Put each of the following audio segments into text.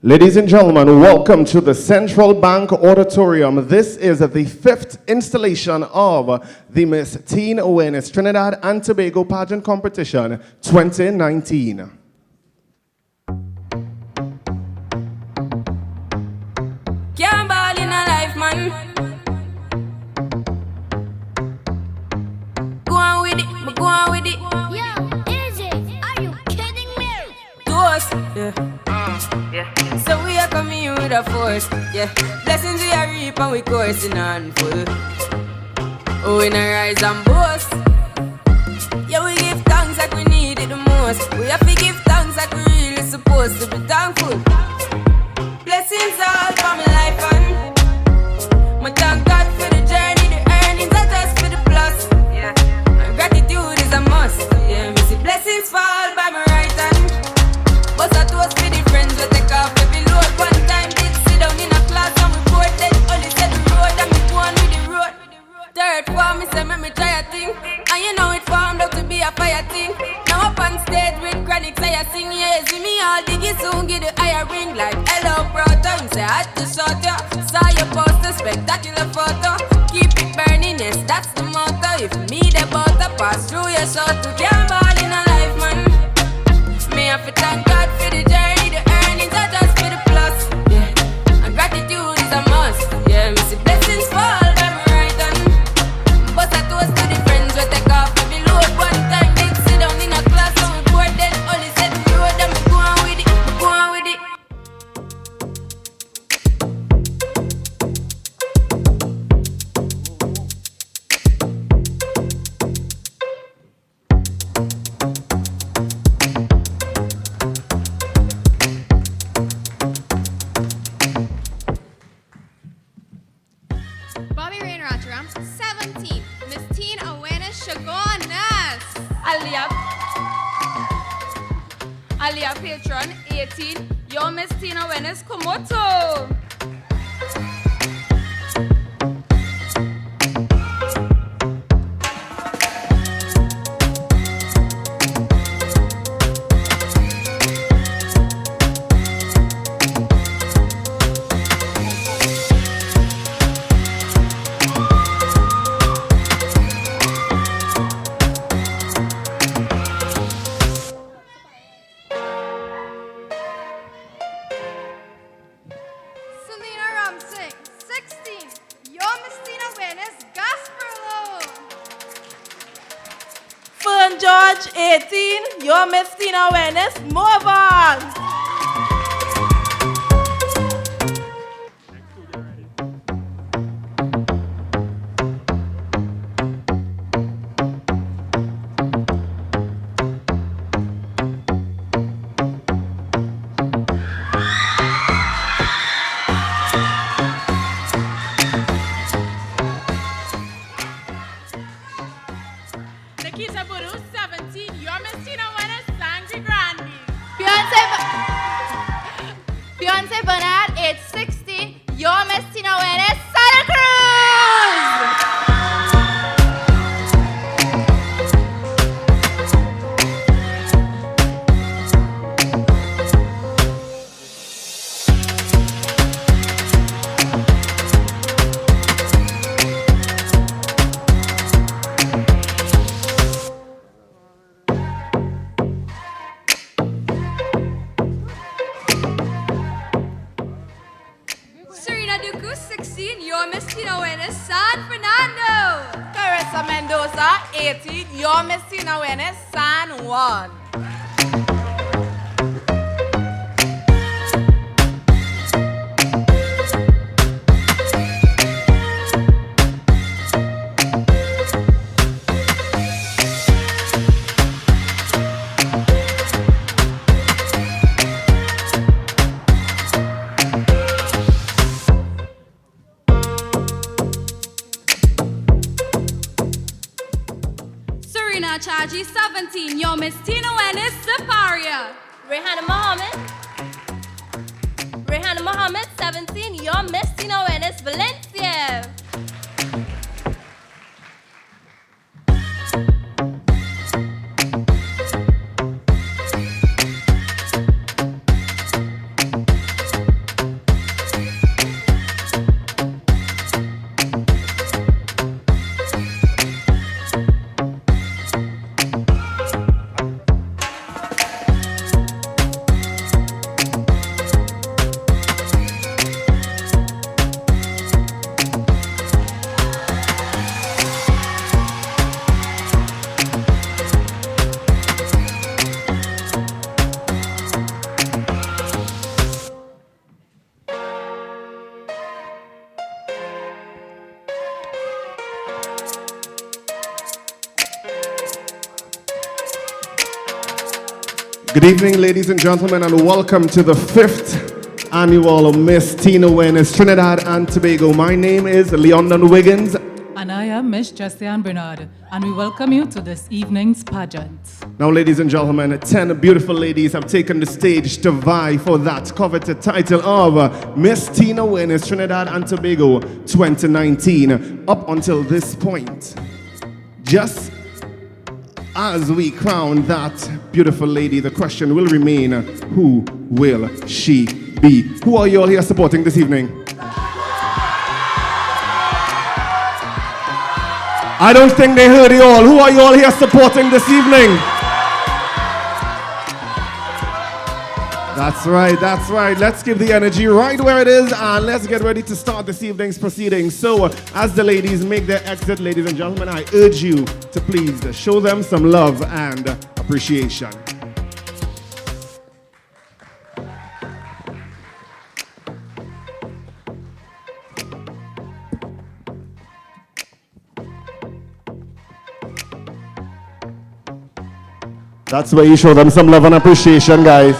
Ladies and gentlemen, welcome to the Central Bank Auditorium. This is the 5th installation of the Miss Teen Awareness Trinidad and Tobago Pageant Competition 2019. Can't ball in a life, man. Go on with it, but go on with it. Yo, Izzy, are you kidding me? Toast, yeah. So we are coming in with a force, yeah. Blessings we are reap and we coursing on full. Oh, we not rise and boast. Yeah, we give thanks like we need it the most. We have to give thanks like we really supposed to be thankful. Blessings all for my life and my thank God for the journey, the earnings are just for the plus. Yeah, and gratitude is a must. Yeah, me see blessings fall by my right hand. But I toast for the friends we take off every load. One time did sit down in a class and we bored then only said the road and me go on with the road. Third form, me say make me try a thing, and you know it formed up to be a fire thing. Now up on stage with chronic say I sing, yeah, see me all diggy soon get the higher ring like hello brother. You say I had to shut ya, saw your poster, spectacular photo. Keep it burning, yes, that's the motto. If me the butter pass through your shot to can't ball in a life, man. Me have to thank God for the journey, the earnings are just for the plus. Yeah, and gratitude is a must. Yeah, me see blessings fall by my right hand. But I toast to the friends we take off every load. One time they sit down in a class and we bored then only said the road and me go on with it, go on with it. Bobby Rain Ratcharam, 17. Miss Teen Awareness Shagonas. Alia Patron, 18. Yo, Miss Teen Awareness Komoto. Selena Ramsey, 16. Yo, Miss Teen Awareness Gasparilla. Fern George, 18. Yo, Miss Teen Awareness Morvan. Nikita Buru, 17. Yo, Miss Teen Awareness Sangri Grandi. Beyonce Bernard, age 16. Yo, Miss Teen Awareness Santa Cruz. Serena Duku, 16. Yo, Miss Teen Awareness San Fernando. Carissa Mendoza, 18. Yo, Miss Teen Awareness San Juan. Serena Chaji, 17. Yo, Miss Teen Awareness Siparia. Rehana Mohammed, 17. Yo, Miss Teen Awareness Valencia. Good evening, ladies and gentlemen, and welcome to the 5th annual Miss Teen Awareness Trinidad and Tobago. My name is Leondon Wiggins. And I am Miss Jessiane Bernard, and we welcome you to this evening's pageant. Now, ladies and gentlemen, 10 beautiful ladies have taken the stage to vie for that coveted title of Miss Teen Awareness Trinidad and Tobago 2019. Up until this point, just as we crown that beautiful lady, the question will remain, who will she be? Who are you all here supporting this evening? I don't think they heard you all. Who are you all here supporting this evening? That's right, that's right. Let's give the energy right where it is and let's get ready to start this evening's proceedings. So, as the ladies make their exit, ladies and gentlemen, I urge you to please show them some love and appreciation. That's where you show them some love and appreciation, guys.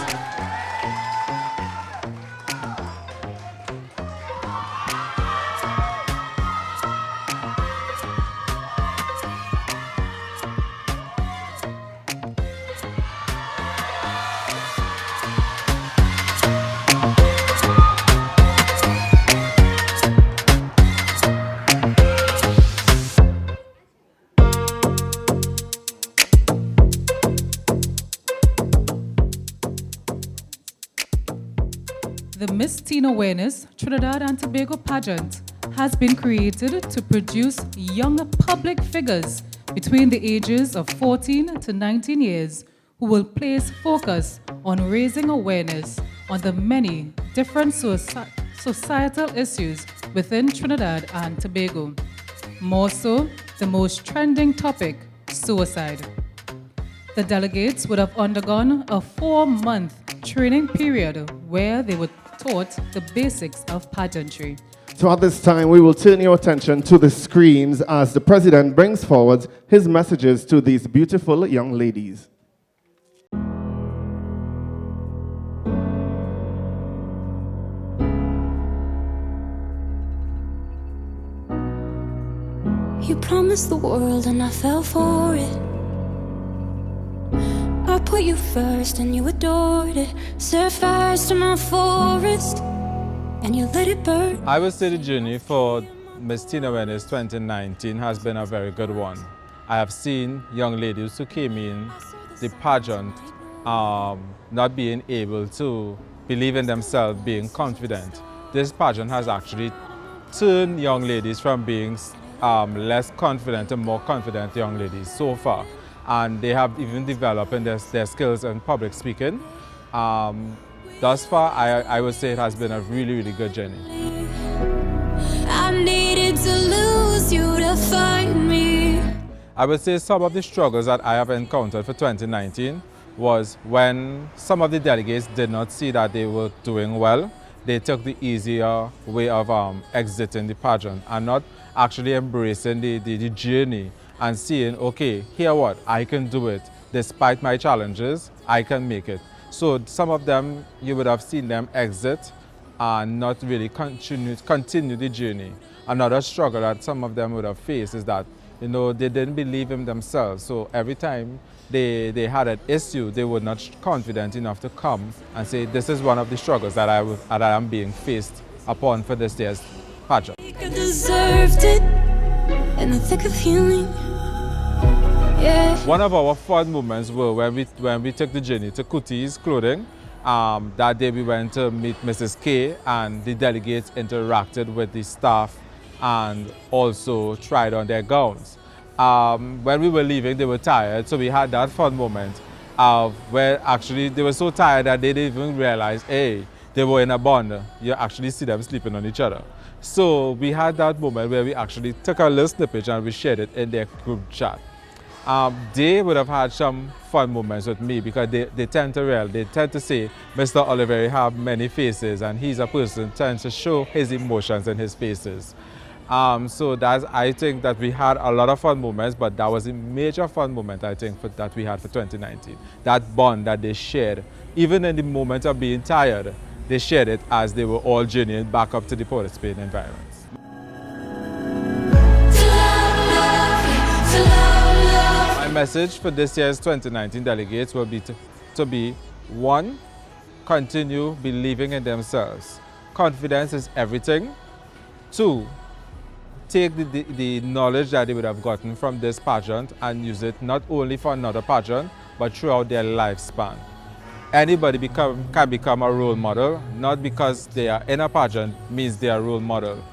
The Miss Teen Awareness Trinidad and Tobago pageant has been created to produce young public figures between the ages of 14 to 19 years who will place focus on raising awareness on the many different societal issues within Trinidad and Tobago. More so, the most trending topic, suicide. The delegates would have undergone a 4-month training period where they were taught the basics of pageantry. So at this time, we will turn your attention to the screens as the president brings forward his messages to these beautiful young ladies. You promised the world and I fell for it. I put you first and you adored it. Set fires to my forest and you let it burn. I would say the journey for Miss Teen Awareness 2019 has been a very good one. I have seen young ladies who came in the pageant not being able to believe in themselves, being confident. This pageant has actually turned young ladies from being less confident to more confident young ladies so far. And they have even developed in their skills in public speaking. Thus far, I would say it has been a really, really good journey. I needed to lose you to find me. I would say some of the struggles that I have encountered for 2019 was when some of the delegates did not see that they were doing well. They took the easier way of exiting the pageant and not actually embracing the journey and seeing, okay, here what, I can do it. Despite my challenges, I can make it. So some of them, you would have seen them exit and not really continue the journey. Another struggle that some of them would have faced is that, they didn't believe in themselves. So every time they had an issue, they were not confident enough to come and say, this is one of the struggles that I am being faced upon for this year's pageant. I deserved it in the thick of healing. Yeah. One of our fun moments were when we took the journey to Cooties Clothing. That day we went to meet Mrs. K and the delegates interacted with the staff and also tried on their gowns. When we were leaving, they were tired, so we had that fun moment where actually they were so tired that they didn't even realize, hey, they were in a bond. You actually see them sleeping on each other. So we had that moment where we actually took a little snippet and we shared it in their group chat. They would have had some fun moments with me because they tend to say, Mr. Oliveri have many faces and he's a person who tends to show his emotions in his faces. So that's, I think that we had a lot of fun moments, but that was a major fun moment, I think, that we had for 2019. That bond that they shared, even in the moment of being tired, they shared it as they were all journeying back up to the Port of Spain environments. My message for this year's 2019 delegates will be to be, one, continue believing in themselves. Confidence is everything. Two, take the knowledge that they would have gotten from this pageant and use it not only for another pageant, but throughout their lifespan. Anybody can become a role model, not because they are in a pageant means they are a role model.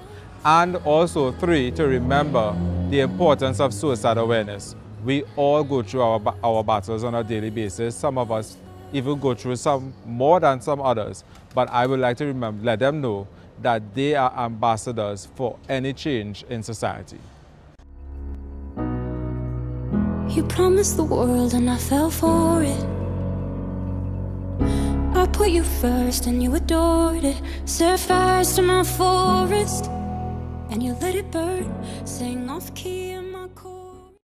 And also, three, to remember the importance of suicide awareness. We all go through our battles on a daily basis. Some of us even go through some more than some others. But I would like to let them know that they are ambassadors for any change in society. You promised the world and I fell for it. I put you first and you adored it. Set fires to my forest and you let it burn. Sang off key in my chord.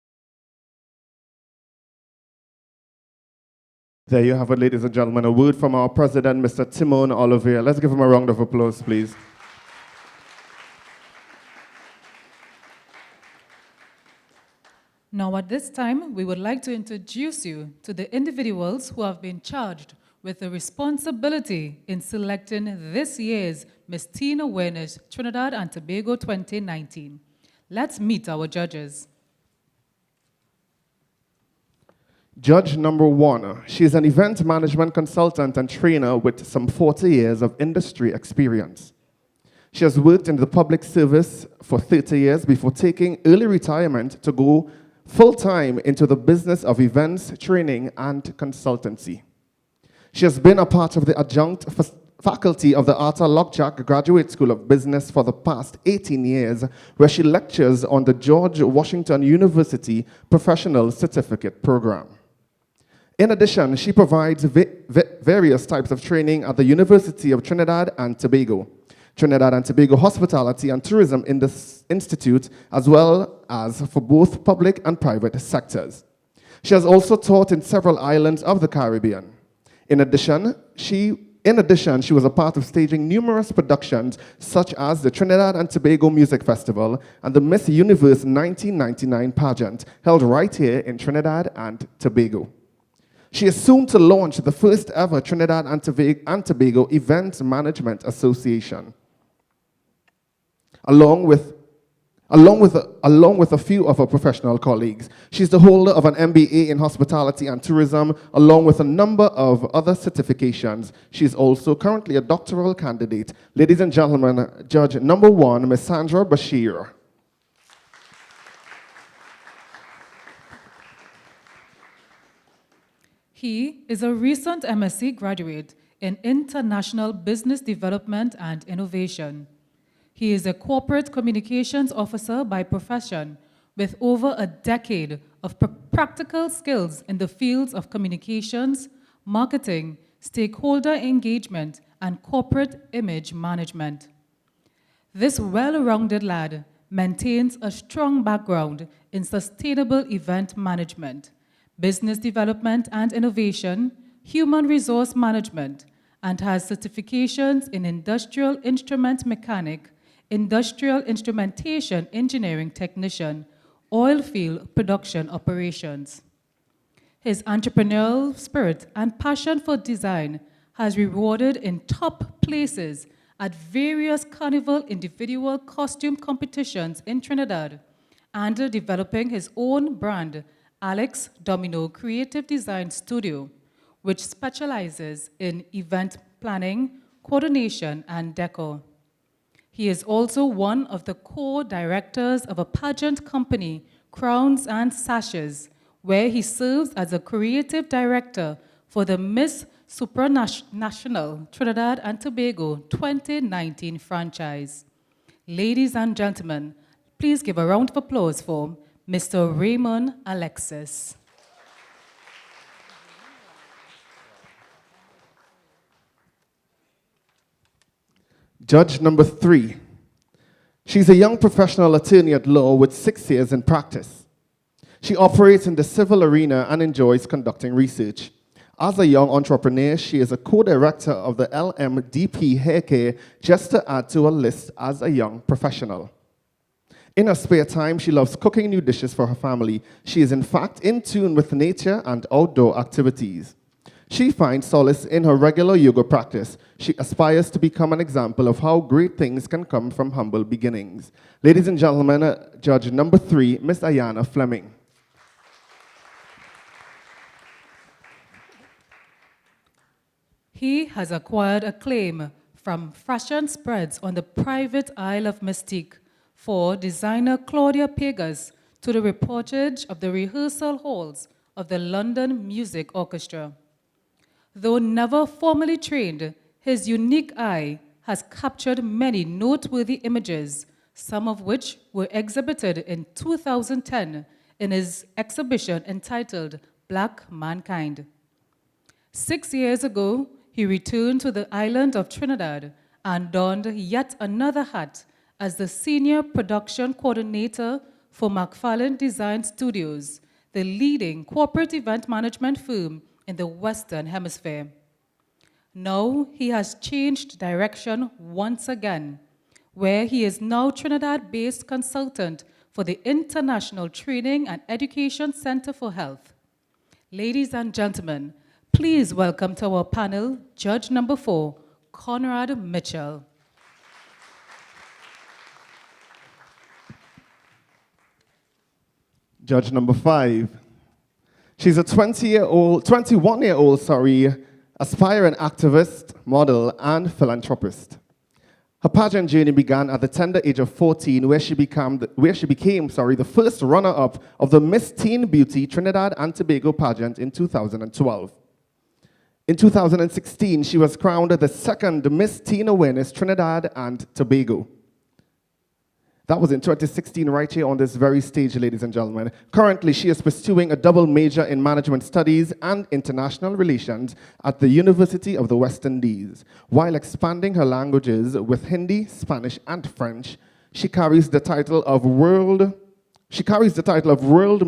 There you have it, ladies and gentlemen, a word from our president, Mr. Timon Olivier. Let's give him a round of applause, please. Now at this time, we would like to introduce you to the individuals who have been charged with the responsibility in selecting this year's Miss Teen Awareness Trinidad and Tobago 2019. Let's meet our judges. Judge number one, she is an event management consultant and trainer with some 40 years of industry experience. She has worked in the public service for 30 years before taking early retirement to go full-time into the business of events, training, and consultancy. She has been a part of the adjunct faculty of the Arthur Lockjack Graduate School of Business for the past 18 years, where she lectures on the George Washington University Professional Certificate Program. In addition, she provides various types of training at the University of Trinidad and Tobago, Trinidad and Tobago Hospitality and Tourism Institute, as well as for both public and private sectors. She has also taught in several islands of the Caribbean. In addition, she was a part of staging numerous productions such as the Trinidad and Tobago Music Festival and the Miss Universe 1999 pageant held right here in Trinidad and Tobago. She is soon to launch the first ever Trinidad and Tobago Event Management Association, along with a few of her professional colleagues. She's the holder of an MBA in Hospitality and Tourism, along with a number of other certifications. She's also currently a doctoral candidate. Ladies and gentlemen, Judge number one, Ms. Sandra Bashir. He is a recent MSc graduate in International Business Development and Innovation. He is a corporate communications officer by profession with over a decade of practical skills in the fields of communications, marketing, stakeholder engagement, and corporate image management. This well-rounded lad maintains a strong background in sustainable event management, business development and innovation, human resource management, and has certifications in industrial instrument mechanic, industrial instrumentation engineering technician, oil field production operations. His entrepreneurial spirit and passion for design has rewarded in top places at various carnival individual costume competitions in Trinidad, and developing his own brand, Alex Domino Creative Design Studio, which specializes in event planning, coordination, and decor. He is also one of the co-directors of a pageant company, Crowns and Sashes, where he serves as a creative director for the Miss Supranational Trinidad and Tobago 2019 franchise. Ladies and gentlemen, please give a round of applause for Mr. Raymond Alexis. Judge number three. She's a young professional attorney at law with 6 years in practice. She operates in the civil arena and enjoys conducting research. As a young entrepreneur, she is a co-director of the LMDP Hair Care, just to add to her list as a young professional. In her spare time, she loves cooking new dishes for her family. She is in fact in tune with nature and outdoor activities. She finds solace in her regular yoga practice. She aspires to become an example of how great things can come from humble beginnings. Ladies and gentlemen, judge number 3, Miss Ayana Fleming. He has acquired acclaim from fashion spreads on the private Isle of Mystique for designer Claudia Pegas to the reportage of the rehearsal halls of the London Music Orchestra. Though never formally trained, his unique eye has captured many noteworthy images, some of which were exhibited in 2010 in his exhibition entitled Black Mankind. 6 years ago, he returned to the island of Trinidad and donned yet another hat as the senior production coordinator for McFarlane Design Studios, the leading corporate event management firm in the Western Hemisphere. Now he has changed direction once again, where he is now Trinidad-based consultant for the International Training and Education Center for Health. Ladies and gentlemen, please welcome to our panel, judge number 4, Conrad Mitchell. Judge number 5. She's a 21-year-old, aspiring activist, model, and philanthropist. Her pageant journey began at the tender age of 14, where she became the first runner-up of the Miss Teen Beauty Trinidad and Tobago pageant in 2012. In 2016, she was crowned the second Miss Teen Awareness Trinidad and Tobago. That was in 2016, right here on this very stage, ladies and gentlemen. Currently, she is pursuing a double major in management studies and international relations at the University of the West Indies. While expanding her languages with Hindi, Spanish, and French, she carries the title of World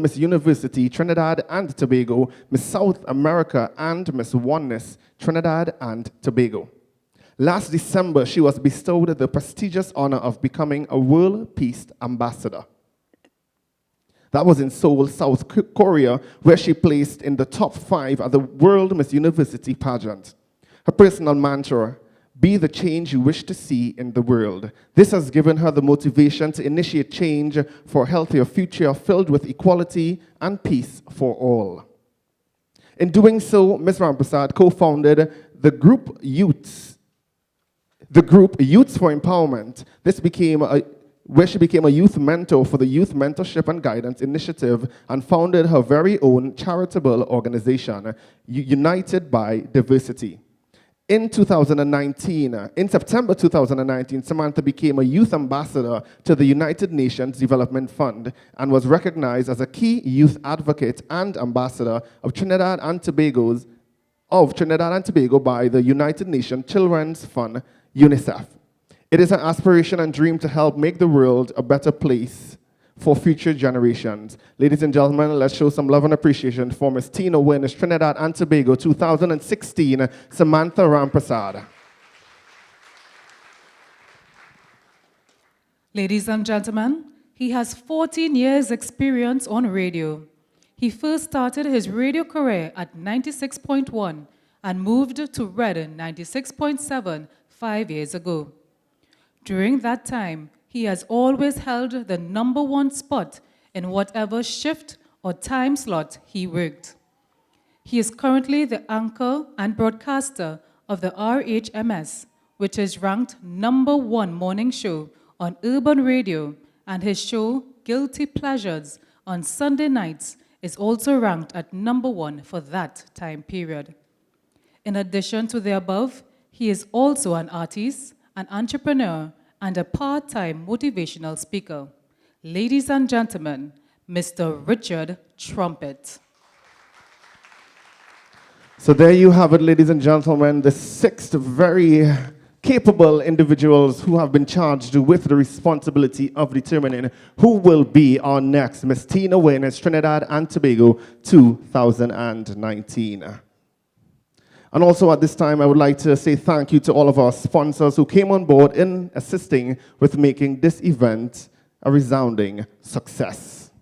Miss University Trinidad and Tobago, Miss South America, and Miss Oneness Trinidad and Tobago. Last December, she was bestowed the prestigious honor of becoming a World Peace Ambassador. That was in Seoul, South Korea, where she placed in the top 5 at the World Miss University pageant. Her personal mantra, be the change you wish to see in the world. This has given her the motivation to initiate change for a healthier future filled with equality and peace for all. In doing so, Ms. Ramprasad co-founded the group Youths for Empowerment. Where she became a youth mentor for the Youth Mentorship and Guidance Initiative and founded her very own charitable organization, United by Diversity. In September 2019, Samantha became a youth ambassador to the United Nations Development Fund and was recognized as a key youth advocate and ambassador of Trinidad and Tobago by the United Nations Children's Fund, UNICEF. It is an aspiration and dream to help make the world a better place for future generations. Ladies and gentlemen, let's show some love and appreciation for Miss Teen Awareness Trinidad and Tobago 2016, Samantha Ramprasad. Ladies and gentlemen, he has 14 years experience on radio. He first started his radio career at 96.1 and moved to Red 96.7 5 years ago. During that time, he has always held the #1 spot in whatever shift or time slot he worked. He is currently the anchor and broadcaster of the RHMS, which is ranked #1 morning show on urban radio, and his show, Guilty Pleasures, on Sunday nights is also ranked at #1 for that time period. In addition to the above, he is also an artist, an entrepreneur, and a part-time motivational speaker. Ladies and gentlemen, Mr. Richard Trumpet. So there you have it, ladies and gentlemen, the 6th very capable individuals who have been charged with the responsibility of determining who will be our next Miss Teen Awareness Trinidad and Tobago 2019. And also at this time, I would like to say thank you to all of our sponsors who came on board in assisting with making this event a resounding success.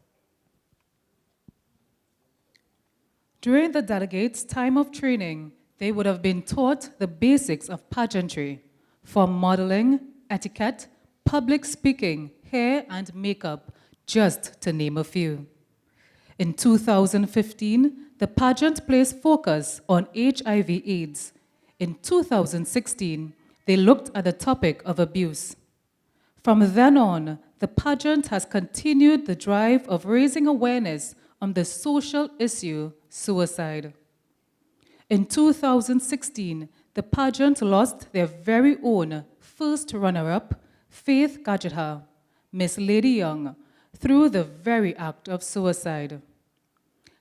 During the delegates' time of training, they would have been taught the basics of pageantry, from modeling, etiquette, public speaking, hair and makeup, just to name a few. In 2015, the pageant placed focus on HIV/AIDS. In 2016, they looked at the topic of abuse. From then on, the pageant has continued the drive of raising awareness on the social issue, suicide. In 2016, the pageant lost their very own first runner-up, Faith Gadgetha, Miss Lady Young, through the very act of suicide.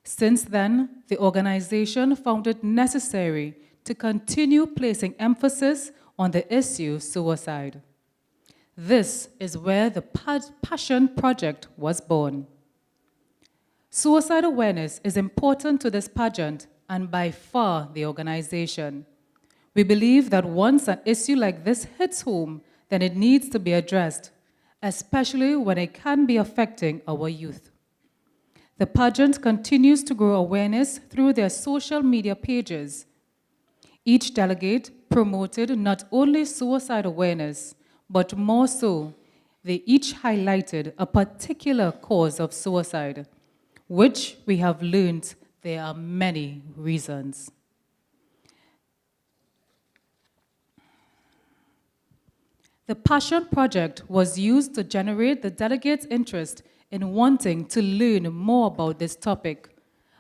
Since then, the organization found it necessary to continue placing emphasis on the issue suicide. This is where the Passion Project was born. Suicide awareness is important to this pageant and by far the organization. We believe that once an issue like this hits home, then it needs to be addressed, especially when it can be affecting our youth. The pageant continues to grow awareness through their social media pages. Each delegate promoted not only suicide awareness, but more so, they each highlighted a particular cause of suicide, which we have learned there are many reasons. The Passion Project was used to generate the delegates' interest in wanting to learn more about this topic,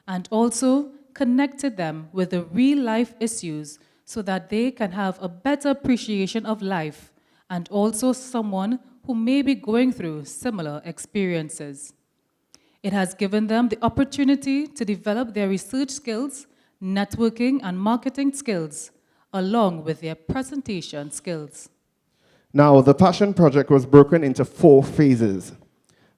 and also connected them with the real-life issues so that they can have a better appreciation of life and also someone who may be going through similar experiences. It has given them the opportunity to develop their research skills, networking and marketing skills, along with their presentation skills. Now, the Passion Project was broken into 4 phases.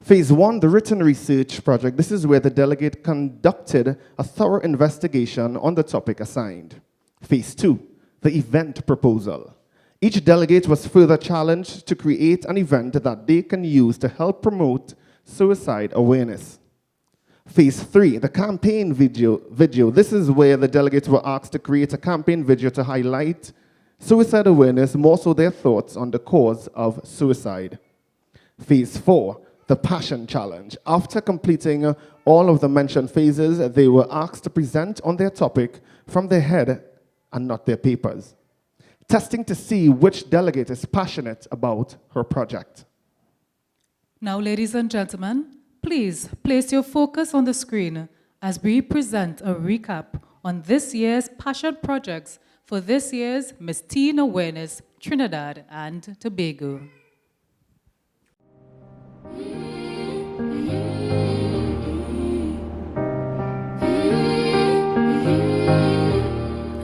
Phase 1, the written research project. This is where the delegate conducted a thorough investigation on the topic assigned. Phase 2, the event proposal. Each delegate was further challenged to create an event that they can use to help promote suicide awareness. Phase 3, the campaign video. This is where the delegates were asked to create a campaign video to highlight suicide awareness, more so their thoughts on the cause of suicide. Phase 4, the Passion Challenge. After completing all of the mentioned phases, they were asked to present on their topic from their head and not their papers, testing to see which delegate is passionate about her project. Now, ladies and gentlemen, please place your focus on the screen as we present a recap on this year's Passion Projects for this year's Miss Teen Awareness Trinidad and Tobago.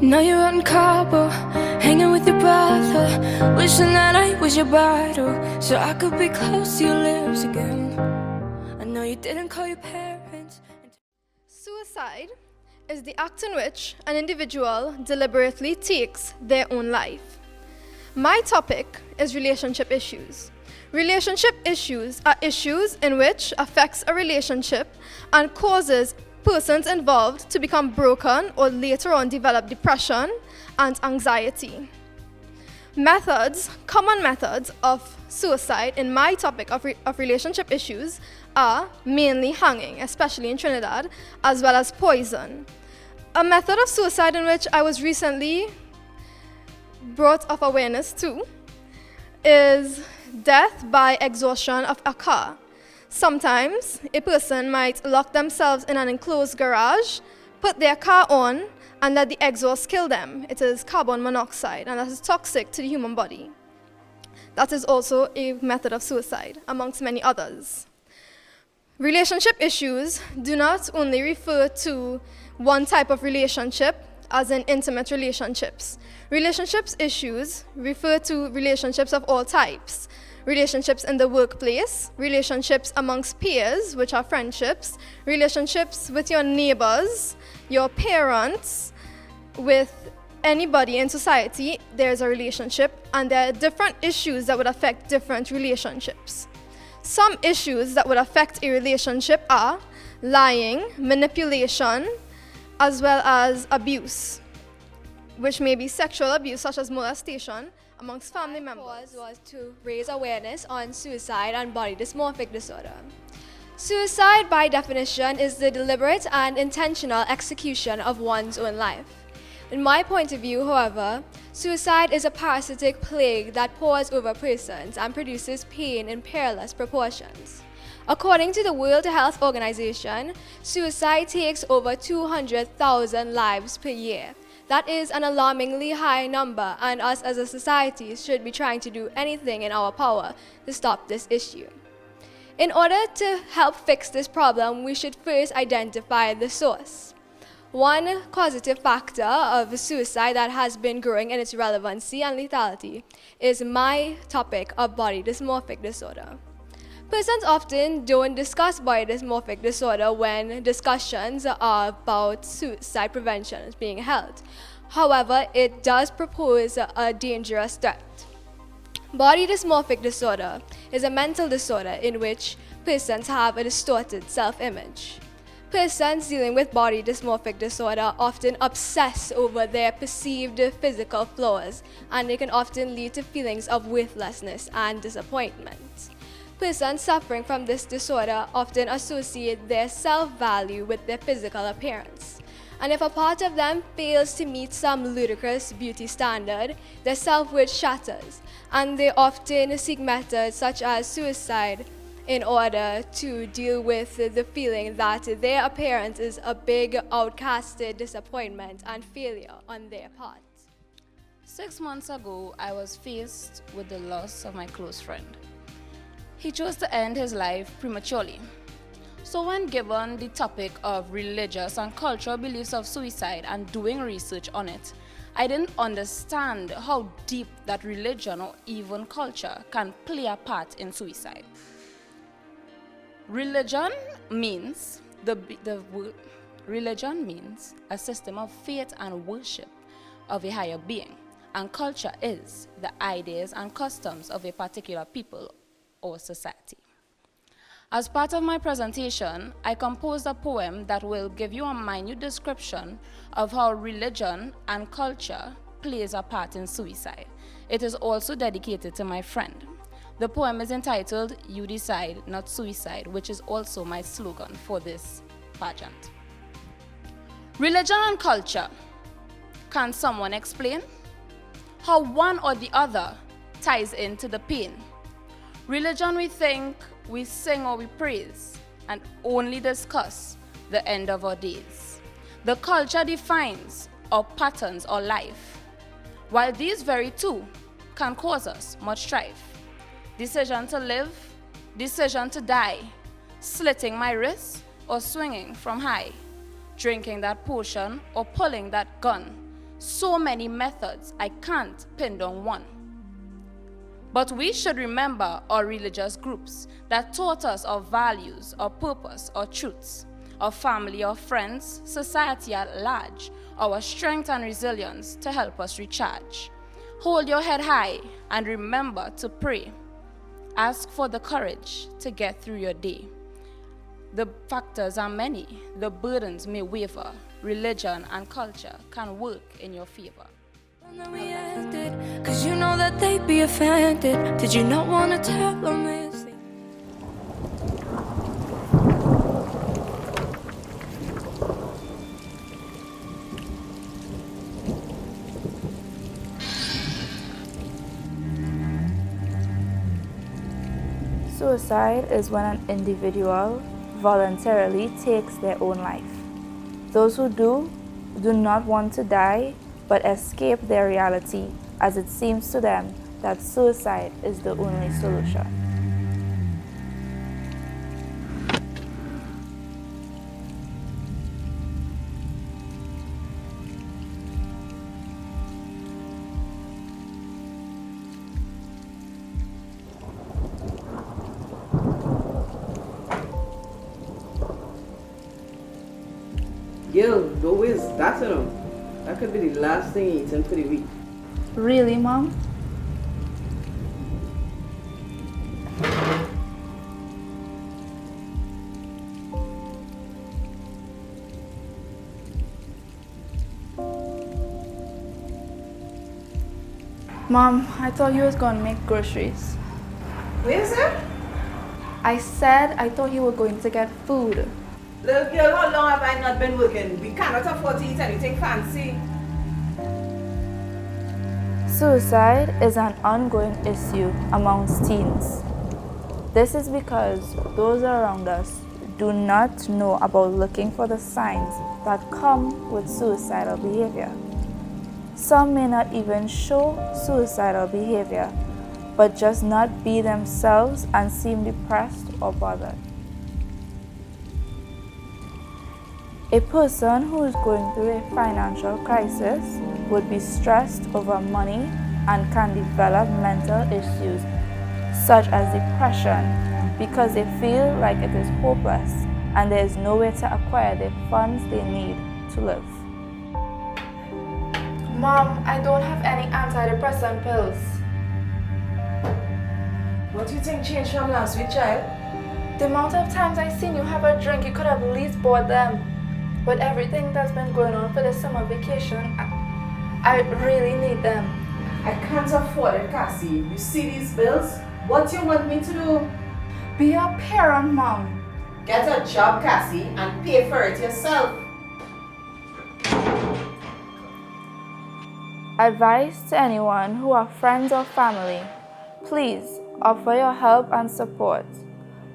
Now you're out in Cabo, hanging with your brother, wishing that I was your bridal, so I could be close to your lips again. I know you didn't call your parents. Suicide is the act in which an individual deliberately takes their own life. My topic is relationship issues. Relationship issues are issues in which affects a relationship and causes persons involved to become broken or later on develop depression and anxiety. Common methods of suicide in my topic of relationship issues are mainly hanging, especially in Trinidad, as well as poison. A method of suicide in which I was recently brought of awareness to is death by exhaustion of a car. Sometimes a person might lock themselves in an enclosed garage, put their car on, and let the exhaust kill them. It is carbon monoxide, and that is toxic to the human body. That is also a method of suicide, amongst many others. Relationship issues do not only refer to one type of relationship, as in intimate relationships. Relationships issues refer to relationships of all types. Relationships in the workplace, relationships amongst peers, which are friendships, relationships with your neighbors, your parents, with anybody in society, there's a relationship, and there are different issues that would affect different relationships. Some issues that would affect a relationship are lying, manipulation, as well as abuse, which may be sexual abuse such as molestation amongst family members. Cause was to raise awareness on suicide and body dysmorphic disorder. Suicide, by definition, is the deliberate and intentional execution of one's own life. In my point of view, however, suicide is a parasitic plague that pours over persons and produces pain in perilous proportions. According to the World Health Organization, suicide takes over 200,000 lives per year. That is an alarmingly high number, and us as a society should be trying to do anything in our power to stop this issue. In order to help fix this problem, we should first identify the source. One causative factor of suicide that has been growing in its relevancy and lethality is my topic of body dysmorphic disorder. Persons often don't discuss body dysmorphic disorder when discussions are about suicide prevention being held. However, it does propose a dangerous threat. Body dysmorphic disorder is a mental disorder in which persons have a distorted self-image. Persons dealing with body dysmorphic disorder often obsess over their perceived physical flaws, and it can often lead to feelings of worthlessness and disappointment. Persons suffering from this disorder often associate their self-value with their physical appearance. And if a part of them fails to meet some ludicrous beauty standard, their self-worth shatters, and they often seek methods such as suicide in order to deal with the feeling that their appearance is a big outcasted disappointment and failure on their part. 6 months ago, I was faced with the loss of my close friend. He chose to end his life prematurely. So when given the topic of religious and cultural beliefs of suicide and doing research on it, I didn't understand how deep that religion or even culture can play a part in suicide. Religion means a system of faith and worship of a higher being, and culture is the ideas and customs of a particular people or society. As part of my presentation, I composed a poem that will give you a minute description of how religion and culture plays a part in suicide. It is also dedicated to my friend. The poem is entitled "You Decide, Not Suicide," which is also my slogan for this pageant. Religion and culture. Can someone explain how one or the other ties into the pain? Religion, we think, we sing or we praise, and only discuss the end of our days. The culture defines our patterns or life, while these very two can cause us much strife. Decision to live, decision to die, slitting my wrist or swinging from high, drinking that potion or pulling that gun. So many methods, I can't pin down one. But we should remember our religious groups that taught us our values, our purpose, our truths, our family, our friends, society at large, our strength and resilience to help us recharge. Hold your head high and remember to pray. Ask for the courage to get through your day. The factors are many. The burdens may waver. Religion and culture can work in your favor. Cause you know that they'd be offended. Did you not want to tell them this? Suicide is when an individual voluntarily takes their own life. Those who do not want to die, but escape their reality, as it seems to them that suicide is the only solution. Girl, don't waste that, you know. That could be the last thing you eating for the week. Really, Mom? Mom, I thought you was gonna make groceries. Where is it? I said I thought you were going to get food. Little girl, how long have I not been working? We cannot afford to eat anything fancy. Suicide is an ongoing issue amongst teens. This is because those around us do not know about looking for the signs that come with suicidal behavior. Some may not even show suicidal behavior, but just not be themselves and seem depressed or bothered. A person who is going through a financial crisis would be stressed over money and can develop mental issues such as depression because they feel like it is hopeless and there is no way to acquire the funds they need to live. Mom, I don't have any antidepressant pills. What do you think changed from last week, child? The amount of times I've seen you have a drink, you could have at least bought them. With everything that's been going on for the summer vacation, I really need them. I can't afford it, Cassie. You see these bills? What do you want me to do? Be a parent, Mom. Get a job, Cassie, and pay for it yourself. Advice to anyone who are friends or family, please offer your help and support.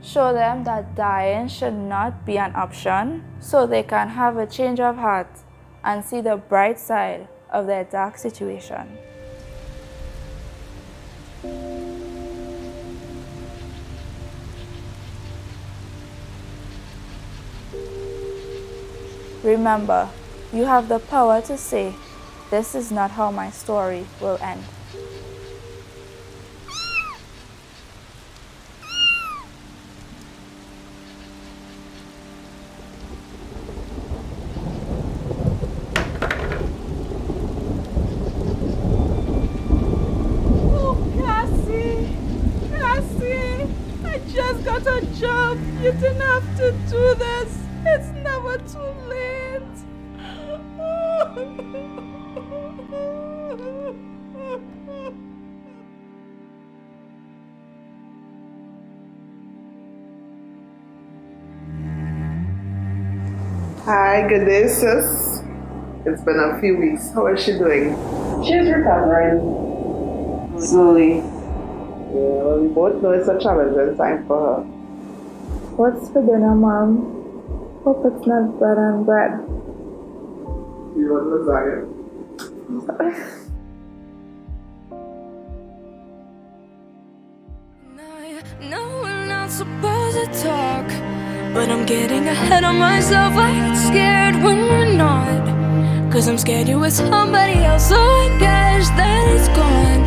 Show them that dying should not be an option so they can have a change of heart and see the bright side of their dark situation. Remember, you have the power to say, "This is not how my story will end." Got a job. You didn't have to do this. It's never too late. Hi, good day, sis. It's been a few weeks. How is she doing? She's recovering slowly. Yeah, well, we both know it's a challenging time for her. What's for dinner, Mom? Hope it's not bread and bread. You want lasagna? No, we're not supposed to talk, but I'm getting ahead of myself. I get scared when we're not, 'cause I'm scared you're with somebody else. So I guess that it's gone,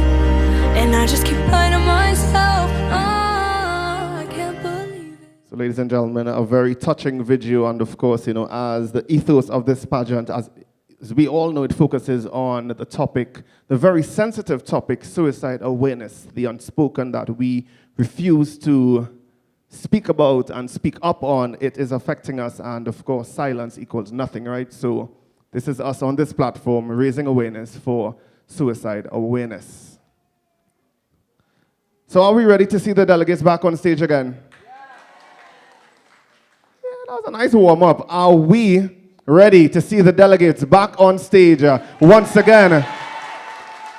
and I just keep lying to myself. I can't believe it. So, ladies and gentlemen, a very touching video, and of course, as the ethos of this pageant, as we all know, it focuses on the topic, the very sensitive topic, suicide awareness, the unspoken that we refuse to speak about and speak up on. It is affecting us, and of course, silence equals nothing, right? So this is us on this platform raising awareness for suicide awareness. So are we ready to see the delegates back on stage again? Yeah, that was a nice warm-up. Are we ready to see the delegates back on stage once again?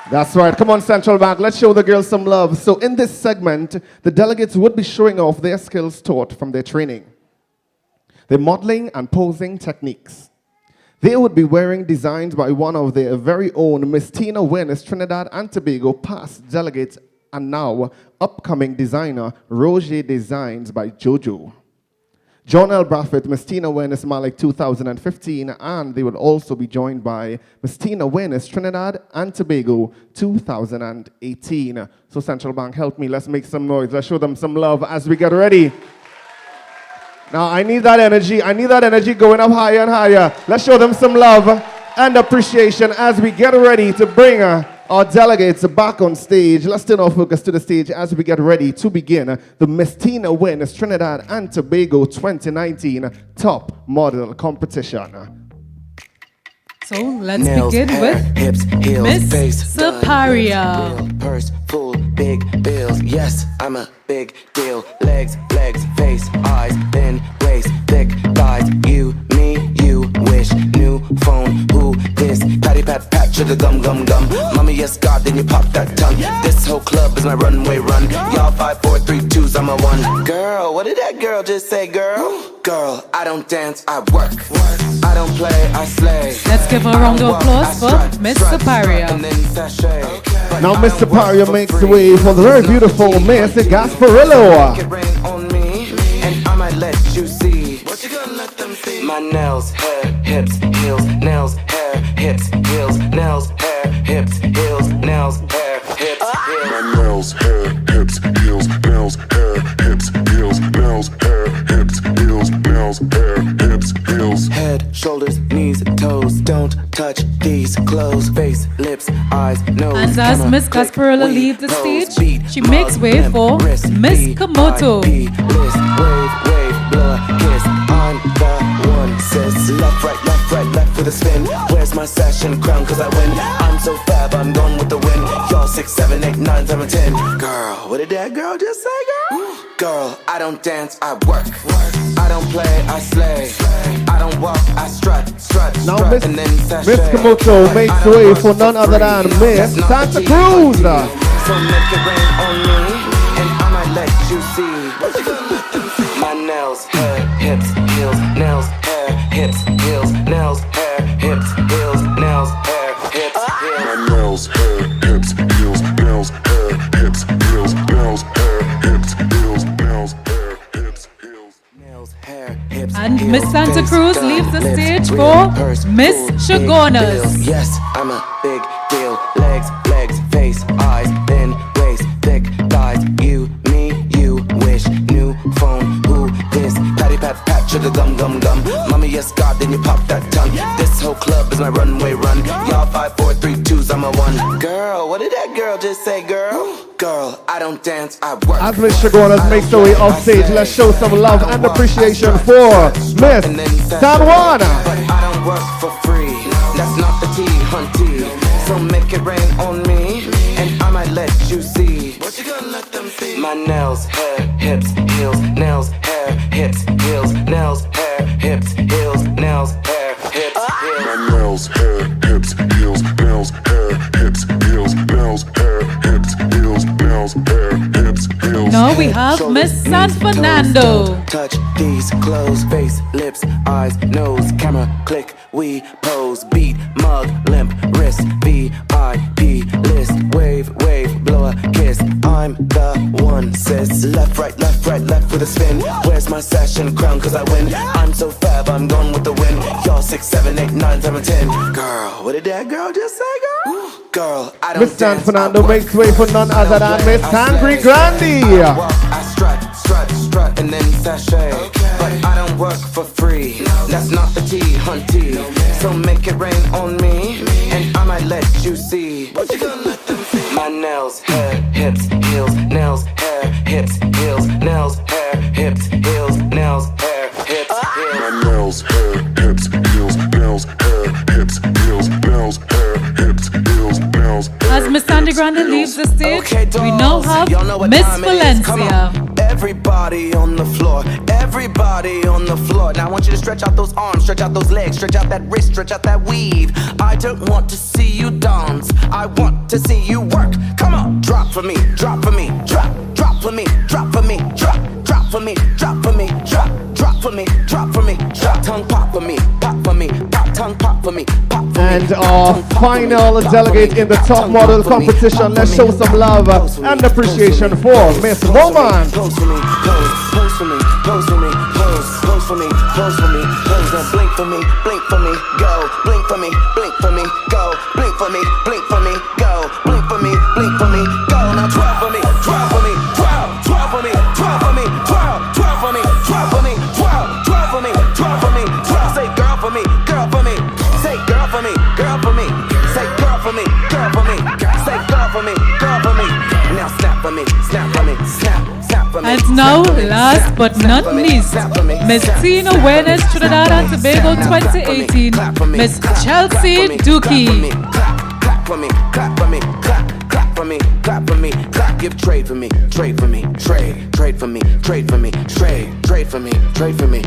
That's right. Come on, Central Bank. Let's show the girls some love. So in this segment, the delegates would be showing off their skills taught from their training, their modeling and posing techniques. They would be wearing designs by one of their very own Miss Teen Awareness Trinidad and Tobago past delegates and now upcoming designer Roger Designs by Jojo. John L. Braffett, Miss Teen Awareness Malik 2015, and they will also be joined by Miss Teen Awareness Trinidad and Tobago 2018. So Central Bank, help me, let's make some noise. Let's show them some love as we get ready. Now, I need that energy. I need that energy going up higher and higher. Let's show them some love and appreciation as we get ready to bring our delegates back on stage. Let's turn our focus to the stage as we get ready to begin the Miss Teen Awareness Trinidad and Tobago 2019 Top Model Competition. So let's begin with hips, heels, Miss face, Superior. real purse full, big bills. Yes, I'm a big deal. Legs, face, eyes, thin waist, thick thighs. You, me, you wish. New phone, who this? Patty pat pat, sugar gum gum gum. Mommy, yes God, then you pop that tongue. This whole club is my runway run. Y'all 5, 4, 3, 2s, I'm a 1. Girl, what did that girl just say, girl? Girl, I don't dance, I work. I don't play, I slay. Let's give her a round of applause for Miss Superior. Now Miss Superior makes way for the very beautiful Miss Gasparillo. And I might let you see. What you gonna let them see? My nails, hair, hips, heels, nails, hair, hips, heels, nails, hair, hips, heels, nails, hair, hips, heels. My nails, hair, hips, heels, nails, hair, hips, heels, nails, hair, hips, heels, nails, hair, hips, heels. Head, shoulders, knees, toes. Don't touch these clothes. Face, lips, eyes, nose. And as Miss Gasparillo leaves the stage, she makes way for Miss Komoto. List, wave, blow a kiss. I'm the one, sis. Left, right with a spin. Where's my session crown? Cause I win. I'm so fab, I'm going with the win. Y'all 6, 7, 8, 9, 7, 10. Girl, what did that girl just say, girl? Girl, I don't dance, I work. I don't play, I slay. I don't walk, I strut. Now Miss and then Komoto makes way for none other than Miss Santa Cruz. So make it rain on me, and I might let you see. My nails, hair, hips, heels, nails, hair, hips, heels, nails, hair, hips, heels, nails, hair, hips, heels. My nails, hair, hips, heels, nails, hair, hips, heels, nails, hair, hips, heels, nails, hair, hips, heels. Nails, hair, hips, And Miss Santa Cruz leaves the stage for Miss Chagonas. Yes, I'm a big deal. Legs, face, eyes, thin waist, thick thighs. You, me, you wish. New phone, who this? Patty pat pat, sugar gum gum gum. Mommy, yes God, then you pop that tongue. This whole club is my runway run. Y'all 5, 4, 3, 2s, I'm a 1. Girl, what did that girl just say, girl? Girl, I don't dance, I work. As Miss Chagonas makes her way off stage, let's show some love and appreciation for Miss San Juan. But I don't work for free. That's not the tea, hunty. So make it rain on me, and I might let you see. What you gonna let them see? My nails, hair, hips, heels, nails, hair, hips, heels, nails, hair, hips, heels, nails, hair, hips, heels. My nails, hair, hips, heels, nails, hair, hips, heels, nails, hair, hips, heels, nails, hair, hips, heels. Now we have Miss San Fernando. Touch these clothes, face, lips, eyes, nose, camera, click, we pose, beat, mug, limp, wrist, VIP list, wave, blow a kiss. I'm the one, sis. Left, right with a spin. Where's my session crown? Cause I win. I'm so fab, I'm going with the win. Y'all 6, 7, 8, 9, 7, 10. Girl, what did that girl just say, girl? Girl, I don't Miss San dance, Fernando I work. makes way for none other than Miss Sangre Grande. I strut, and then sashay. But I don't work for free. That's not the tea, hunty. So make it rain on me, and I might let you see. What you gonna let them see? My nails, hair, hips, heels, nails, hair, hips, heels, nails, hair, hips, heels, nails, hair, hips, heels. My nails, hair, hips, heels, nails, hair, hips, heels, nails, hair, hips, heels, nails, hair. As Miss Sandy Grande leaves the stage, we now have Miss Valencia. Everybody on the floor, everybody on the floor. Now I want you to stretch out those arms, stretch out those legs, stretch out that wrist, stretch out that weave. I don't want to see you dance, I want to see you work. Come on, drop for me, drop for me, drop for me, drop for me, drop for me, drop for me, drop for me, drop for me, drop tongue pop for me, pop tongue pop for me, pop for me. And our final delegate in the top model competition, let's show some love and appreciation for Miss Woman. Pose for me, pose for me, pose for me, pose for me, pose for me, pose and blink for me, go, blink for me, go, blink for me, go, blink for me, go. Now twirl for me, twirl for me, twirl for me, twirl for me, twirl for me, twirl for me, twirl. me, snap for me, snap, snap for me. And now, snap for me, last snap, but snap not for me, least, snap for me, Miss snap, Teen snap, Awareness snap, Trinidad snap, and Tobago snap, clap for me, 2018, clap for me, Miss clap, Chelsea clap for me, Dookie. clap for me, clap for me, clap for me, clap for me, clap. Give trade for me, trade for me, trade for me, trade for me, trade for me, trade for me,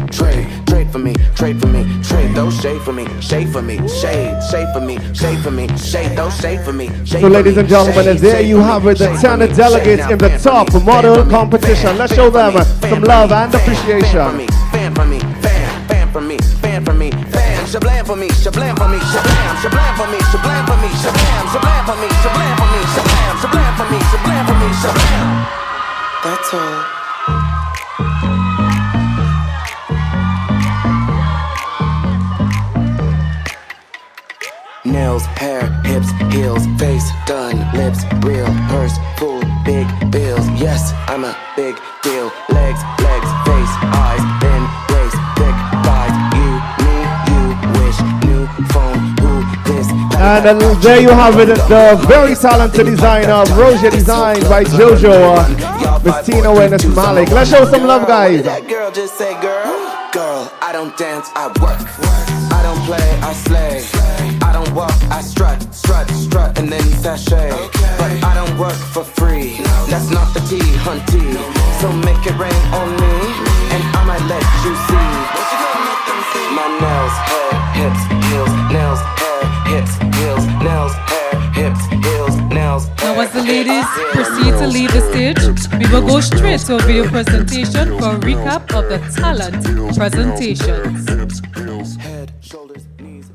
trade for me, trade for me, trade. Those shade for me, shade for me, shade for me, shade for me, shade. Those shade for me. So, ladies and gentlemen, as there you have it, the 10 delegates in the top model competition. Let's show them some love and appreciation. Fan for me, fan for me, fan for me, fan. Shablam for me, shablam for me, shablam, shablam for me, shablam for me, shablam, shablam for me, shablam for me, shablam, shablam for me, shablam for me, shablam. That's all. Nails, hair, hips, heels, face, done, lips, real, purse, full, big bills. Yes, I'm a big deal. Legs, face, eyes, thin, waist, thick, thighs. You, me, you, wish, new phone, who, this. And there you have it, the very talented designer, Roger Design by Jojo, Miss Teen Awareness Malik. Let's show some love, guys. That girl just say, girl, I don't dance, I work. I don't play, I slay. I don't walk, I strut, and then sashay. But I don't work for free. That's not the tea, hunty. So make it rain on me, and I might let you see. My nails, hair, hips, heels, nails, hair, hips, heels, nails, hair, hips, heels, nails. Now, as the ladies proceed to leave the stage, we will go straight to a video presentation for a recap of the talent presentations. Head, shoulders, knees.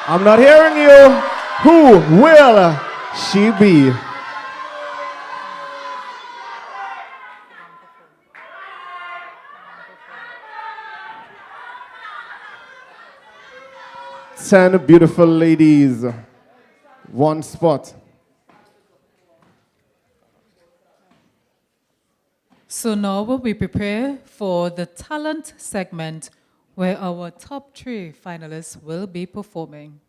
I'm not hearing you. Who will she be? Ten beautiful ladies, one spot. So now we prepare for the talent segment where our top 3 finalists will be performing.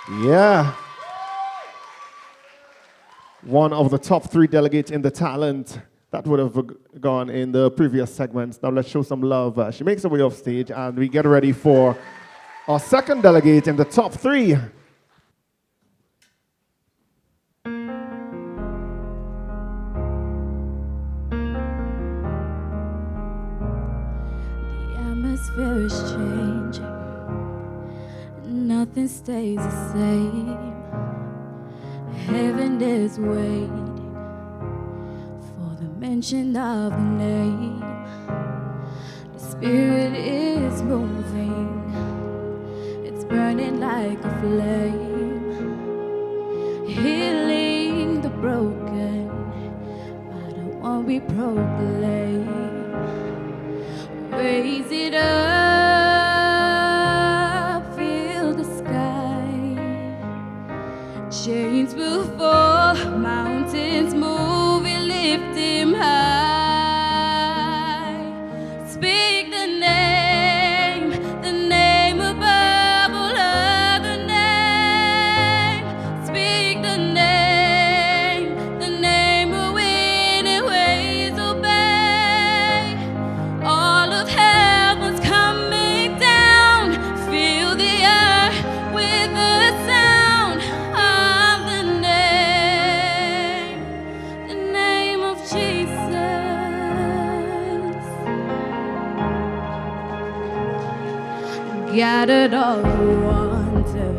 Yeah. One of the top 3 delegates in the talent that would have gone in the previous segments. Now let's show some love. She makes her way off stage and we get ready for our second delegate in the top 3. The atmosphere is changing. Nothing stays the same. Heaven is waiting for the mention of the name. The spirit is moving. It's burning like a flame. Healing the broken by the one we proclaim. Raise it up, feel the sky. Chains will fall, mountains move, we lift him high. Speak the name above all other names. Speak the name of winning ways obey. All of heaven's coming down, fill the earth with the sound of the name of Jesus. Gathered all who wander,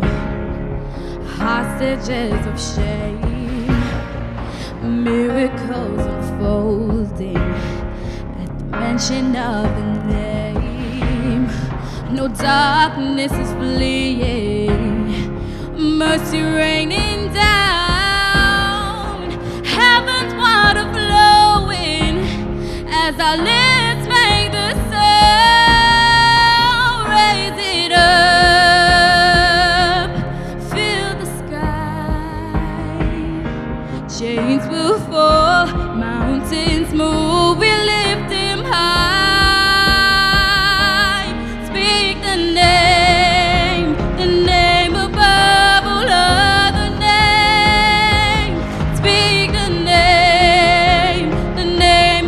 hostages of shame, miracles unfolding at the mention of the name. No darkness is fleeing, mercy raining down, heaven's water flowing as our lips make the sound. Raise it up, fill the sky. Chains will fall, mountains move, we lift him high. Speak the name above all other names. Speak the name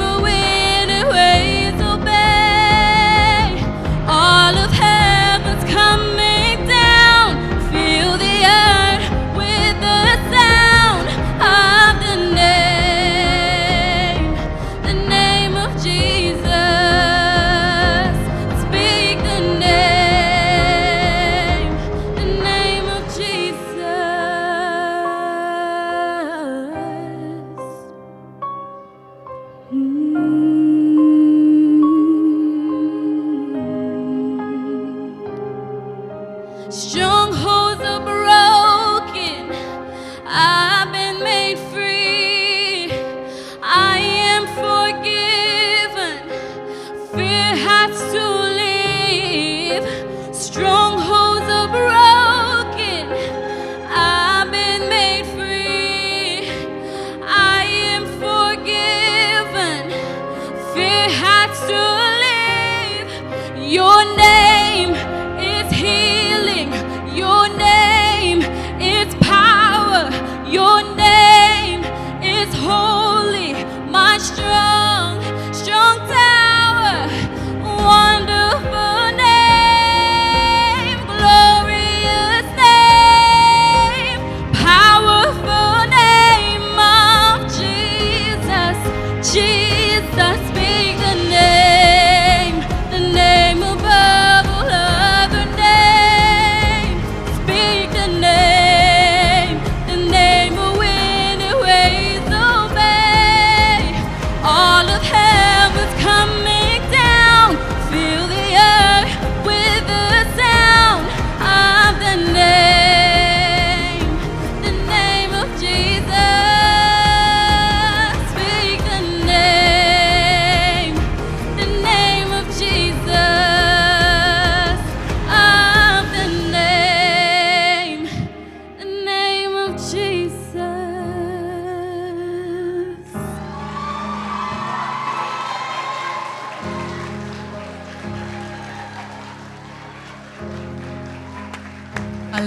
of winning ways obey. All of heaven's coming down, fill the earth with the sound of the name.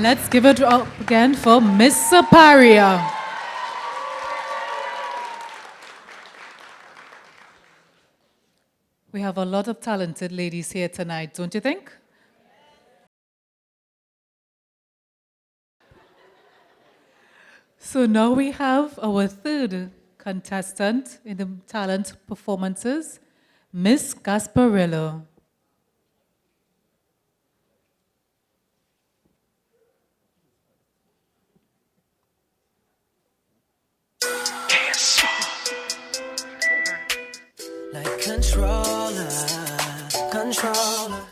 And let's give it up again for Miss Saparia. We have a lot of talented ladies here tonight, don't you think? So now we have our third contestant in the talent performances, Miss Gasparillo. Like controller, controller.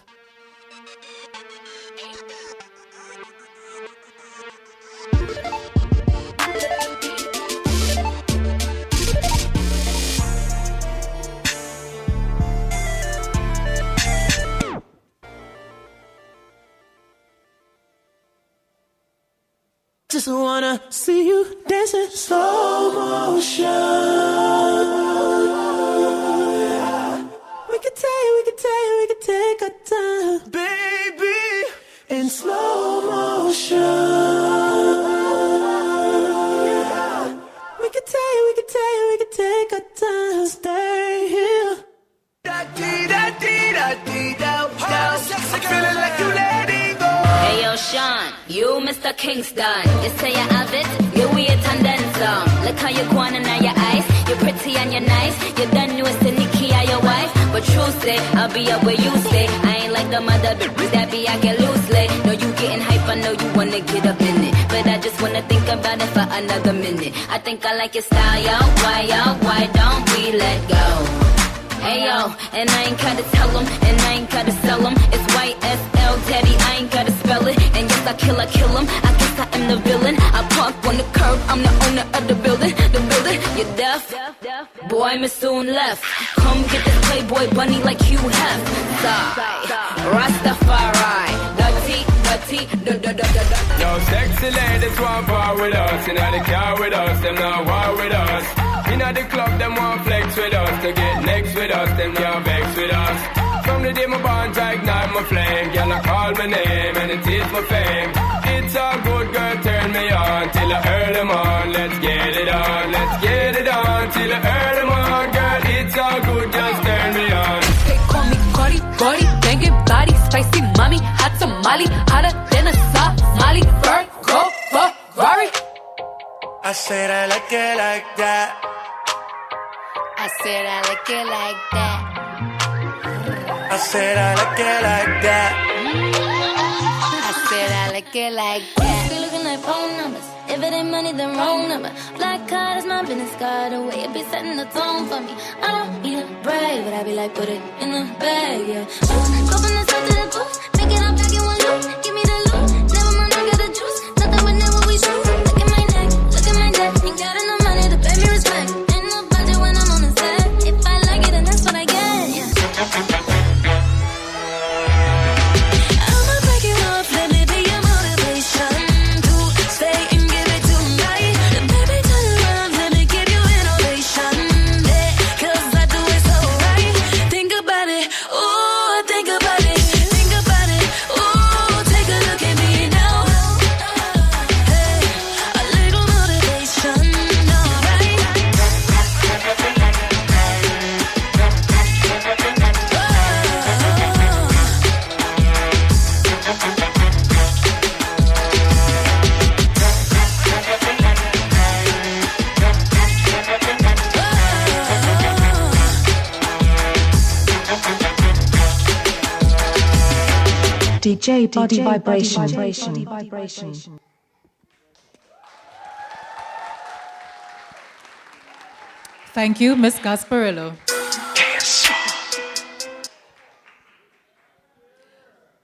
Just wanna see you dancing slow motion. We could take our time, baby, in slow motion. We could take our time, stay here. Da dee da dee da dee da da. Feeling like you letting go. Hey yo, Sean, you Mr. Kingston. You say you have it, you wait and then some. Look how you go on and now your eyes. You're pretty and you're nice. You done know it's the Nikki or your wife. But true say, I'll be up where you stay. I ain't like the mother bitch that be acting loosely. No, you getting hype, I know you wanna get up in it. But I just wanna think about it for another minute. I think I like your style, yo. Why don't we let go? Hey yo, and I ain't gotta tell them, and I ain't gotta sell them. It's YSL, daddy, I ain't gotta spell it. And yes, I kill them. I guess I am the villain. I park on the curb, I'm the owner of the building. You're deaf? Boy, me soon left. Come get this Playboy bunny like you have. Rastafari, dirty. Yo, sexy ladies want part with us. Inna the car with us, them not war with us. Inna the club, them want flex with us. To get next with us, them can't vex with us. From the day my bond, I ignite my flame. Girl, I call my name and it is my fame. It's all good, girl, turn me on till I earn them on. Let's get it on, till I earn them on. Girl, it's all good, just turn me on. They call me Cardi, banging body, spicy mommy, hot tamale, hotter than a Somali, Virgo, Ferrari. I said I like it like that. I said I like it like that. I said I like it like that. I said I like it like that. Be looking like phone numbers. If it ain't money, then wrong number. Black card is my business card. The way it be setting the tone for me. I don't need a brag, but I be like, put it in the bag, yeah. Go from the south to the booth. Make it up back in one loop. Give me the loot. Never mind, I got the juice. Nothing but never we shoot. Look at my neck. Ain't got enough money to pay me respect. Ain't no budget when I'm on the set. If I like it, then that's what I get, yeah. I'ma break you off, let me be your motivation to stay and give it tonight. Baby, turn around, let me give you innovation, yeah, 'cause I do it so right. Think about it, ooh, think about it, ooh, take a look at me now. Hey, a little motivation, alright. DJ Body Vibration. Thank you, Miss Gasparillo.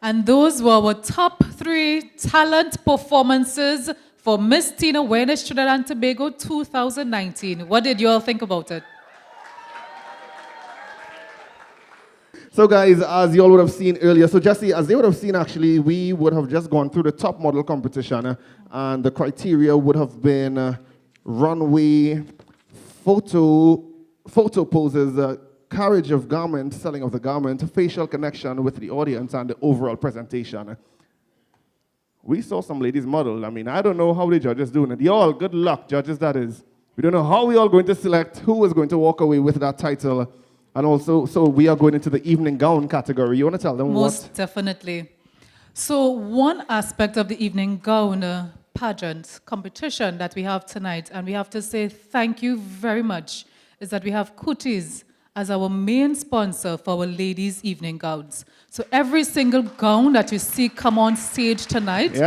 And those were our top 3 talent performances for Miss Teen Awareness Trinidad and Tobago 2019. What did you all think about it? So guys, as you all would have seen earlier, so Jesse, as they would have seen actually, we would have just gone through the top model competition and the criteria would have been runway, photo poses, carriage of garment, selling of the garment, facial connection with the audience, and the overall presentation. we saw some ladies model. I mean, I don't know how the judges doing it. Y'all, good luck, judges, that is. We don't know how we all going to select who is going to walk away with that title. And also, so we are going into the evening gown category. You want to tell them Most definitely. So one aspect of the evening gown pageant competition that we have tonight, and we have to say thank you very much, is that we have Cooties as our main sponsor for our ladies' evening gowns. So every single gown that you see come on stage tonight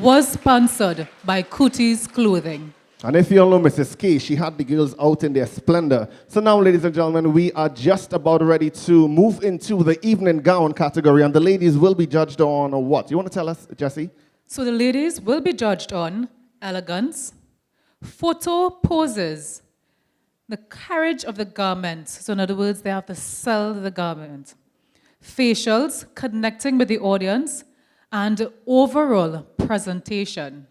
was sponsored by Cooties Clothing. And if you all know Mrs. K, she had the girls out in their splendor. So now, ladies and gentlemen, we are just about ready to move into the evening gown category, and the ladies will be judged on what? You want to tell us, Jessie? So the ladies will be judged on elegance, photo poses, the carriage of the garment. So in other words, they have to sell the garment. Facials, connecting with the audience, and overall presentation.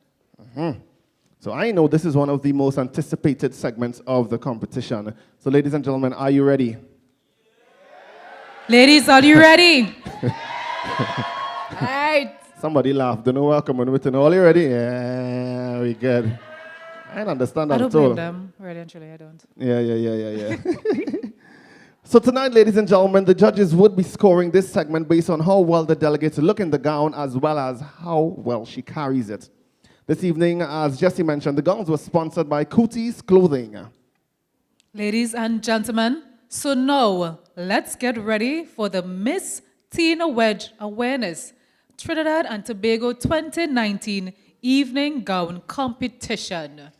So I know this is one of the most anticipated segments of the competition. So ladies and gentlemen, are you ready? Ladies, are you ready? Right. Somebody laughed. Don't know where I'm coming with it. All you ready? Yeah, we good. I don't understand that I don't at all. blame them. Really and truly, I don't. Yeah. So tonight, ladies and gentlemen, the judges would be scoring this segment based on how well the delegates look in the gown as well as how well she carries it. This evening, as Jessie mentioned, the gowns were sponsored by Cooties Clothing. Ladies and gentlemen, so now let's get ready for the Miss Teen Wedge Awareness Trinidad and Tobago 2019 Evening Gown Competition.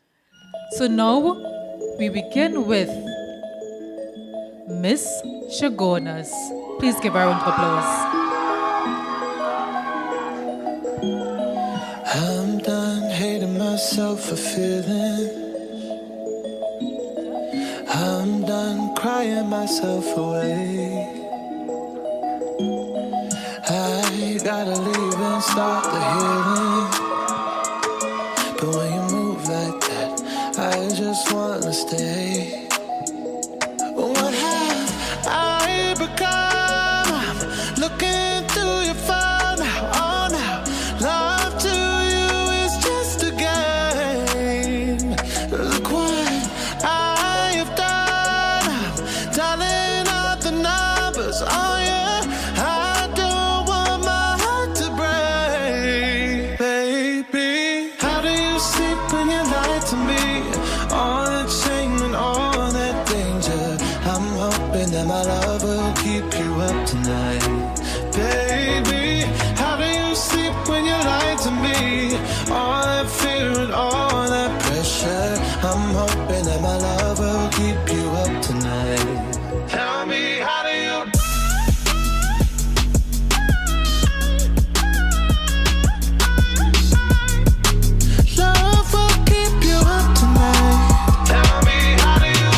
So now we begin with Miss Shagonas. Please give her a round of applause. I'm done hating myself for feeling. I'm done crying myself away. I gotta leave and start the healing. But when you move like that, I just wanna stay. What have I become? I'm looking through your phone now, oh now. Love to you is just a game. Look what I have done. I'm dialing out the numbers, oh yeah. I don't want my heart to break, baby. How do you sleep when you lie to me? All that shame and all that danger. I'm hoping that my love will keep you up tonight, baby. How do you sleep when you lie to me? All that fear and all that pressure. I'm hoping that my love will keep you up tonight. Tell me, how do you? Love will keep you up tonight. Tell me, how do you?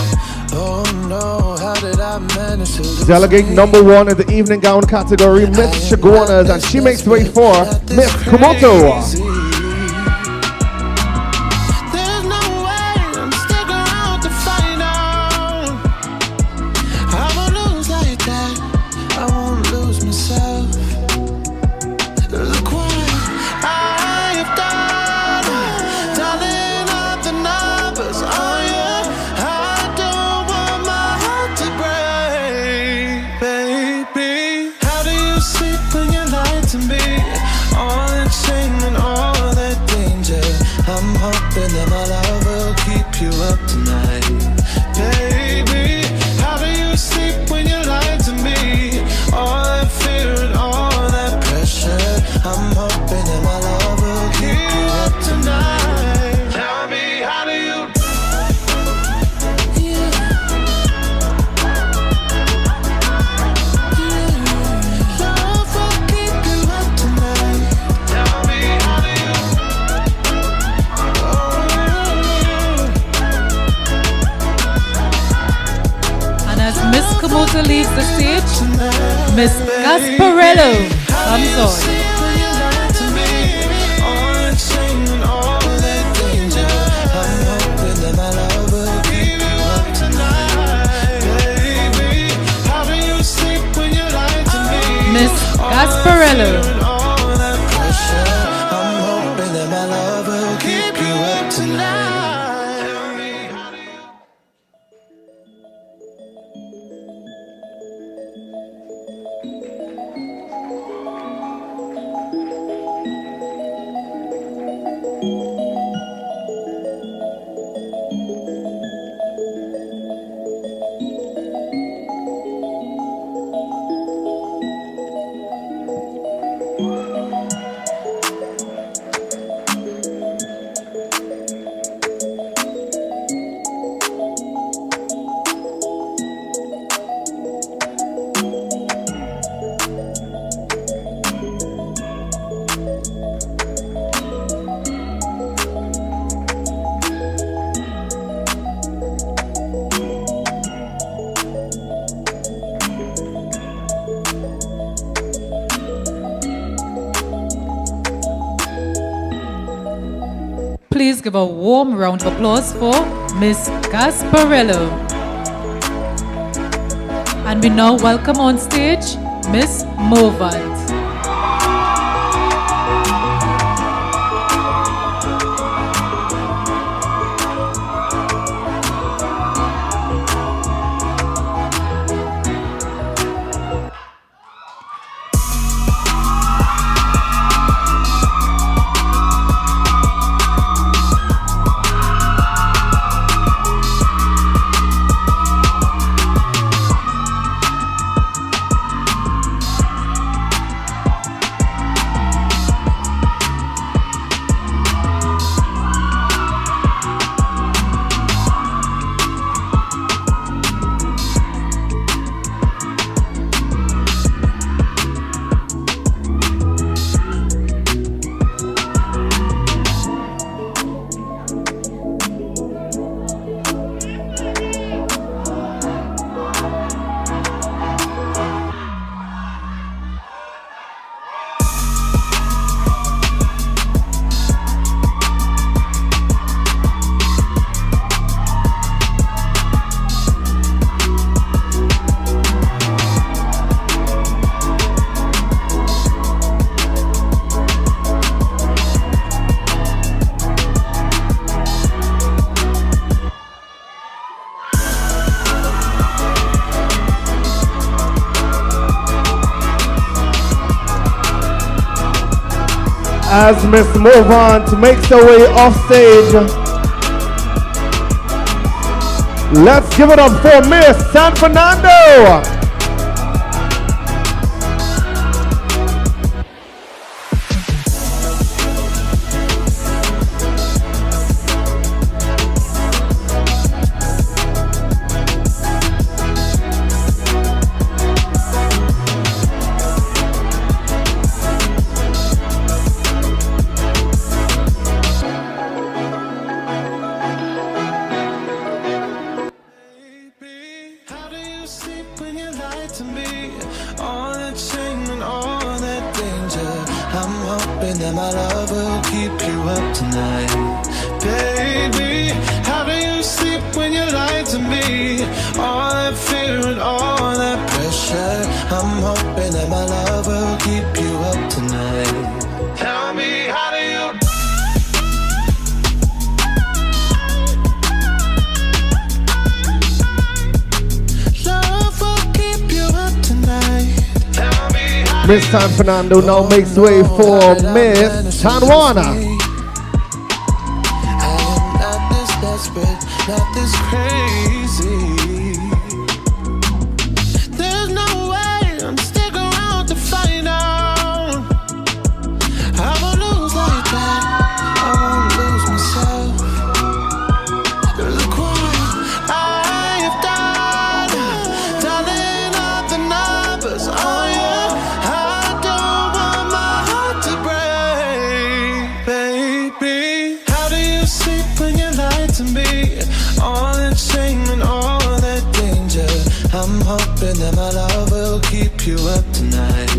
Oh no, how did I manage to lose Delegate number one in the evening gown category, Miss Shagonas, and she makes way for Miss Kumoto. There's no way I'm stuck around to find out. I won't lose like that. I won't lose myself. Look what I have done. Dialing up the numbers, oh yeah. I don't want my heart to break, baby. How do you sleep when you lie to me? All that shame and all that danger. I'm hoping that my love will keep you up tonight, baby. How do you sleep when you lie to me? All that fear and all that pressure. I'm hoping that my love will keep you up tonight. Tell me, how do you? Love will keep you up tonight. Tell me, how do you? And as Miss Kumoto leaves the stage, Miss Gasparello comes on. All that shame and all that danger. I'm hoping that my love will keep you up tonight, baby. How do you sleep when you lie to me? Miss Gasparello. All that pressure. I'm tonight. Please give a warm round of applause for Miss Gasparello. And we now welcome on stage Miss Movant. As Miss Movant makes her way off stage, let's give it up for Miss San Fernando. Miss San Fernando now makes way for Miss Tanwana. I am not this desperate, not this crazy. There's no way I'm stick around to find out. I won't lose like that. I won't lose myself. Look what I have done, dialing up the numbers on you. I'm hoping that my love will keep you up tonight.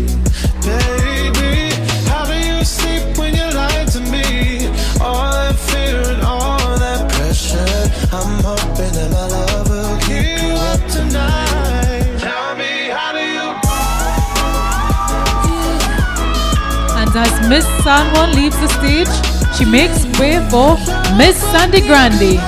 Baby, how do you sleep when you lie to me? All that fear and all that pressure. I'm hoping that my love will keep you up tonight. Tell me, how do you? And as Miss San Juan leaves the stage, She makes way for Miss Sandy Grande.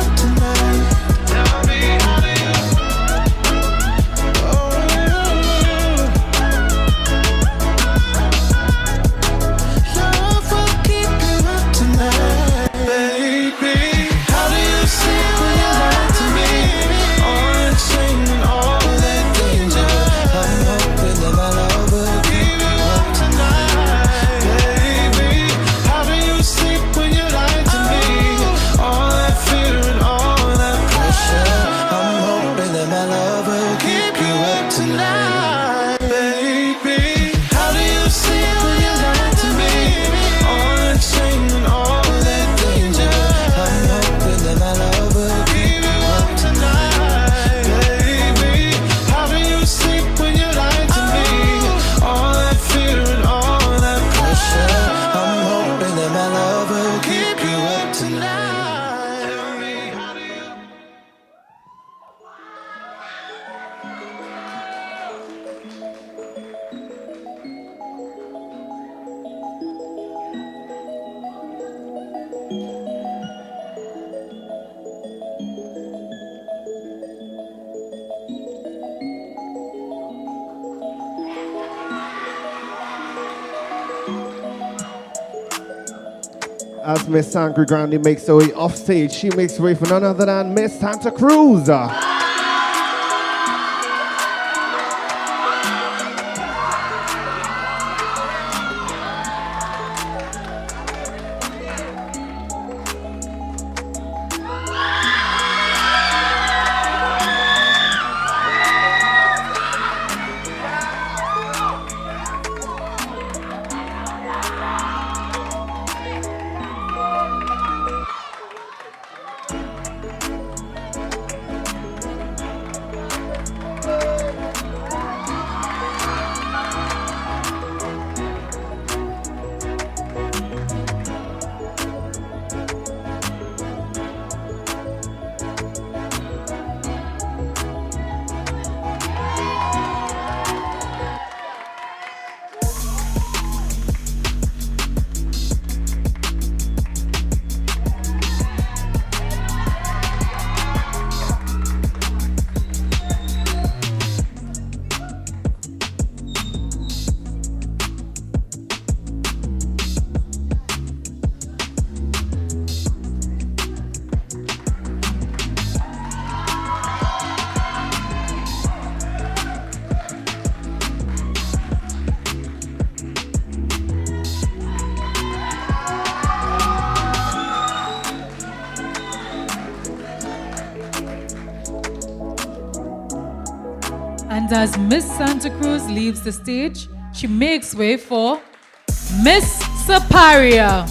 As Miss Sandy Grande makes her way off stage, she makes way for none other than Miss Santa Cruz. And as Miss Santa Cruz leaves the stage, she makes way for Miss Saparia.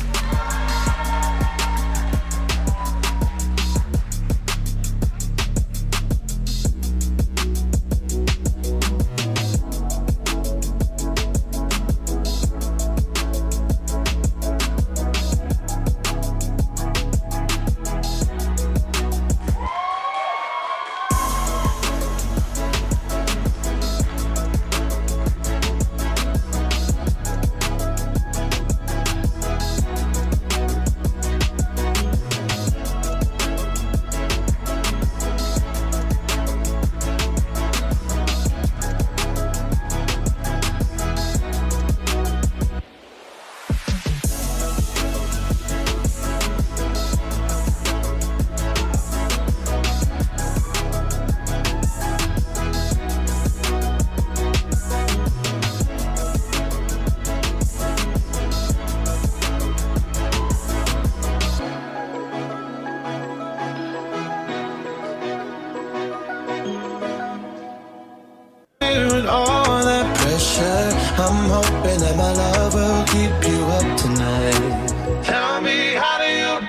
All that pressure, I'm hoping that my love will keep you up tonight. Tell me, how do you?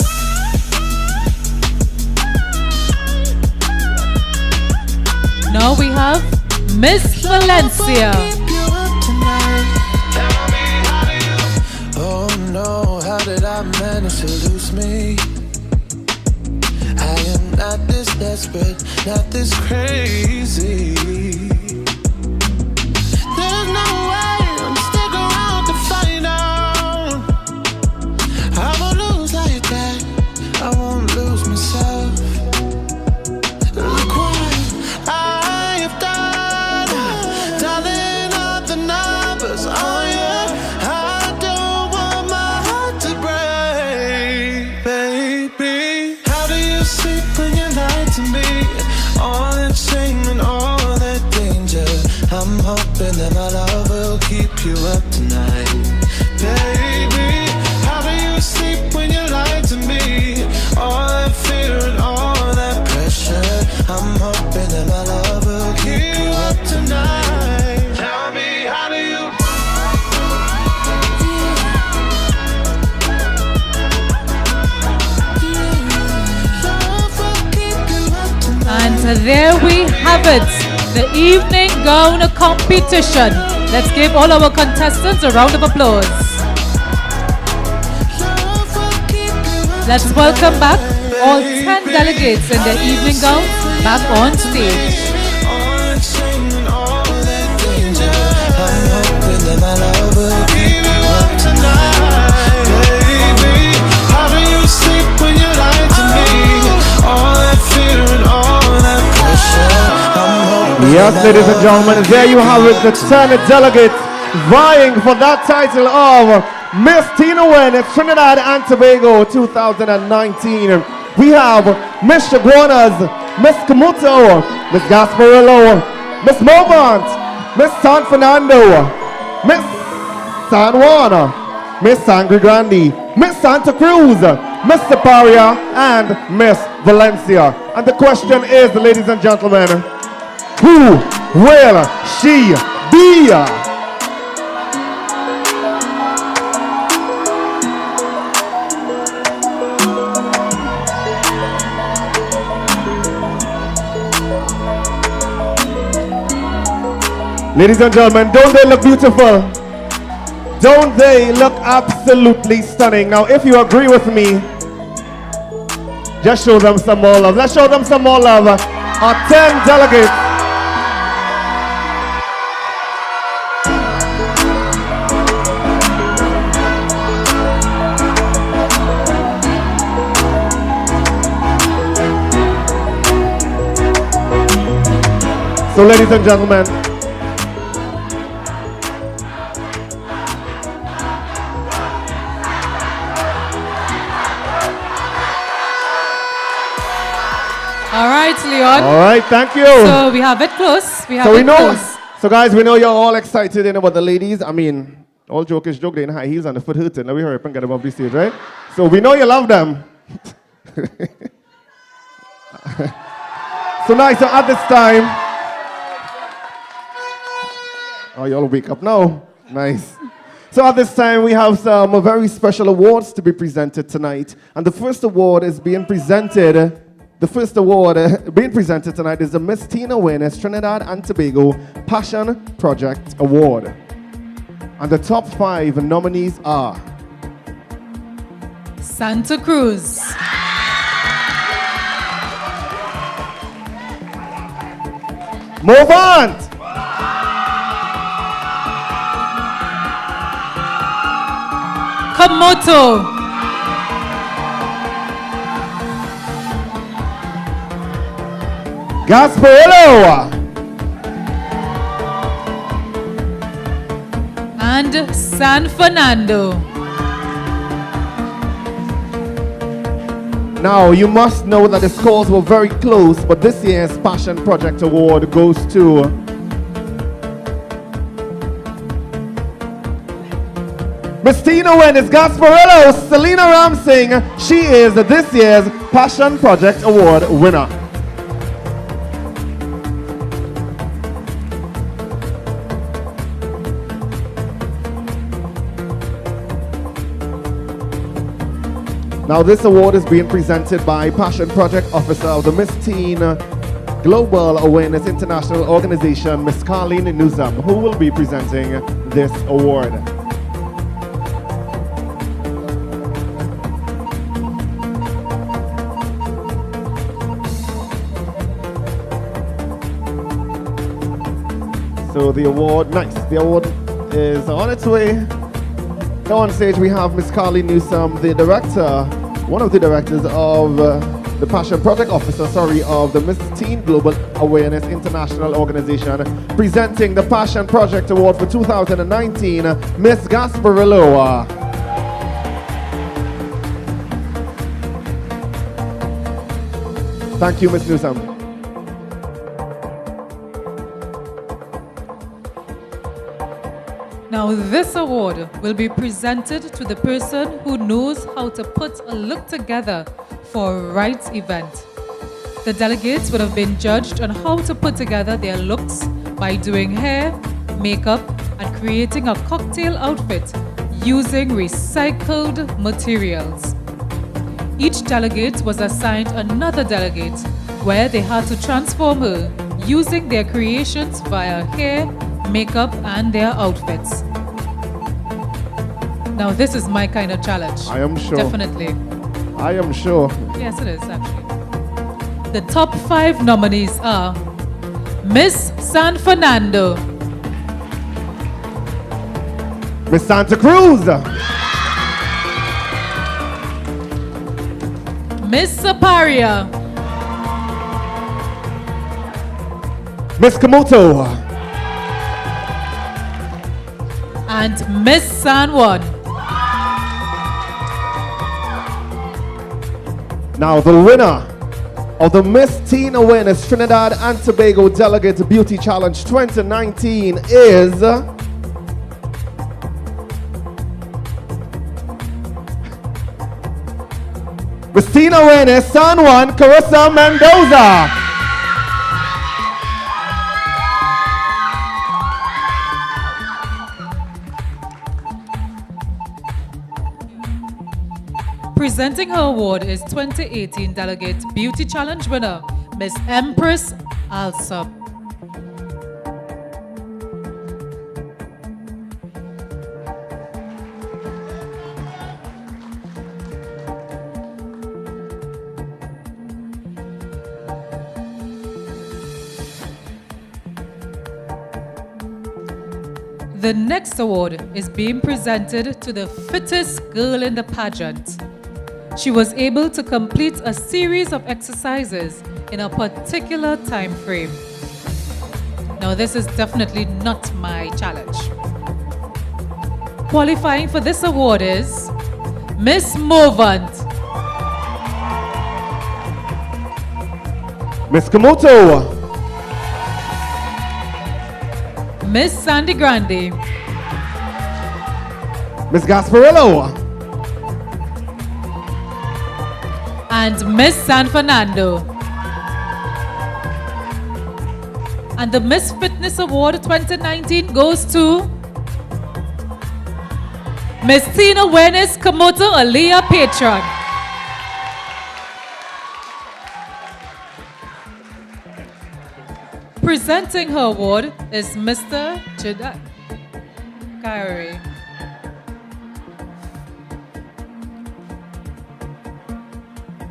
Now we have Miss Valencia. Oh no, how did I manage to lose me? I am not this desperate, not this crazy. There's no way I'm stick around to find out. I'ma lose like myself. Look what I have done, dialing up the numbers on you. I don't want my heart to break, baby. How do you sleep when you lie to me? All that shame and all that danger. I'm hoping that my love will keep you up tonight, baby. How do you sleep when you lie to me? All that fear and all that pressure. I'm hoping that my love will keep you up tonight. Tell me, how do you? Love will keep you up tonight. And there we have it, the evening gown competition. Let's give all our contestants a round of applause. Let's welcome back all 10 delegates in their evening gowns back on stage. Yes, ladies and gentlemen, there you have it, the 10 delegates vying for that title of Miss Teen Awareness Trinidad and Tobago 2019. We have Miss Chaguanas, Miss Camuto, Miss Gasparillo, Miss Mobant, Miss San Fernando, Miss San Juan, Miss Sangre Grande, Miss Santa Cruz, Miss Siparia, and Miss Valencia. And the question is, ladies and gentlemen, who will she be? Ladies and gentlemen, don't they look beautiful? Don't they look absolutely stunning? Now, if you agree with me, just show them some more love. Let's show them some more love. Our 10 delegates. So, ladies and gentlemen, all right, Leon. All right, thank you. So we have it close. We have So we it know, close. so guys, we know you're all excited about the ladies. I mean, all joke is joke, they in high heels and the foot hurting. Now we hurry up and get them off the stage, right? So we know you love them. So nice, so at this time, oh, y'all wake up now. Nice. So at this time, we have some very special awards to be presented tonight. And the first award is being presented, tonight is the Miss Teen Awareness Trinidad and Tobago Passion Project Award. And the top 5 nominees are Santa Cruz, Movant, Camuto, Gasparillo, and San Fernando. Now, you must know that the scores were very close, but this year's Passion Project Award goes to Miss Teen Awareness Gasparillo, Selena Ramsing. She is this year's Passion Project Award winner. Now, this award is being presented by Passion Project Officer of the Miss Teen Global Awareness International Organization, Miss Carleen Newsom, who will be presenting this award. So the award, nice. The award is on its way. Now on stage we have Miss Carleen Newsom, the director, one of the directors of the Passion Project Officer, of the Miss Teen Global Awareness International Organization, presenting the Passion Project Award for 2019, Miss Gasparillo. Thank you, Ms. Newsom. Now, this award will be presented to the person who knows how to put a look together for a right event. The delegates would have been judged on how to put together their looks by doing hair, makeup, and creating a cocktail outfit using recycled materials. Each delegate was assigned another delegate where they had to transform her using their creations via hair, makeup, and their outfits. Now, this is my kind of challenge. I am sure. Definitely. I am sure. Yes, it is, actually. The top 5 nominees are Miss San Fernando, Miss Santa Cruz, Miss Saparia, Miss Komoto, and Miss San Juan. Now the winner of the Miss Teen Awareness Trinidad and Tobago Delegate Beauty Challenge 2019 is Miss Teen Awareness San Juan Carissa Mendoza. Presenting her award is 2018 Delegate Beauty Challenge winner, Miss Empress Alsop. The next award is being presented to the fittest girl in the pageant. She was able to complete a series of exercises in a particular time frame. Now, this is definitely not my challenge. Qualifying for this award is Miss Movant, Miss Komoto, Miss Sandy Grande, Miss Gasparillo, and Miss San Fernando. And the Miss Fitness Award 2019 goes to Miss Teen Awareness Komoto Aliyah Patron. Presenting her award is Mr. Jada Kyrie.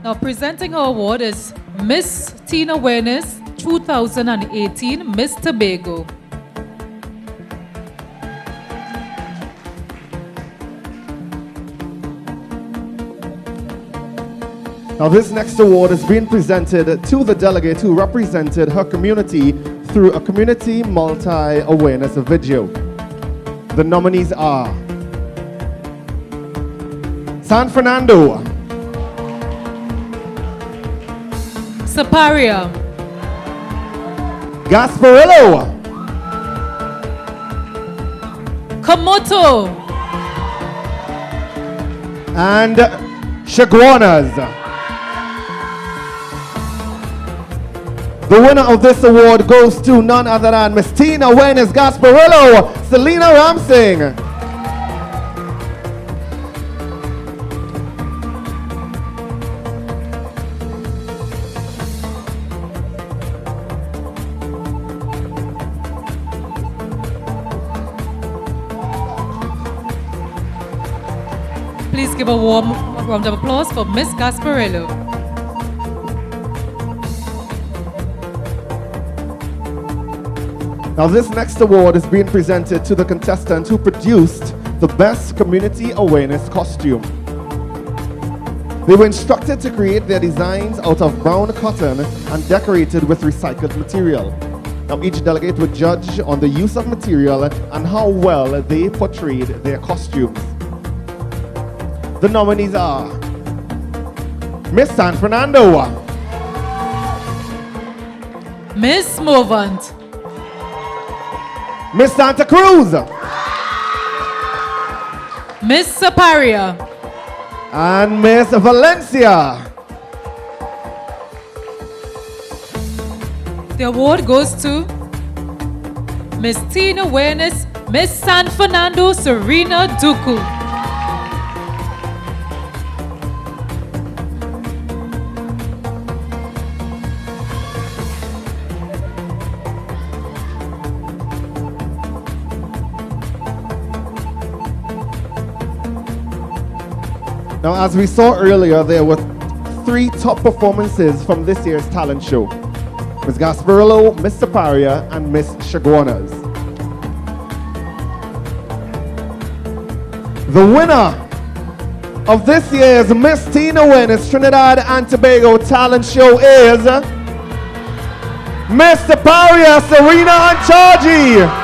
Now, presenting her award is Miss Teen Awareness 2018 Miss Tobago. Now this next award is being presented to the delegate who represented her community through a community multi-awareness video. The nominees are San Fernando, Saparia, Gasparillo, Komoto, and Chaguanas. The winner of this award goes to none other than Miss Teen Awareness Gasparillo, Selena Ramsing. Please give a warm round of applause for Miss Gasparillo. Now this next award is being presented to the contestant who produced the best community awareness costume. They were instructed to create their designs out of brown cotton and decorated with recycled material. Now each delegate would judge on the use of material and how well they portrayed their costumes. The nominees are Miss San Fernando, Miss Movant, Miss Santa Cruz, Miss Saparia, and Miss Valencia. The award goes to Miss Teen Awareness, Miss San Fernando Serena Duku. Now, as we saw earlier, there were 3 top performances from this year's talent show. Miss Gasparillo, Miss Saparia, and Miss Chaguanas. The winner of this year's Miss Teen Awareness Trinidad and Tobago talent show is Miss Saparia Serena Anchaji.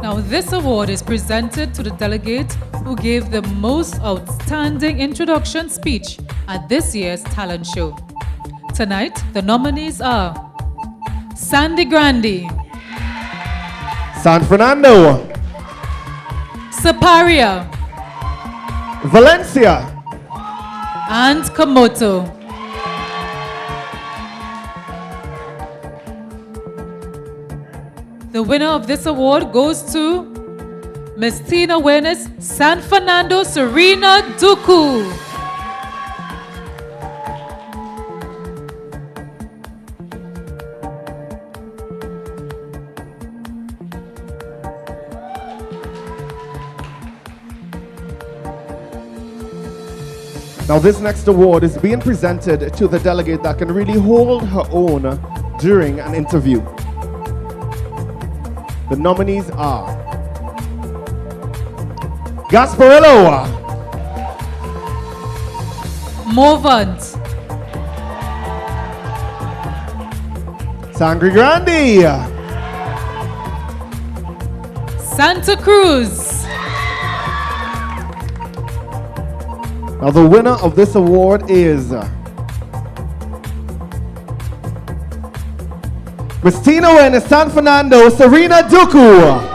Now, this award is presented to the delegate who gave the most outstanding introduction speech at this year's talent show. Tonight, the nominees are Sandy Grandi, San Fernando, Saparia, Valencia, and Komoto. The winner of this award goes to Miss Teen Awareness San Fernando Serena Duku. Now this next award is being presented to the delegate that can really hold her own during an interview. The nominees are Gasparillo, Movant, Sangre Grande, Santa Cruz. Now the winner of this award is Miss Teen Awareness San Fernando Serena Duku.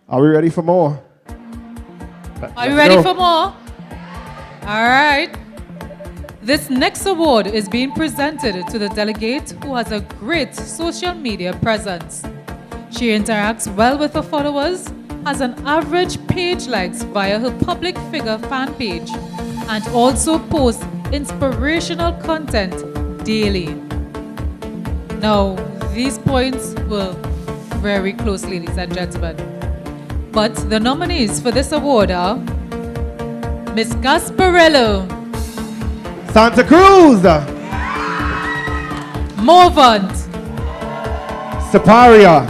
Are we ready for more? Are you ready for more? All right. This next award is being presented to the delegate who has a great social media presence. She interacts well with her followers, has an average page likes via her public figure fan page, and also posts inspirational content daily. Now, these points were very close, ladies and gentlemen. But the nominees for this award are Miss Gasparillo, Santa Cruz, Movant, Saparia,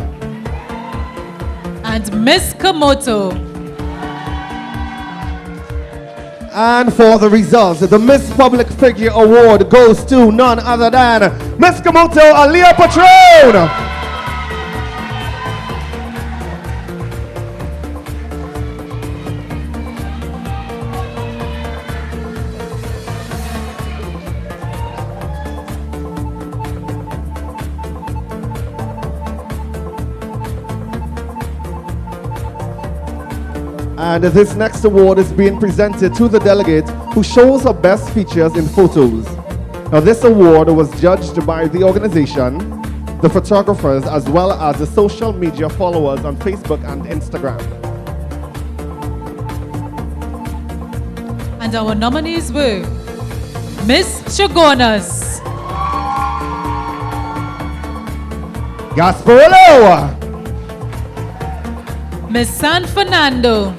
and Miss Komoto. And for the results, the Miss Public Figure Award goes to none other than Miss Komoto Aliyah Patron. And this next award is being presented to the delegate who shows her best features in photos. Now this award was judged by the organization the photographers, as well as the social media followers on Facebook and Instagram. And our nominees were Miss Chagonas, Gasparillo, Miss San Fernando,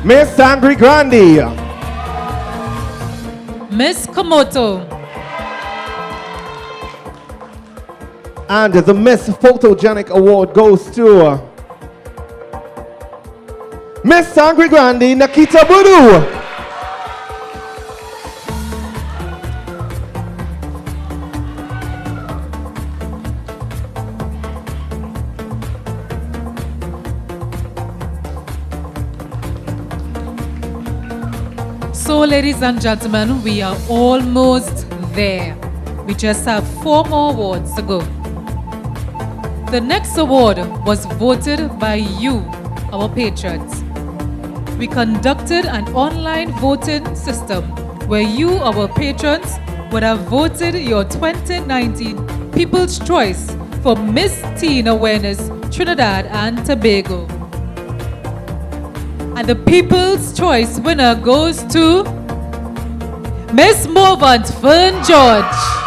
Miss Sangri Grande, Miss Komoto, and the Miss Photogenic Award goes to Miss Sangri Grande Nikita Budu. So, ladies and gentlemen, we are almost there. We just have 4 more awards to go. The next award was voted by you, our patrons. We conducted an online voting system where you, our patrons, would have voted your 2019 People's Choice for Miss Teen Awareness Trinidad and Tobago. And the People's Choice winner goes to Miss Morvant Fern George.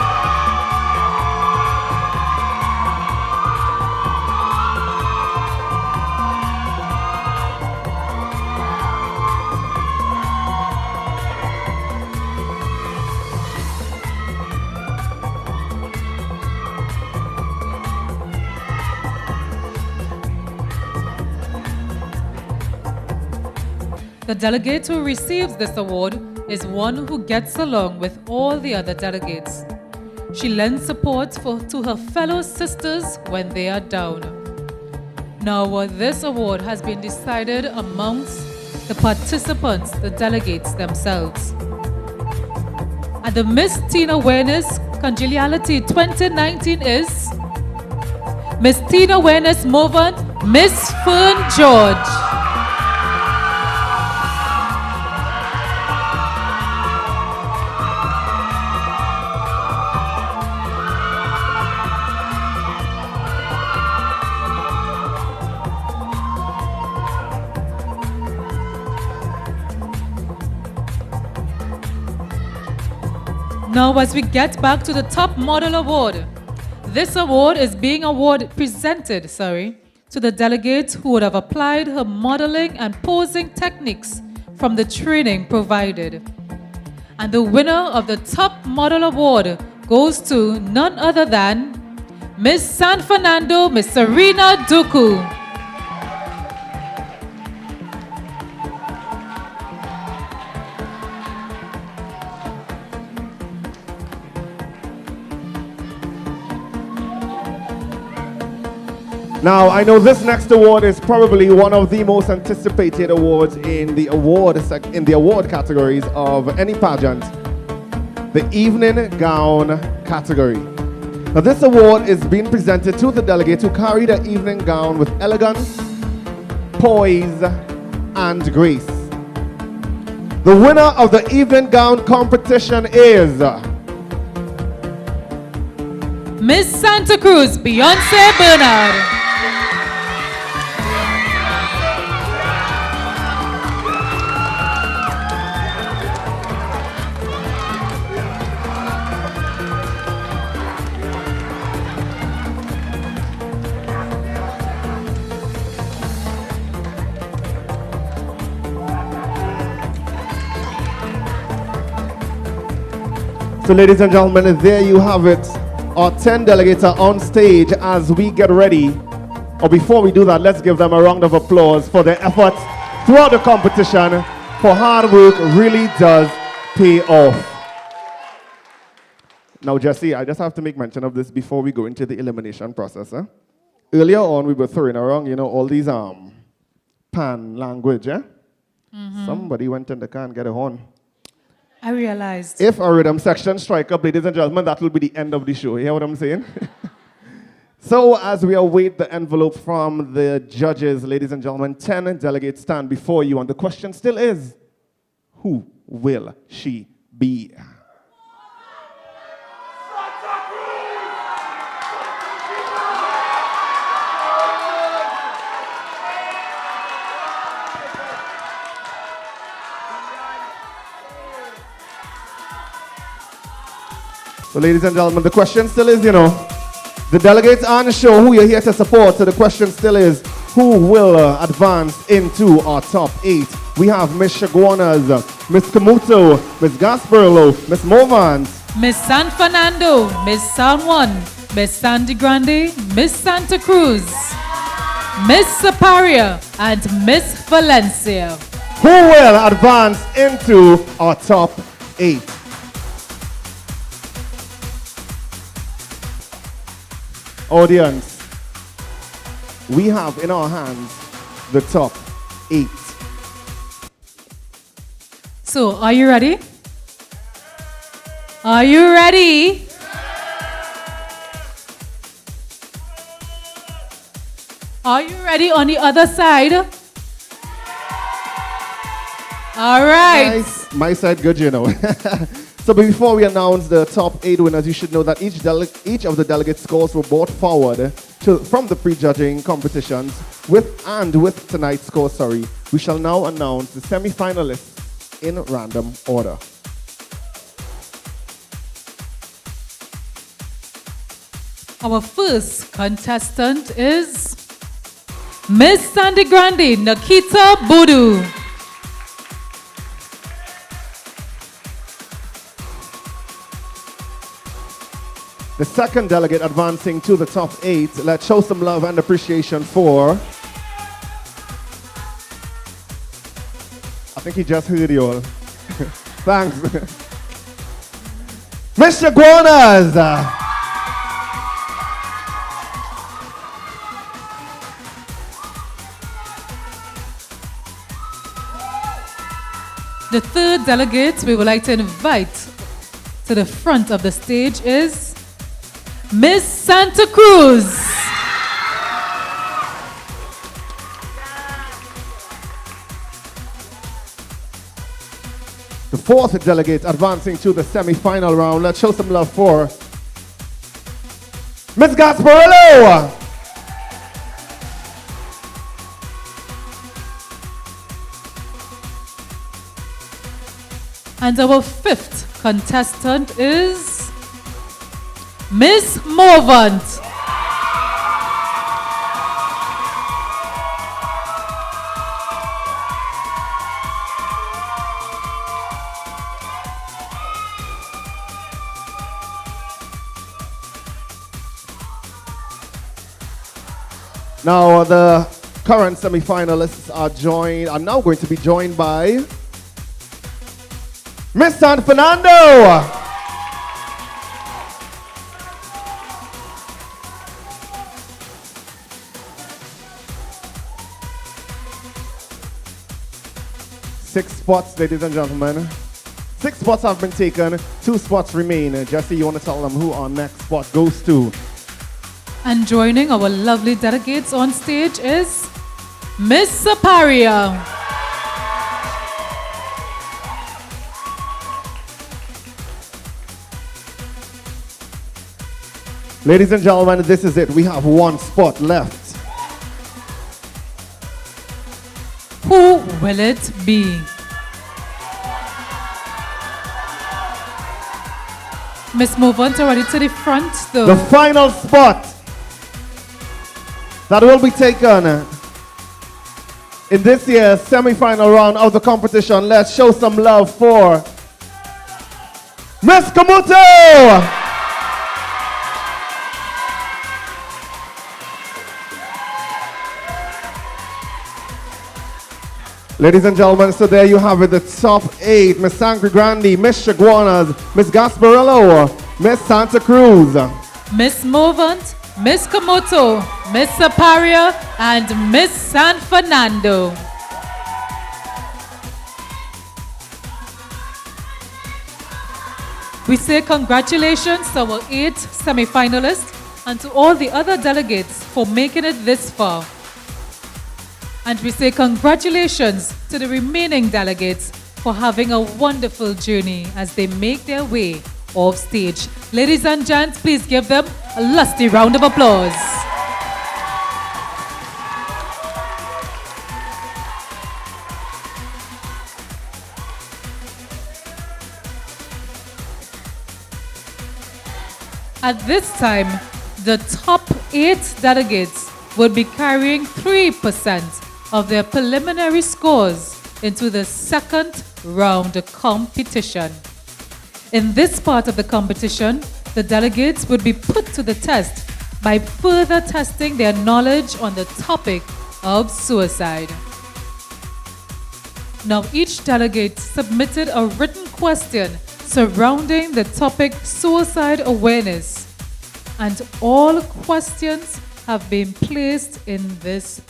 The delegate who receives this award is one who gets along with all the other delegates. She lends support to her fellow sisters when they are down. Now, this award has been decided amongst the participants, the delegates themselves. And the Miss Teen Awareness Congeniality 2019 is Miss Teen Awareness Movement, Miss Fern George. Now, as we get back to the Top Model Award, this award is being presented to the delegate who would have applied her modeling and posing techniques from the training provided. And the winner of the Top Model Award goes to none other than Miss San Fernando, Miss Serena Duku. Now, I know this next award is probably one of the most anticipated awards in the award categories of any pageant, the evening gown category. Now, this award is being presented to the delegate who carried the evening gown with elegance, poise, and grace. The winner of the evening gown competition is Miss Santa Cruz, Beyonce Bernard. So, ladies and gentlemen, there you have it. Our 10 delegates are on stage as we get ready. Or before we do that, let's give them a round of applause for their efforts throughout the competition. For hard work really does pay off. Now, Jesse, I just have to make mention of this before we go into the elimination process. Earlier on, we were throwing around, all these pan language. Somebody went in the car and get a horn. I realized. If a rhythm section strike up, ladies and gentlemen, that will be the end of the show. You hear what I'm saying? So as we await the envelope from the judges, ladies and gentlemen, 10 delegates stand before you, and the question still is, who will she be? So, ladies and gentlemen, the question still is, the delegates aren't sure who you're here to support. So the question still is, who will advance into our top 8? We have Miss Shaguanas, Miss Kamuto, Miss Gasperlo, Miss Movans, Miss San Fernando, Miss San Juan, Miss Sandy Grande, Miss Santa Cruz, Miss Saparia, and Miss Valencia. Who will advance into our top 8? Audience, we have in our hands the top 8. So, are you ready? Are you ready? Are you ready on the other side? All right. Nice. My side good, So before we announce the top 8 winners, you should know that each of the delegate scores were brought forward from the prejudging competitions with tonight's score. We shall now announce the semi-finalists in random order. Our first contestant is Miss Sandy Grande, Nikita Boodoo. The second delegate advancing to the top 8, let's show some love and appreciation for... I think he just heard you all. Thanks. Mr. Guanas! The third delegate we would like to invite to the front of the stage is Miss Santa Cruz. The fourth delegate advancing to the semi-final round. Let's show some love for Miss Gasparello. And our fifth contestant is Miss Morvant. Now the current semi-finalists are now going to be joined by Miss San Fernando. Six spots, ladies and gentlemen. 6 spots have been taken, 2 spots remain. Jesse, you want to tell them who our next spot goes to? And joining our lovely delegates on stage is Miss Saparia. Ladies and gentlemen, this is it. We have 1 spot left. Who will it be? Miss Movant already to the front though. The final spot that will be taken in this year's semi-final round of the competition. Let's show some love for Miss Kamuto! Ladies and gentlemen, so there you have it, the top 8. Miss Sangre Grande, Miss Shaguanas, Miss Gasparello, Miss Santa Cruz, Miss Movant, Miss Kamoto, Miss Saparia, and Miss San Fernando. We say congratulations to our 8 semi-finalists and to all the other delegates for making it this far. And we say congratulations to the remaining delegates for having a wonderful journey as they make their way off stage. Ladies and gents, please give them a lusty round of applause. At this time, the top 8 delegates would be carrying 3% of their preliminary scores into the second round competition. In this part of the competition, the delegates would be put to the test by further testing their knowledge on the topic of suicide. Now, each delegate submitted a written question surrounding the topic suicide awareness, and all questions have been placed in this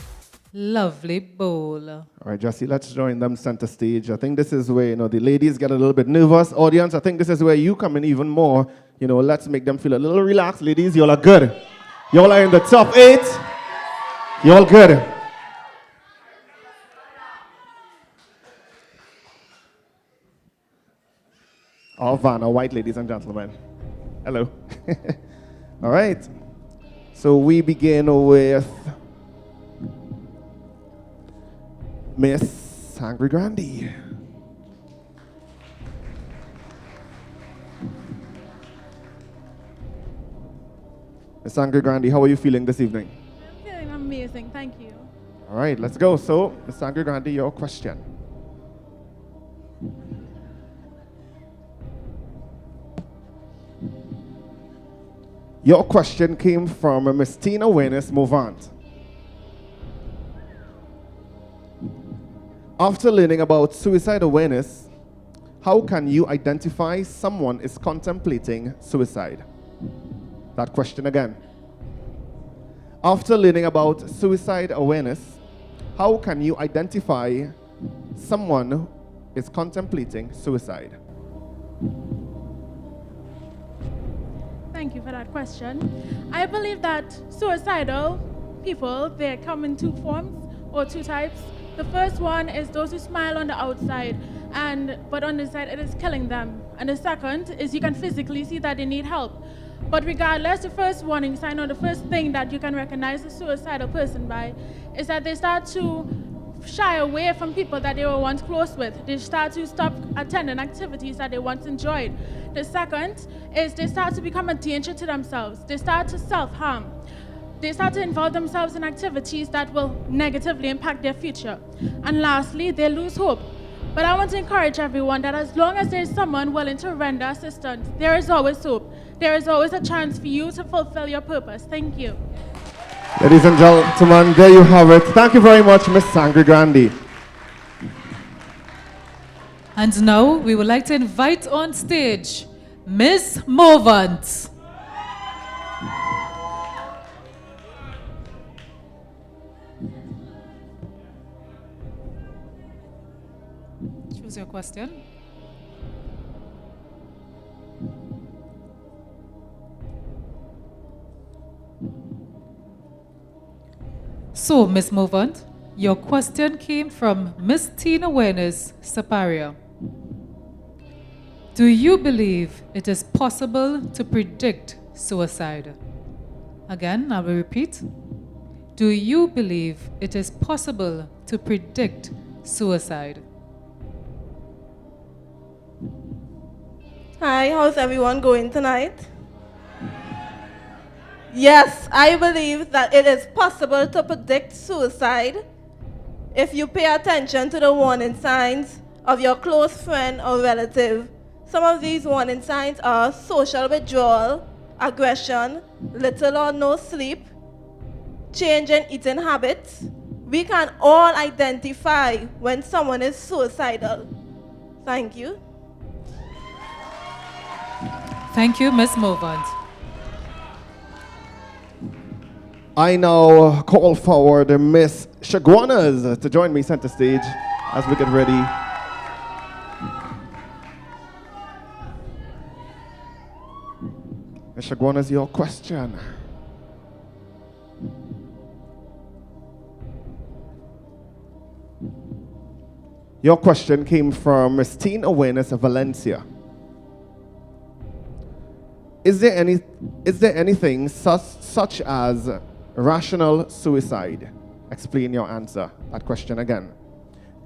lovely bowl. All right, Jesse, let's join them center stage. I think this is where, the ladies get a little bit nervous. Audience, I think this is where you come in even more. Let's make them feel a little relaxed. Ladies, y'all are good. Y'all are in the top 8. Y'all good. All Vanna white, ladies and gentlemen. Hello. All right. So we begin with Miss Angry Grandi. Miss Angry Grandi, how are you feeling this evening? I'm feeling amazing, thank you. All right, let's go. So, Miss Angry Grandi, your question. Your question came from Miss Teen Awareness Movant. After learning about suicide awareness, how can you identify someone is contemplating suicide? That question again. After learning about suicide awareness, how can you identify someone who is contemplating suicide? Thank you for that question. I believe that suicidal people, they come in 2 forms or 2 types. The first one is those who smile on the outside, but on the inside it is killing them. And the second is you can physically see that they need help. But regardless, the first warning sign or the first thing that you can recognize a suicidal person by is that they start to shy away from people that they were once close with. They start to stop attending activities that they once enjoyed. The second is they start to become a danger to themselves. They start to self-harm. They start to involve themselves in activities that will negatively impact their future. And lastly, they lose hope. But I want to encourage everyone that as long as there is someone willing to render assistance, there is always hope. There is always a chance for you to fulfill your purpose. Thank you. Ladies and gentlemen, there you have it. Thank you very much, Miss Angry Grandi. And now we would like to invite on stage Miss Movant. Choose your question. So, Miss Movant, your question came from Miss Teen Awareness, Saparia. Do you believe it is possible to predict suicide? Again, I will repeat. Do you believe it is possible to predict suicide? Hi, how's everyone going tonight? Yes, I believe that it is possible to predict suicide if you pay attention to the warning signs of your close friend or relative. Some of these warning signs are social withdrawal, aggression, little or no sleep, change in eating habits. We can all identify when someone is suicidal. Thank you. Thank you, Ms. Movant. I now call forward Miss Shagwanas to join me center stage as we get ready. Miss Shagwanas, your question. Your question came from Miss Teen Awareness of Valencia. Is there anything such as rational suicide? Explain your answer. That question again.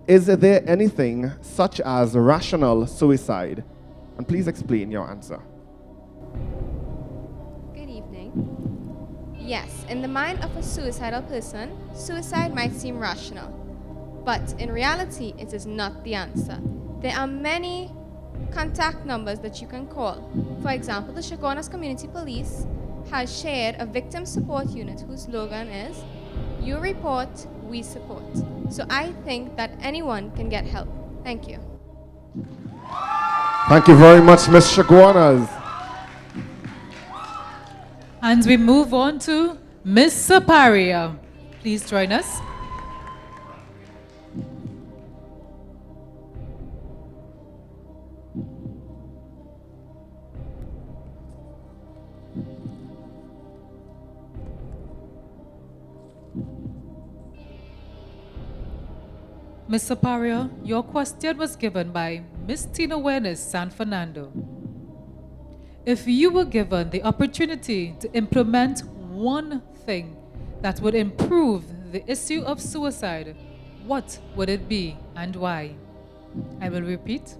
Is there anything such as rational suicide? And please explain your answer. Yes, in the mind of a suicidal person, suicide might seem rational, but in reality, it is not the answer. There are many contact numbers that you can call. For example, the Chaguanas Community Police has shared a victim support unit whose slogan is, "You report, we support." So I think that anyone can get help. Thank you. Thank you very much, Ms. Chaguanas. And we move on to Miss Saparia. Please join us. Ms. Saparia, your question was given by Ms. Tina Wenis, San Fernando. If you were given the opportunity to implement one thing that would improve the issue of suicide, what would it be and why? I will repeat.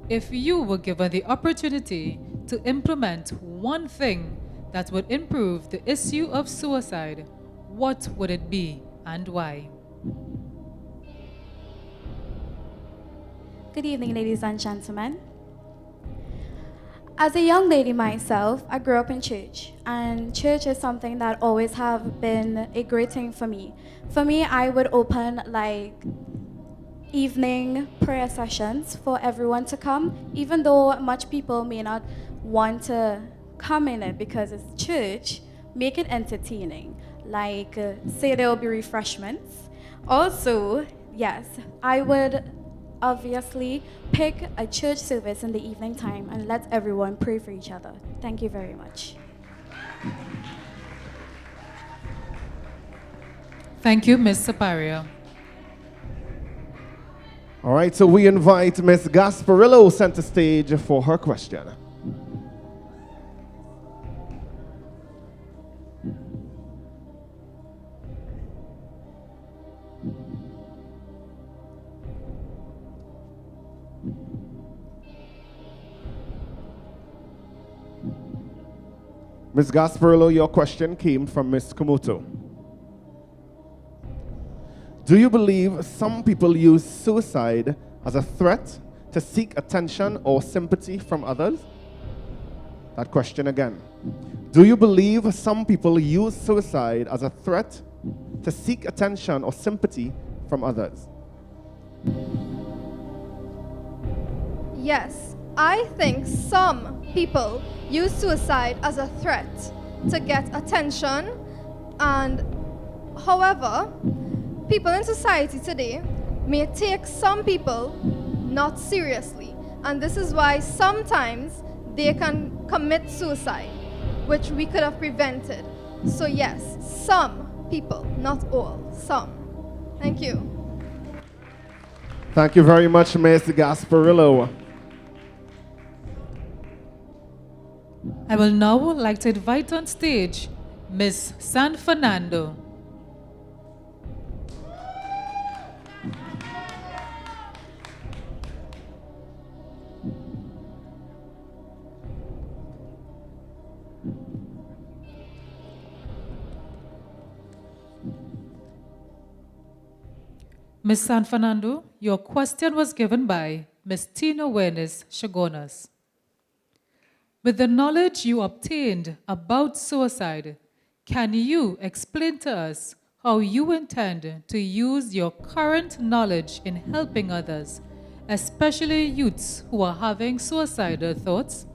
If you were given the opportunity to implement one thing that would improve the issue of suicide, what would it be and why? Good evening, ladies and gentlemen. As a young lady myself, I grew up in church, and church is something that always have been a great thing for me. For me, I would open like evening prayer sessions for everyone to come, even though much people may not want to come in it because it's church. Make it entertaining. Like say there will be refreshments. Also, yes, I would obviously pick a church service in the evening time and let everyone pray for each other. Thank you very much. Thank you, Ms. Saparia. All right, so we invite Ms. Gasparillo center stage for her question. Ms. Gasparillo, your question came from Ms. Komoto. Do you believe some people use suicide as a threat to seek attention or sympathy from others? That question again. Do you believe some people use suicide as a threat to seek attention or sympathy from others? Yes, I think some people use suicide as a threat to get attention, and however, people in society today may take some people not seriously, and this is why sometimes they can commit suicide, which we could have prevented. So yes, some people, not all, some. Thank you. Thank you very much, Ms. Gasparillo. I will now like to invite on stage Ms. San Fernando. Ms. San Fernando, your question was given by Ms. Tina Wenis, Chaguanas. With the knowledge you obtained about suicide, can you explain to us how you intend to use your current knowledge in helping others, especially youths who are having suicidal thoughts?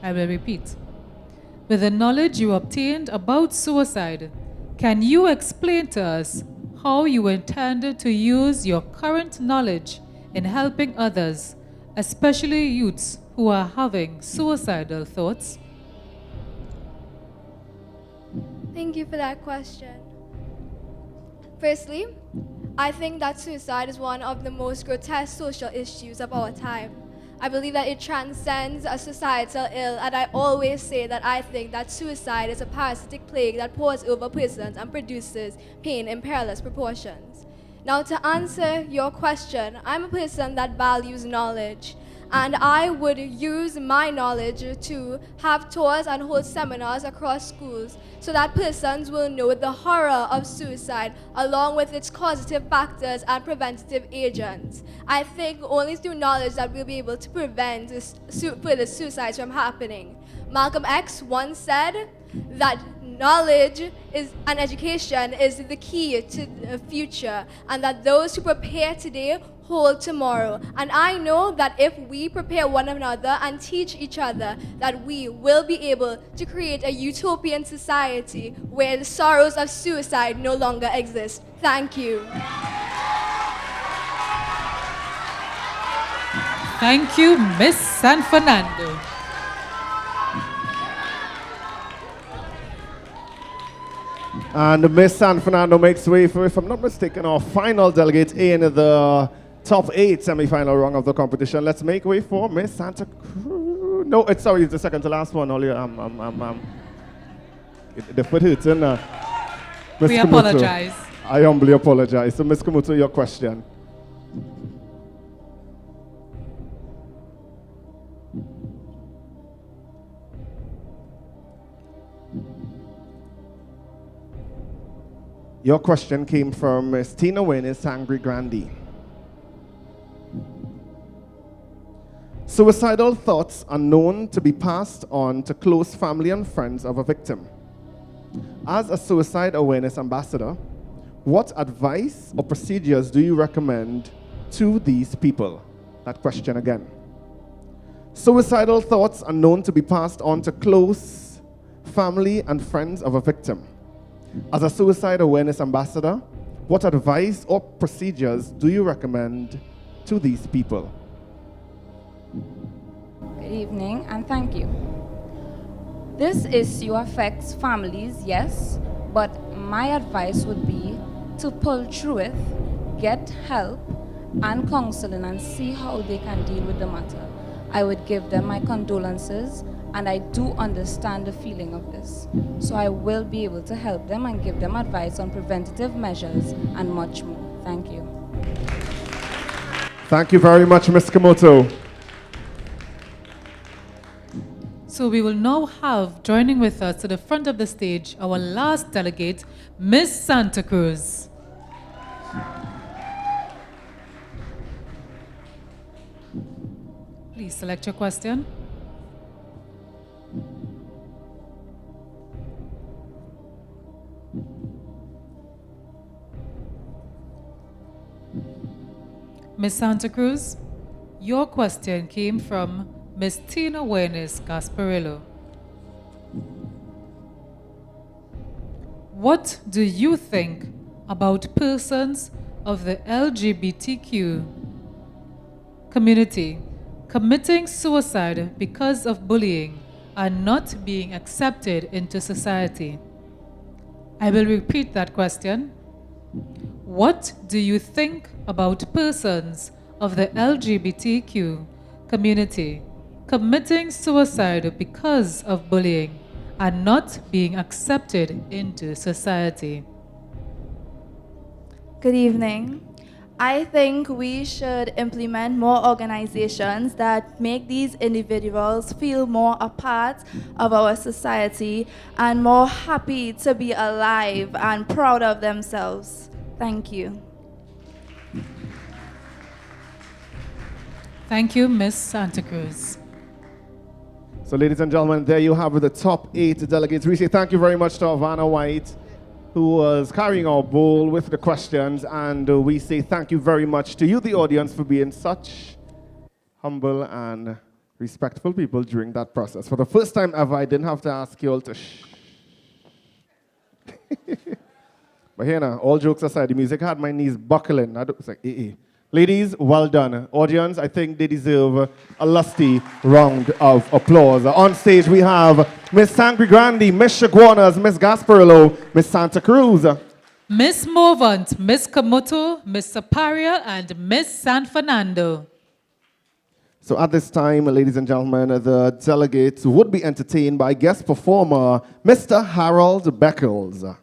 I will repeat. With the knowledge you obtained about suicide, can you explain to us how you intend to use your current knowledge in helping others, especially youths who are having suicidal thoughts? Thank you for that question. Firstly, I think that suicide is one of the most grotesque social issues of our time. I believe that it transcends a societal ill, and I always say that I think that suicide is a parasitic plague that pours over persons and produces pain in perilous proportions. Now, to answer your question, I'm a person that values knowledge. and I would use my knowledge to have tours and hold seminars across schools so that persons will know the horror of suicide along with its causative factors and preventative agents. I think only through knowledge that we'll be able to prevent further suicides from happening. Malcolm X once said that knowledge and education is the key to the future, and that those who prepare today hold tomorrow. And I know that if we prepare one another and teach each other, that we will be able to create a utopian society where the sorrows of suicide no longer exist. Thank you. Thank you, Miss San Fernando. And Miss San Fernando makes way for, if I'm not mistaken, our final delegate in the top 8 semi-final round of the competition. Let's make way for Miss Santa Cruz. No, it's the second to last one. Only the foot hitting. We apologize. I humbly apologize. So, Ms. Kamuto, your question. Your question came from Ms. Tina Waynes Sangre Grande. Suicidal thoughts are known to be passed on to close family and friends of a victim. As a suicide awareness ambassador, what advice or procedures do you recommend to these people? That question again. Suicidal thoughts are known to be passed on to close family and friends of a victim. As a suicide awareness ambassador, what advice or procedures do you recommend to these people? Good evening and thank you. This issue affects families, yes, but my advice would be to pull through it, get help and counseling and see how they can deal with the matter. I would give them my condolences, and I do understand the feeling of this. So I will be able to help them and give them advice on preventative measures and much more. Thank you. Thank you very much, Ms. Kamoto. So we will now have, joining with us to the front of the stage, our last delegate, Miss Santa Cruz. Please select your question. Miss Santa Cruz, your question came from Miss Tina Waynes Gasparillo. What do you think about persons of the LGBTQ community committing suicide because of bullying and not being accepted into society? I will repeat that question. What do you think about persons of the LGBTQ community committing suicide because of bullying and not being accepted into society? Good evening. I think we should implement more organizations that make these individuals feel more a part of our society and more happy to be alive and proud of themselves. Thank you. Thank you, Miss Santa Cruz. So, ladies and gentlemen, there you have the top 8 delegates. We say thank you very much to Havana White, who was carrying our bowl with the questions, and we say thank you very much to you, the audience, for being such humble and respectful people during that process. For the first time ever, I didn't have to ask you all to shh. But here now, all jokes aside, the music had my knees buckling. It's like, Ladies, well done. Audience, I think they deserve a lusty round of applause. On stage, we have Miss Sangre Grande, Miss Shaguanas, Miss Gasparillo, Miss Santa Cruz, Miss Movant, Miss Kamoto, Miss Saparia, and Miss San Fernando. So at this time, ladies and gentlemen, the delegates would be entertained by guest performer, Mr. Harold Beckles.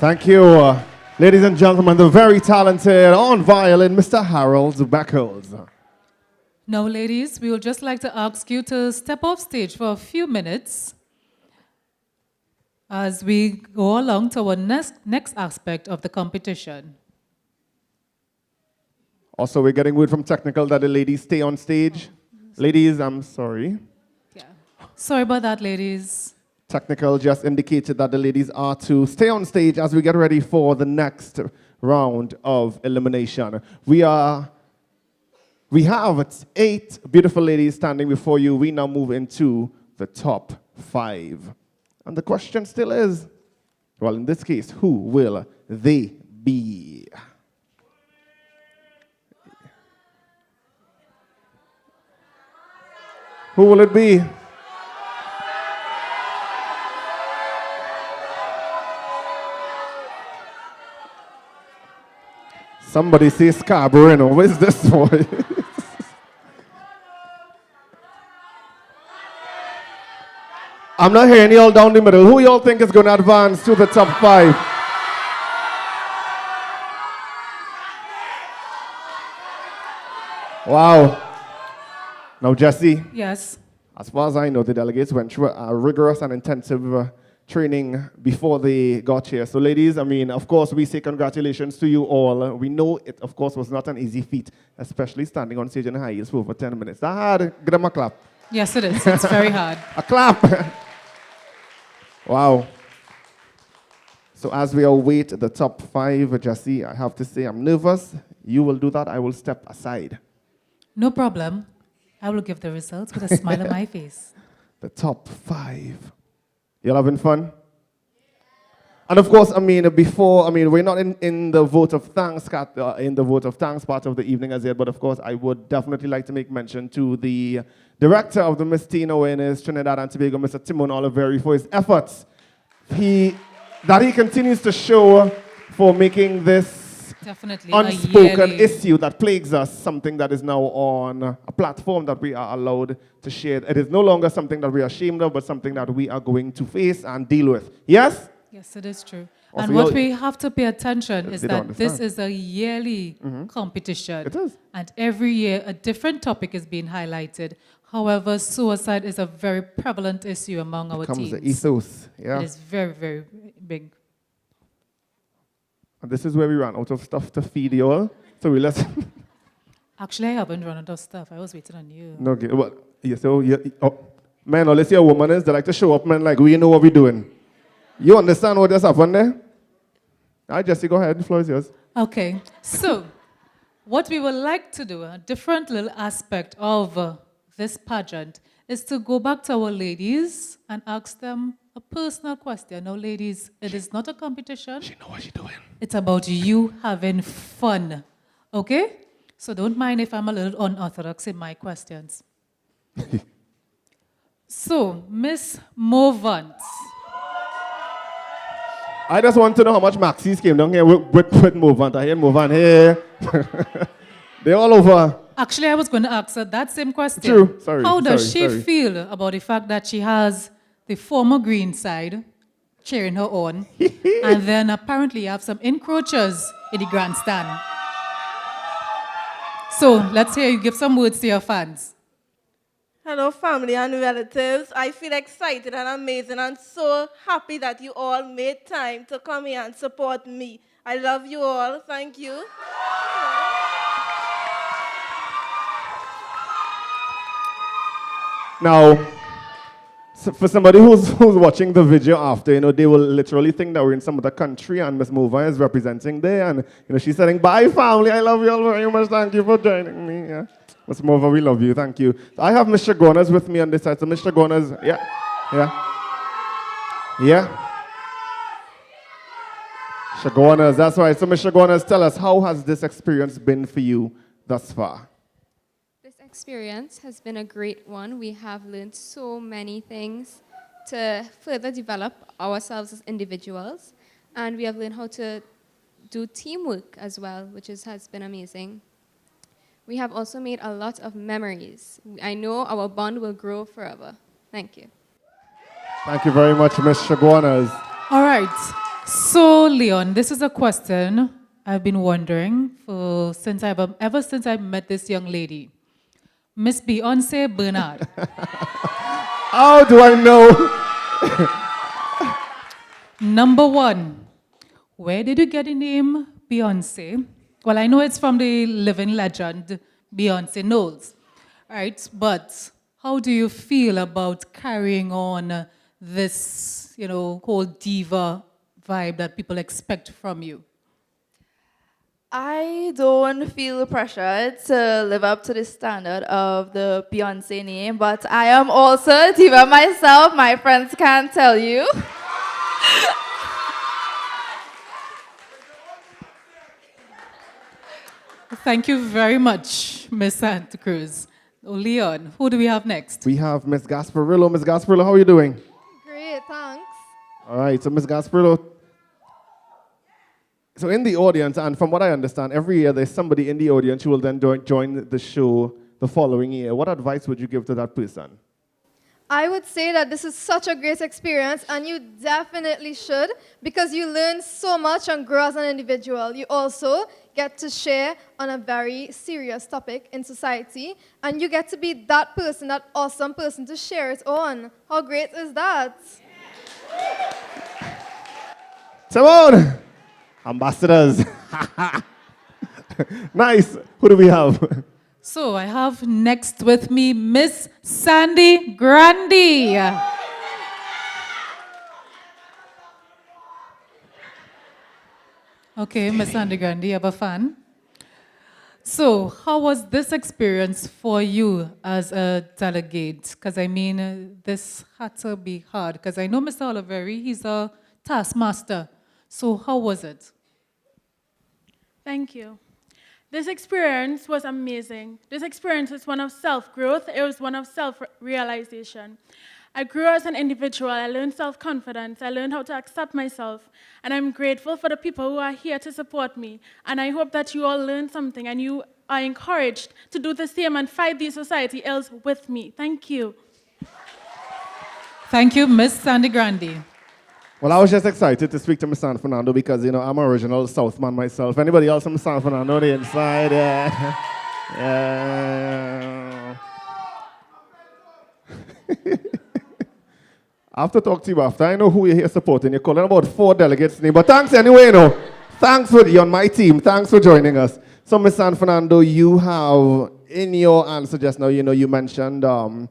Thank you. Ladies and gentlemen, the very talented on violin, Mr. Harold Beckles. Now, ladies, we would just like to ask you to step off stage for a few minutes as we go along to our next aspect of the competition. Also, we're getting word from technical that the ladies stay on stage. Ladies, I'm sorry. Sorry about that, ladies. Technical just indicated that the ladies are to stay on stage as we get ready for the next round of elimination. We have 8 beautiful ladies standing before you. We now move into the top 5. And the question still is, well, in this case, who will they be? Who will it be? Somebody say Scarborough. Where's this boy? I'm not hearing y'all down the middle. Who y'all think is going to advance to the top 5? Wow. Now, Jesse, Yes. as far as I know, the delegates went through a rigorous and intensive training before they got here. So, ladies, I mean, of course, we say congratulations to you all. We know it, of course, was not an easy feat, especially standing on stage in high heels for over 10 minutes. That hard. Give them a clap. Yes, it is. It's very hard. A clap. Wow. So as we await the top 5, Jesse, I have to say I'm nervous. You will do that. I will step aside. No problem. I will give the results with a smile on my face. The top 5. You're having fun? And of course, I mean, we're not in the vote of thanks, in the vote of thanks part of the evening as yet, but of course, I would definitely like to make mention to the director of the Miss Teen Awareness Trinidad and Tobago, Mr. Timon Oliveri, for his efforts that he continues to show for making this Definitely unspoken issue that plagues us something that is now on a platform that we are allowed to share. It is no longer something that we are ashamed of, but something that we are going to face and deal with. Yes? Yes, it is true. Also, And what we have to pay attention is They don't that this understand. is a yearly competition. It is. And every year a different topic is being highlighted. However, suicide is a very prevalent issue among our Becomes teens. the ethos. Yeah. It is very, very big. And this is where we ran out of stuff to feed you all. So we let. Actually, I haven't run out of stuff. I was waiting on you. No, okay. Well, man, unless you're a woman, they like to show up, man, like we know what we're doing. You understand what just happened there? All right, Jesse, go ahead. The floor is yours. Okay, so what we would like to do, a different little aspect of this pageant, is to go back to our ladies and ask them a personal question. Now, ladies, it is not a competition. She know what she's doing. It's about you having fun, okay? So don't mind if I'm a little unorthodox in my questions. So, Miss Movant. I just want to know how much Maxis came down here with Movant. I hear Movant here. They're all over. Actually, I was going to ask her that same question. True. Sorry. How does she sorry. feel about the fact that she has the former Green side cheering her on, and then apparently you have some encroachers in the grandstand? So let's hear you give some words to your fans. Hello, family and relatives. I feel excited and amazing and so happy that you all made time to come here and support me. I love you all. Thank you. Now, so for somebody who's watching the video after, they will literally think that we're in some other country and Miss Mova is representing there, and she's saying, "Bye, family. I love you all very much. Thank you for joining me." Yeah. Miss Mova, we love you. Thank you. I have Mr. Gonas with me on this side. So Mr. Gonas, yeah. Shagonas, that's right. So Mr. Gonas, tell us, how has this experience been for you thus far? This experience has been a great one. We have learned so many things to further develop ourselves as individuals, and we have learned how to do teamwork as well, which has been amazing. We have also made a lot of memories. I know our bond will grow forever. Thank you. Thank you very much, Ms. Shagonas. All right. So, Leon, this is a question I've been wondering ever since I met this young lady, Miss Beyonce Bernard. How do I know? Number one, where did you get the name Beyonce? Well, I know it's from the living legend, Beyonce Knowles, right? But how do you feel about carrying on this, whole diva vibe that people expect from you? I don't feel pressured to live up to the standard of the Beyonce name, but I am also a diva myself. My friends can't tell you. Thank you very much, Miss Santa Cruz. Leon, who do we have next? We have Miss Gasparillo. Miss Gasparillo, how are you doing? Great, thanks. All right, so Miss Gasparillo. So in the audience, and from what I understand, every year there's somebody in the audience who will then join the show the following year. What advice would you give to that person? I would say that this is such a great experience, and you definitely should, because you learn so much and grow as an individual. You also get to share on a very serious topic in society, and you get to be that person, that awesome person to share it on. How great is that? Simone! Ambassadors. Nice. Who do we have? So I have next with me Miss Sandy Grandi. Okay, Miss Sandy Grandi, you have a fan. So how was this experience for you as a delegate? Because I mean, this had to be hard. Because I know Mr. Oliveri, he's a taskmaster. So how was it? Thank you. This experience was amazing. This experience is one of self-growth. It was one of self-realization. I grew as an individual. I learned self-confidence. I learned how to accept myself. And I'm grateful for the people who are here to support me. And I hope that you all learned something and you are encouraged to do the same and fight these society ills with me. Thank you. Thank you, Miss Sandy Grandi. Well, I was just excited to speak to Miss San Fernando because, you know, I'm an original Southman myself. Anybody else from San Fernando on the inside? Yeah. Yeah. I have to talk to you after. I know who you're here supporting. You're calling about 4 delegates' name. But thanks anyway, you know. Thanks for, you're on my team. Thanks for joining us. So, Miss San Fernando, you have, in your answer just now, you know, you mentioned a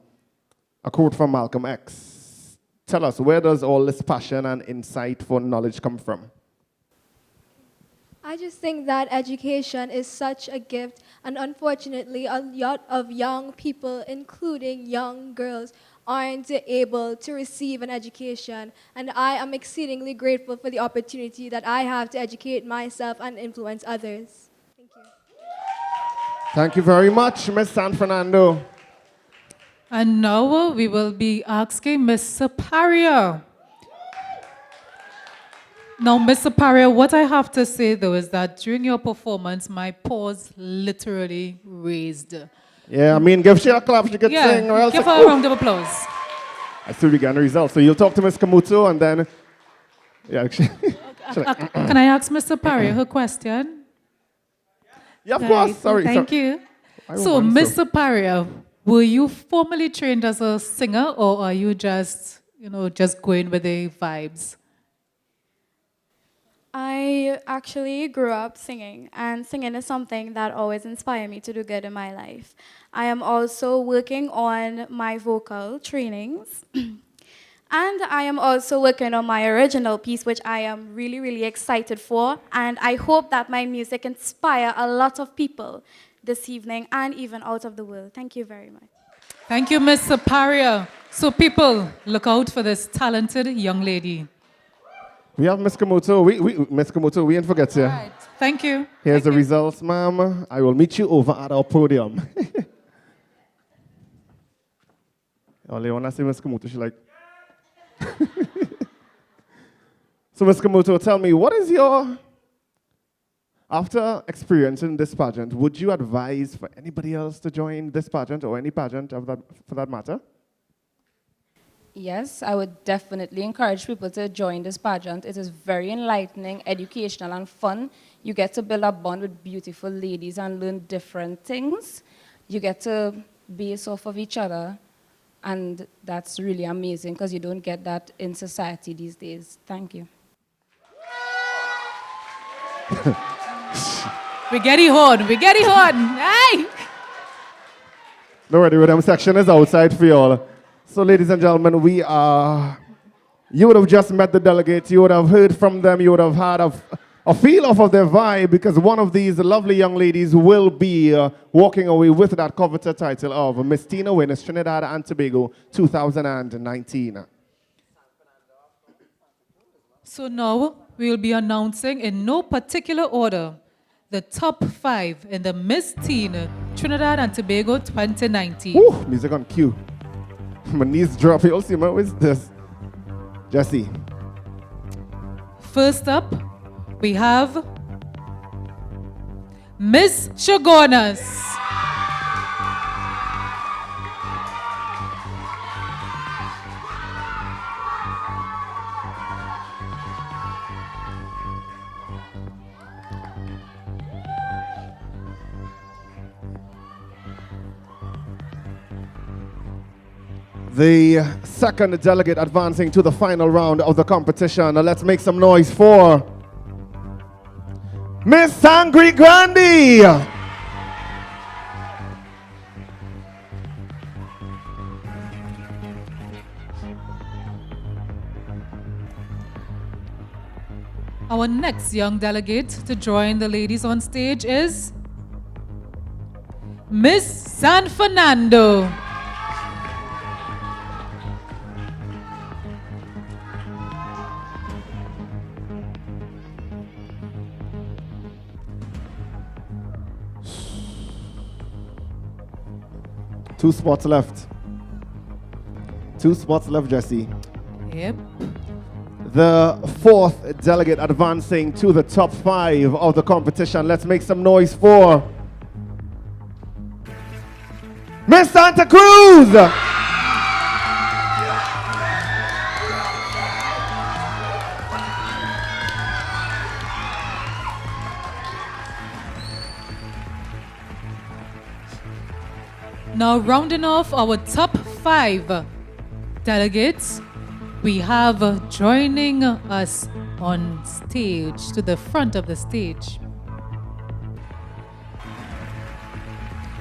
quote from Malcolm X. Tell us, where does all this passion and insight for knowledge come from? I just think that education is such a gift, and unfortunately, a lot of young people, including young girls, aren't able to receive an education. And I am exceedingly grateful for the opportunity that I have to educate myself and influence others. Thank you. Thank you very much, Miss San Fernando. And now we will be asking Miss Saparia. Now, Miss Saparia, what I have to say, though, is that during your performance, my paws literally raised. Yeah, I mean, give she a clap, she can sing. Or else give her a round of applause. I still began the results. So you'll talk to Miss Kamuto and then... Yeah, Can I ask Miss Saparia her question? Yeah, of course. Sorry. Thank you. So, Miss Saparia, were you formally trained as a singer, or are you just, you know, just going with the vibes? I actually grew up singing, and singing is something that always inspired me to do good in my life. I am also working on my vocal trainings, and I am also working on my original piece, which I am really, really excited for, and I hope that my music inspire a lot of people this evening and even out of the world. Thank you very much. Thank you, Miss Saparia. So people, look out for this talented young lady. We have Miss Kamuto. Miss Kamuto, we ain't forget you. Right. Thank you. Here's the results, ma'am. I will meet you over at our podium. Only when I see Miss Kamuto, she's like... So, Miss Kamuto, tell me, what is your... After experiencing this pageant, would you advise for anybody else to join this pageant or any pageant of that, for that matter? Yes, I would definitely encourage people to join this pageant. It is very enlightening, educational, and fun. You get to build a bond with beautiful ladies and learn different things. You get to base off of each other, and that's really amazing because you don't get that in society these days. Thank you. We get it on. We get it on. Hey! The Ready Rhythm section is outside for y'all. So, ladies and gentlemen, we are... You would have just met the delegates. You would have heard from them. You would have had a feel off of their vibe because one of these lovely young ladies will be walking away with that coveted title of Miss Tina Witness Trinidad and Tobago 2019. So now we will be announcing in no particular order the top 5 in the Miss Teen Trinidad and Tobago 2019. Ooh, music on cue. My knees drop. You'll see, man, what's this? Jesse. First up, we have Miss Shogunas. The second delegate advancing to the final round of the competition. Now let's make some noise for Miss Sangri Grandi. Our next young delegate to join the ladies on stage is Miss San Fernando. Two spots left. Two spots left, Jesse. Yep. The fourth delegate advancing to the top 5 of the competition. Let's make some noise for Miss Santa Cruz. Now rounding off our top 5 delegates, we have joining us on stage, to the front of the stage,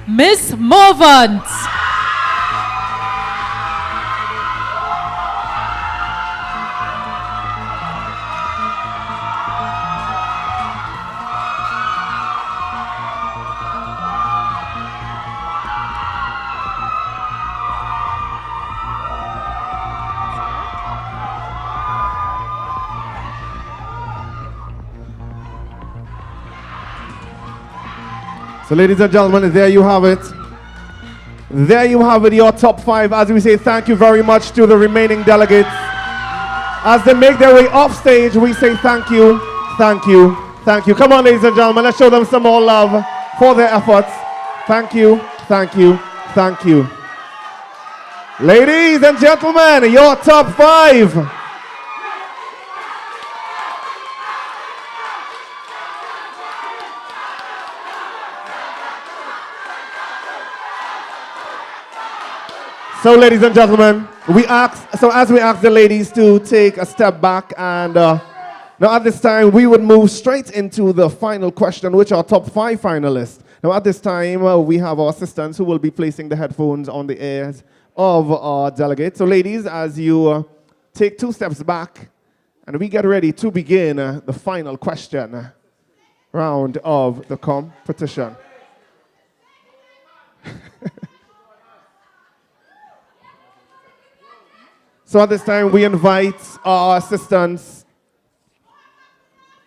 Miss Morvant. So ladies and gentlemen, there you have it. There you have it, your top 5. As we say thank you very much to the remaining delegates. As they make their way off stage, we say thank you, thank you, thank you. Come on, ladies and gentlemen, let's show them some more love for their efforts. Thank you, thank you, thank you. Ladies and gentlemen, your top 5. So, ladies and gentlemen, as we ask the ladies to take a step back, and now at this time we would move straight into the final question, which are top 5 finalists. Now at this time we have our assistants who will be placing the headphones on the ears of our delegates. So, ladies, as you take 2 steps back, and we get ready to begin the final question round of the competition. So at this time, we invite our assistants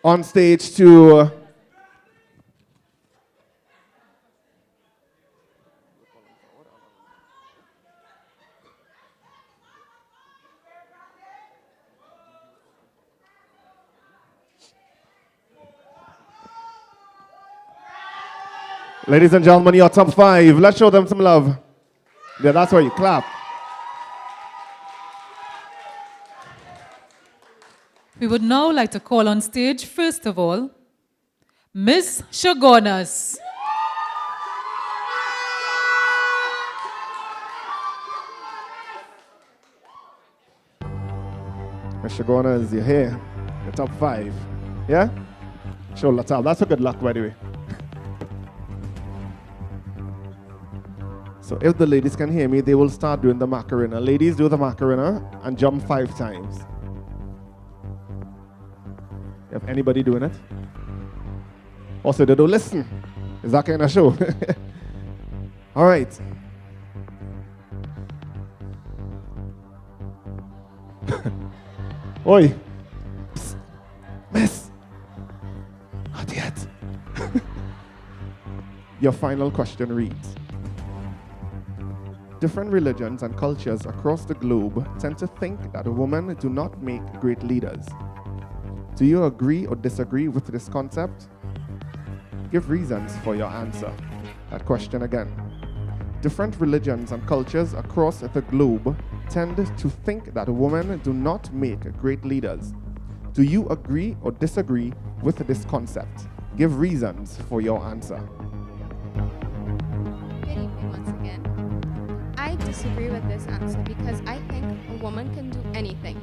on stage to ladies and gentlemen, your top 5. Let's show them some love. Yeah, that's where you clap. We would now like to call on stage, first of all, Miss Shagonas. Miss Shagonas, you're here. The top 5. Yeah? Show the top. That's a good luck, by the way. So if the ladies can hear me, they will start doing the Macarena. Ladies, do the Macarena and jump 5 times. If anybody doing it? Also, they don't listen. Is that kind of show? All right. Oi. Psst. Miss. Not yet. Your final question reads: different religions and cultures across the globe tend to think that women do not make great leaders. Do you agree or disagree with this concept? Give reasons for your answer. That question again. Different religions and cultures across the globe tend to think that women do not make great leaders. Do you agree or disagree with this concept? Give reasons for your answer. Good evening once again. I disagree with this answer because I think a woman can do anything.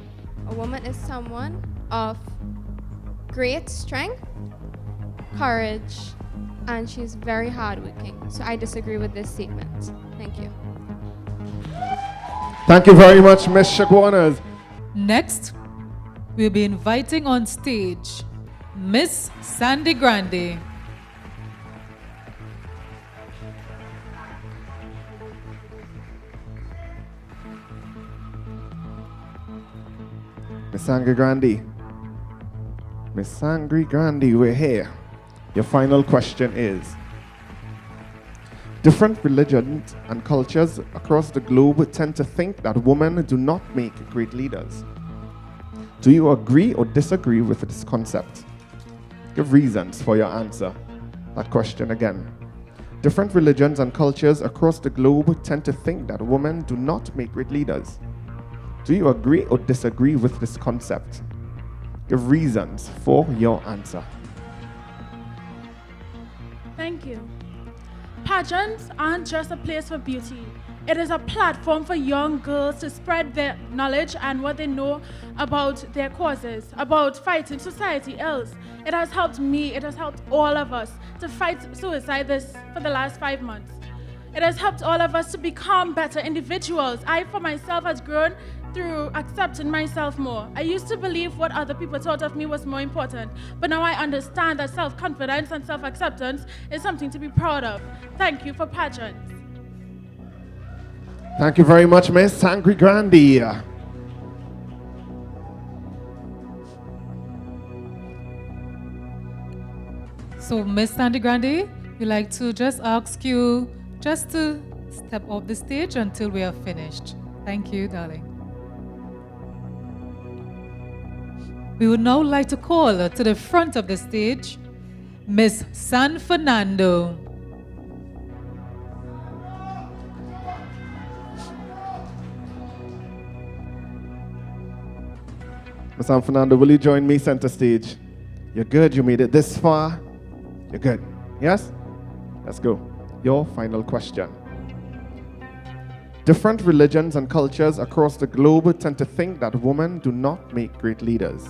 A woman is someone of great strength, courage, and she's very hardworking. So I disagree with this statement. Thank you. Thank you very much, Ms. Shagwanas. Next, we'll be inviting on stage Miss Sandy Grande. Miss Sangri Grande. Miss Sangri Grande, we're here. Your final question is, different religions and cultures across the globe tend to think that women do not make great leaders. Do you agree or disagree with this concept? Give reasons for your answer. That question again. Different religions and cultures across the globe tend to think that women do not make great leaders. Do you agree or disagree with this concept? Give reasons for your answer. Thank you. Pageants aren't just a place for beauty. It is a platform for young girls to spread their knowledge and what they know about their causes, about fighting society else. It has helped me, it has helped all of us to fight suicide for the last 5 months. It has helped all of us to become better individuals. I, for myself, has grown through accepting myself more. I used to believe what other people thought of me was more important, but now I understand that self-confidence and self-acceptance is something to be proud of. Thank you for pageants. Thank you very much, Miss Sangri Grande. So, Miss Sandy Grande, we'd like to just ask you just to step off the stage until we are finished. Thank you, darling. We would now like to call to the front of the stage Miss San Fernando. Miss San Fernando, will you join me center stage? You're good, you made it this far. You're good. Yes? Let's go. Your final question. Different religions and cultures across the globe tend to think that women do not make great leaders.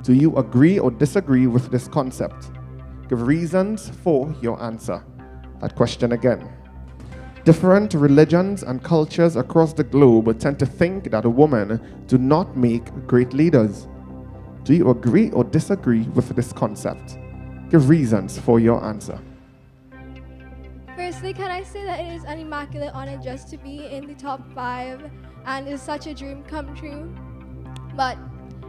Do you agree or disagree with this concept? Give reasons for your answer. That question again. Different religions and cultures across the globe tend to think that women do not make great leaders. Do you agree or disagree with this concept? Give reasons for your answer. Firstly, can I say that it is an immaculate honor just to be in the top 5 and it's such a dream come true. But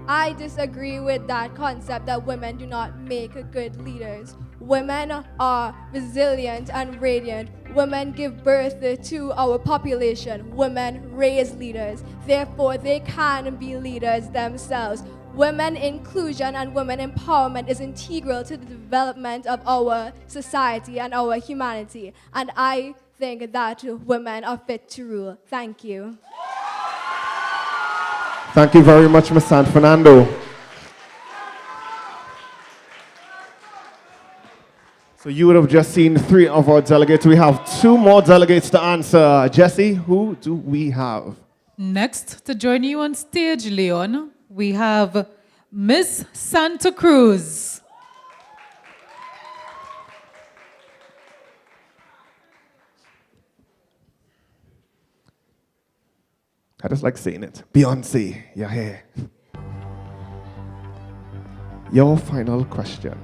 I disagree with that concept that women do not make good leaders. Women are resilient and radiant. Women give birth to our population. Women raise leaders. Therefore, they can be leaders themselves. Women inclusion and women empowerment is integral to the development of our society and our humanity. And I think that women are fit to rule. Thank you. Thank you very much, Ms. San Fernando. So you would have just seen 3 of our delegates. We have 2 more delegates to answer. Jesse, who do we have? Next, to join you on stage, Leon, we have Miss Santa Cruz. I just like saying it. Beyonce, you're here. Your final question.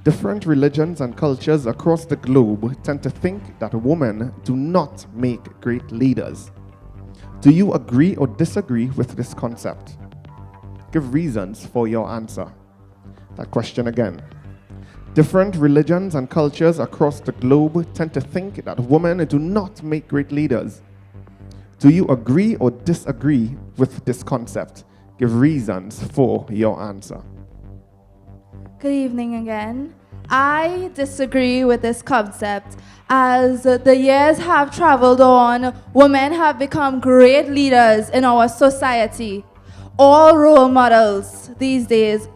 Different religions and cultures across the globe tend to think that women do not make great leaders. Do you agree or disagree with this concept? Give reasons for your answer. That question again. Different religions and cultures across the globe tend to think that women do not make great leaders. Do you agree or disagree with this concept? Give reasons for your answer. Good evening again. I disagree with this concept. As the years have traveled on, women have become great leaders in our society. All role models these days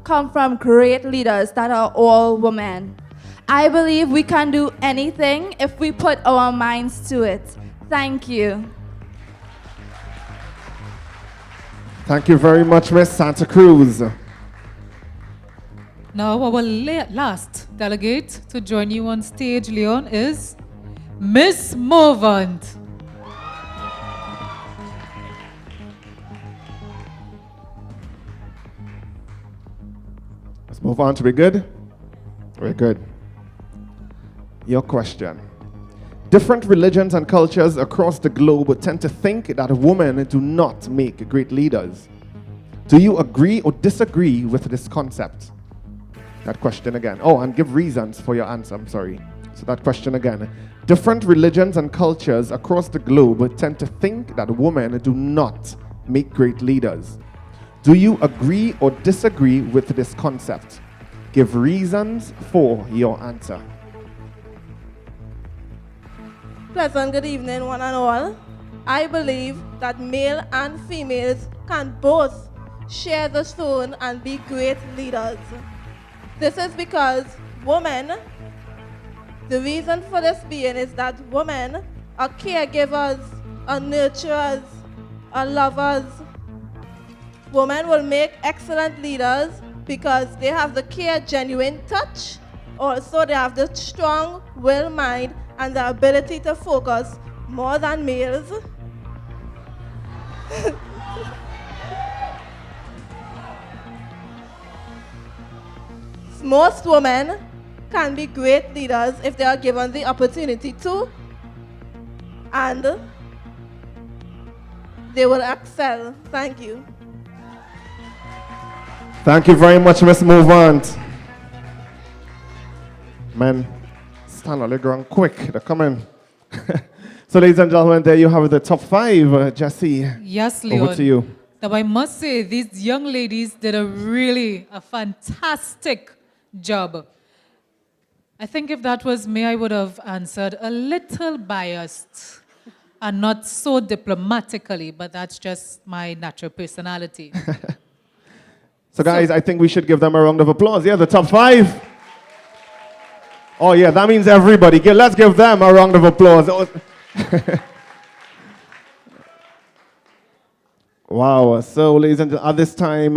come from great leaders that are all women. I believe we can do anything if we put our minds to it. Thank you. Thank you very much, Miss Santa Cruz. Now, our last delegate to join you on stage, Leon, is Miss Movant. Let's move on to be good. Very good. Your question. Different religions and cultures across the globe tend to think that women do not make great leaders. Do you agree or disagree with this concept? That question again. Oh, and give reasons for your answer. I'm sorry. So that question again. Different religions and cultures across the globe tend to think that women do not make great leaders. Do you agree or disagree with this concept? Give reasons for your answer. Pleasant good evening, one and all. I believe that male and females can both share the throne and be great leaders. This is because women, the reason for this being is that women are caregivers, are nurturers, are lovers. Women will make excellent leaders because they have the care, genuine touch. Also, they have the strong will mind and the ability to focus more than males. Most women can be great leaders if they are given the opportunity to, and they will excel. Thank you. Thank you very much, Miss Movant. Man, stand on the ground quick. They're coming. So, ladies and gentlemen, there you have the top 5. Jesse, Yes, Leon. over to you. Now, I must say, these young ladies did a fantastic job. I think if that was me, I would have answered a little biased and not so diplomatically, but that's just my natural personality. So, guys, I think we should give them a round of applause. Yeah, the top 5. Oh, yeah, that means everybody. Let's give them a round of applause. Wow. So, ladies and gentlemen, at this time,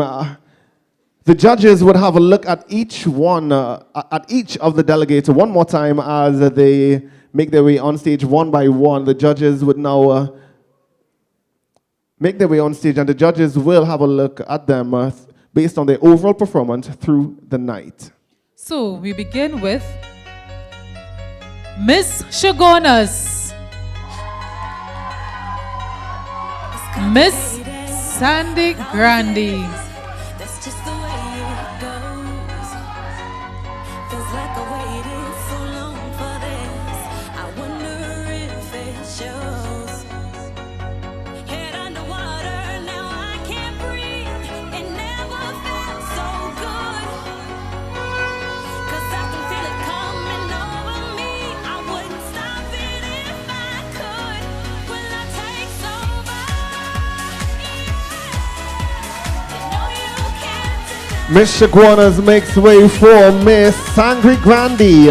the judges would have a look at each of the delegates one more time as they make their way on stage one by one. The judges would now make their way on stage, and the judges will have a look at them based on their overall performance through the night. So we begin with Miss Shagonas, Miss Sandy Grandi, Miss Shaguanas makes way for Miss Sangri Grandi.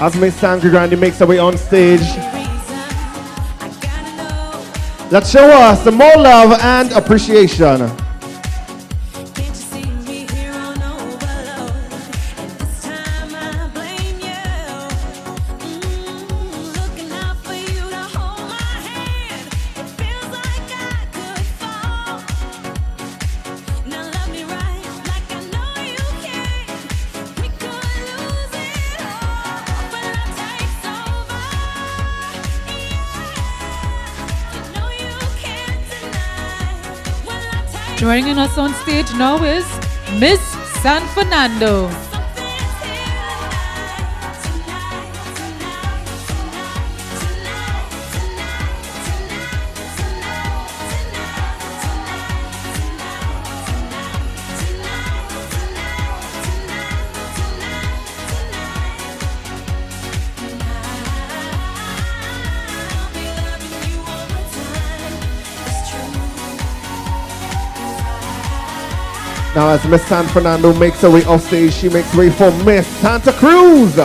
As Miss Sangri Grandi makes her way on stage, let's show us some more love and appreciation. Joining us on stage now is Miss San Fernando. Now as Miss San Fernando makes her way off stage, she makes way for Miss Santa Cruz.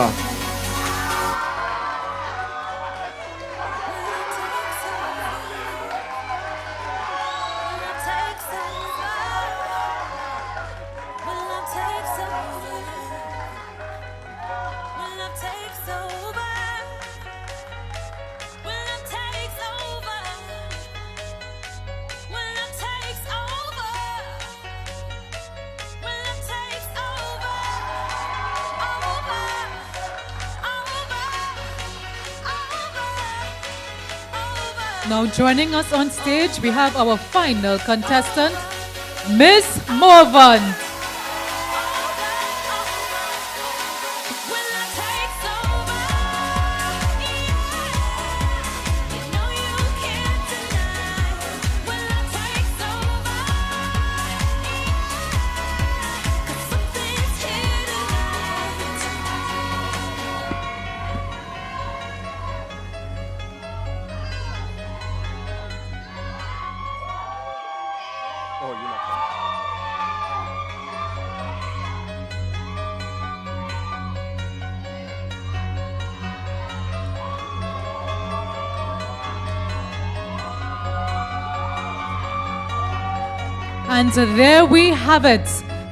Now joining us on stage, we have our final contestant, Miss Morvan. And there we have it,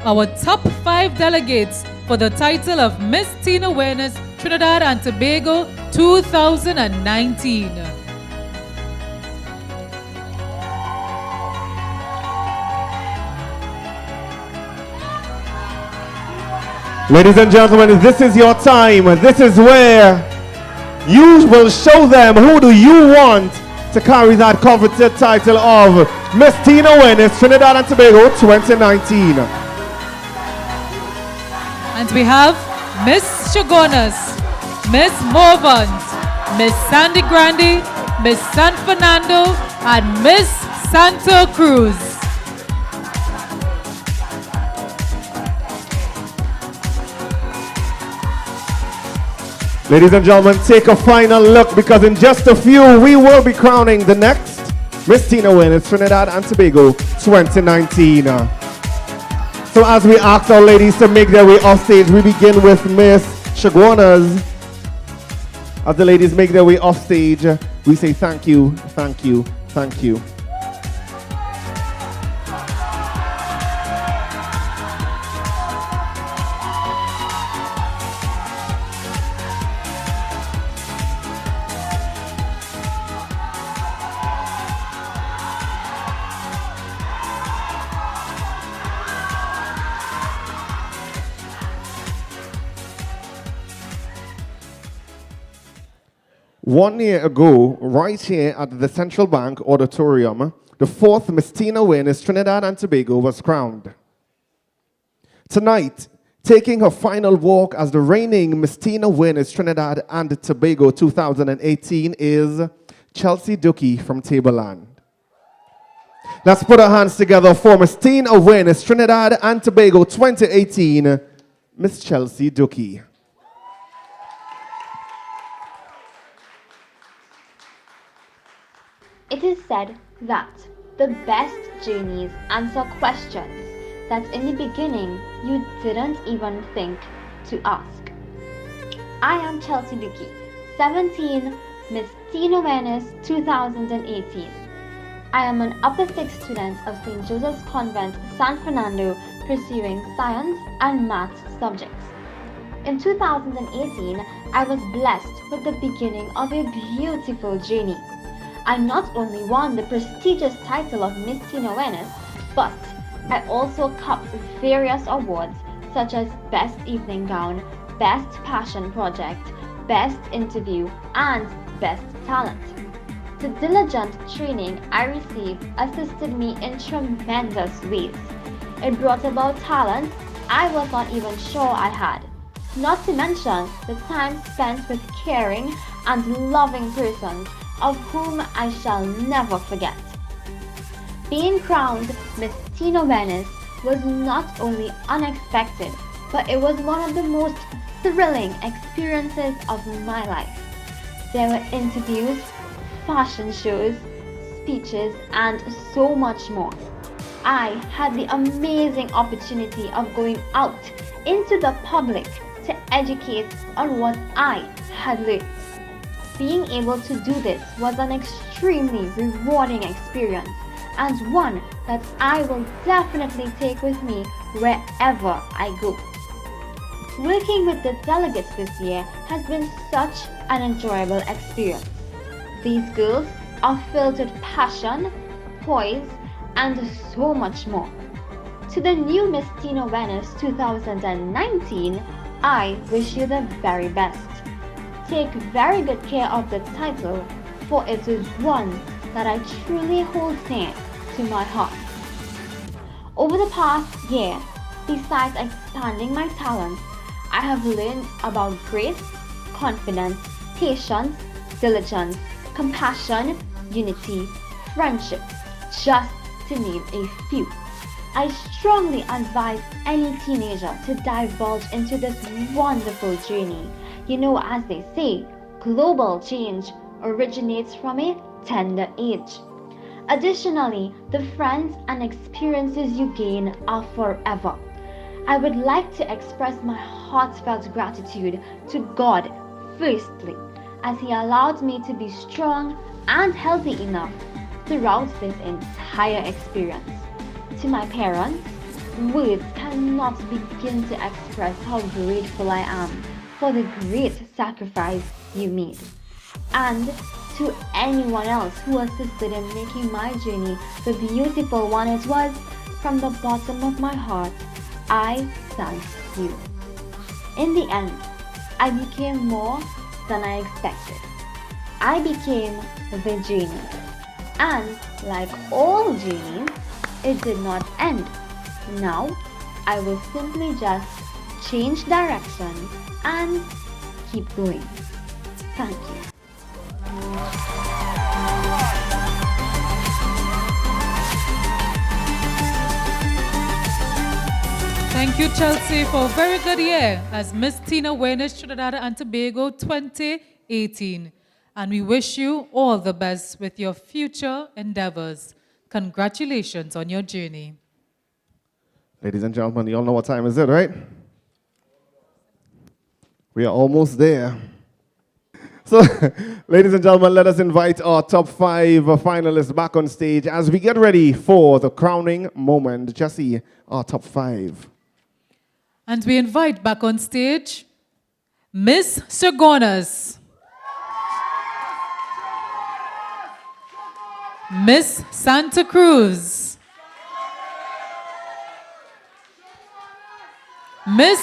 our top 5 delegates for the title of Miss Teen Awareness Trinidad and Tobago 2019. Ladies and gentlemen, this is your time. This is where you will show them who do you want to carry that coveted title of Miss Teen Awareness Trinidad and Tobago 2019. And we have Miss Shogunas, Miss Morvans, Miss Sandy Grande, Miss San Fernando, and Miss Santa Cruz. Ladies and gentlemen, take a final look because in just a few we will be crowning the next Miss Teen Awareness Trinidad and Tobago 2019. So as we ask our ladies to make their way off stage, we begin with Miss Shogunas. As the ladies make their way off stage, we say thank you, thank you, thank you. One year ago, right here at the Central Bank Auditorium, the 4th Miss Teen Awareness Trinidad and Tobago was crowned. Tonight, taking her final walk as the reigning Miss Teen Awareness Trinidad and Tobago 2018 is Chelsea Dookie from Tableland. Let's put our hands together for Miss Teen Awareness Trinidad and Tobago 2018, Miss Chelsea Dookie. It is said that the best journeys answer questions that in the beginning you didn't even think to ask. I am Chelsea Dookie, 17, Miss Teen Awareness 2018. I am an upper 6th student of St. Joseph's Convent, San Fernando, pursuing science and math subjects. In 2018, I was blessed with the beginning of a beautiful journey. I not only won the prestigious title of Miss Teen Awareness, but I also copped various awards such as Best Evening Gown, Best Passion Project, Best Interview, and Best Talent. The diligent training I received assisted me in tremendous ways. It brought about talent I was not even sure I had. Not to mention the time spent with caring and loving persons of whom I shall never forget. Being crowned Miss Teen Awareness was not only unexpected, but it was one of the most thrilling experiences of my life. There were interviews, fashion shows, speeches, and so much more. I had the amazing opportunity of going out into the public to educate on what I had learned. Being able to do this was an extremely rewarding experience and one that I will definitely take with me wherever I go. Working with the delegates this year has been such an enjoyable experience. These girls are filled with passion, poise, and so much more. To the new Miss Teen Awareness 2019, I wish you the very best. Take very good care of the title, for it is one that I truly hold near to my heart. Over the past year, besides expanding my talents, I have learned about grace, confidence, patience, diligence, compassion, unity, friendship, just to name a few. I strongly advise any teenager to divulge into this wonderful journey. You know, as they say, global change originates from a tender age. Additionally, the friends and experiences you gain are forever. I would like to express my heartfelt gratitude to God, firstly, as He allowed me to be strong and healthy enough throughout this entire experience. To my parents, words cannot begin to express how grateful I am for the great sacrifice you made. And to anyone else who assisted in making my journey the beautiful one it was, from the bottom of my heart, I thank you. In the end, I became more than I expected. I became the journey. And like all journeys, it did not end. Now, I will simply just change direction and keep going. Thank you. Thank you, Chelsea, for a very good year as Miss Teen Awareness Trinidad and Tobago 2018. And we wish you all the best with your future endeavors. Congratulations on your journey. Ladies and gentlemen, you all know what time is it, right? We are almost there. So, ladies and gentlemen, let us invite our top 5 finalists back on stage as we get ready for the crowning moment. Jesse, our top 5. And we invite back on stage Miss Sergonas, Miss Santa Cruz, Miss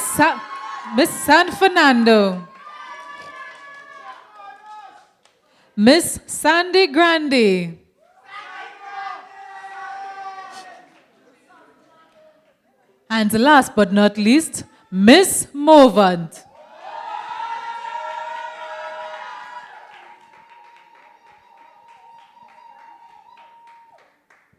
San Fernando, Miss Sandy Grande, and last but not least, Miss Movant.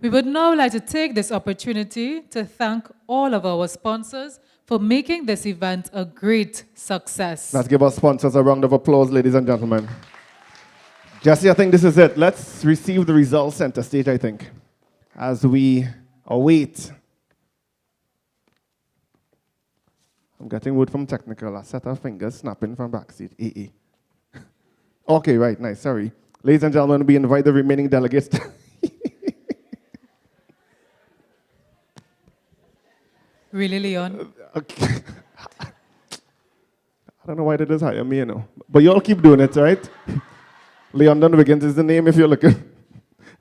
We would now like to take this opportunity to thank all of our sponsors for making this event a great success. Let's give our sponsors a round of applause, ladies and gentlemen. Jesse, I think this is it. Let's receive the results center stage, I think, as we await. I'm getting word from technical. A set of fingers snapping from backseat. Okay, right, nice, sorry. Ladies and gentlemen, we invite the remaining delegates. Really, Leon? Okay. I don't know why they just hire me, you know. But you all keep doing it, right? Leon Wiggins is the name if you're looking.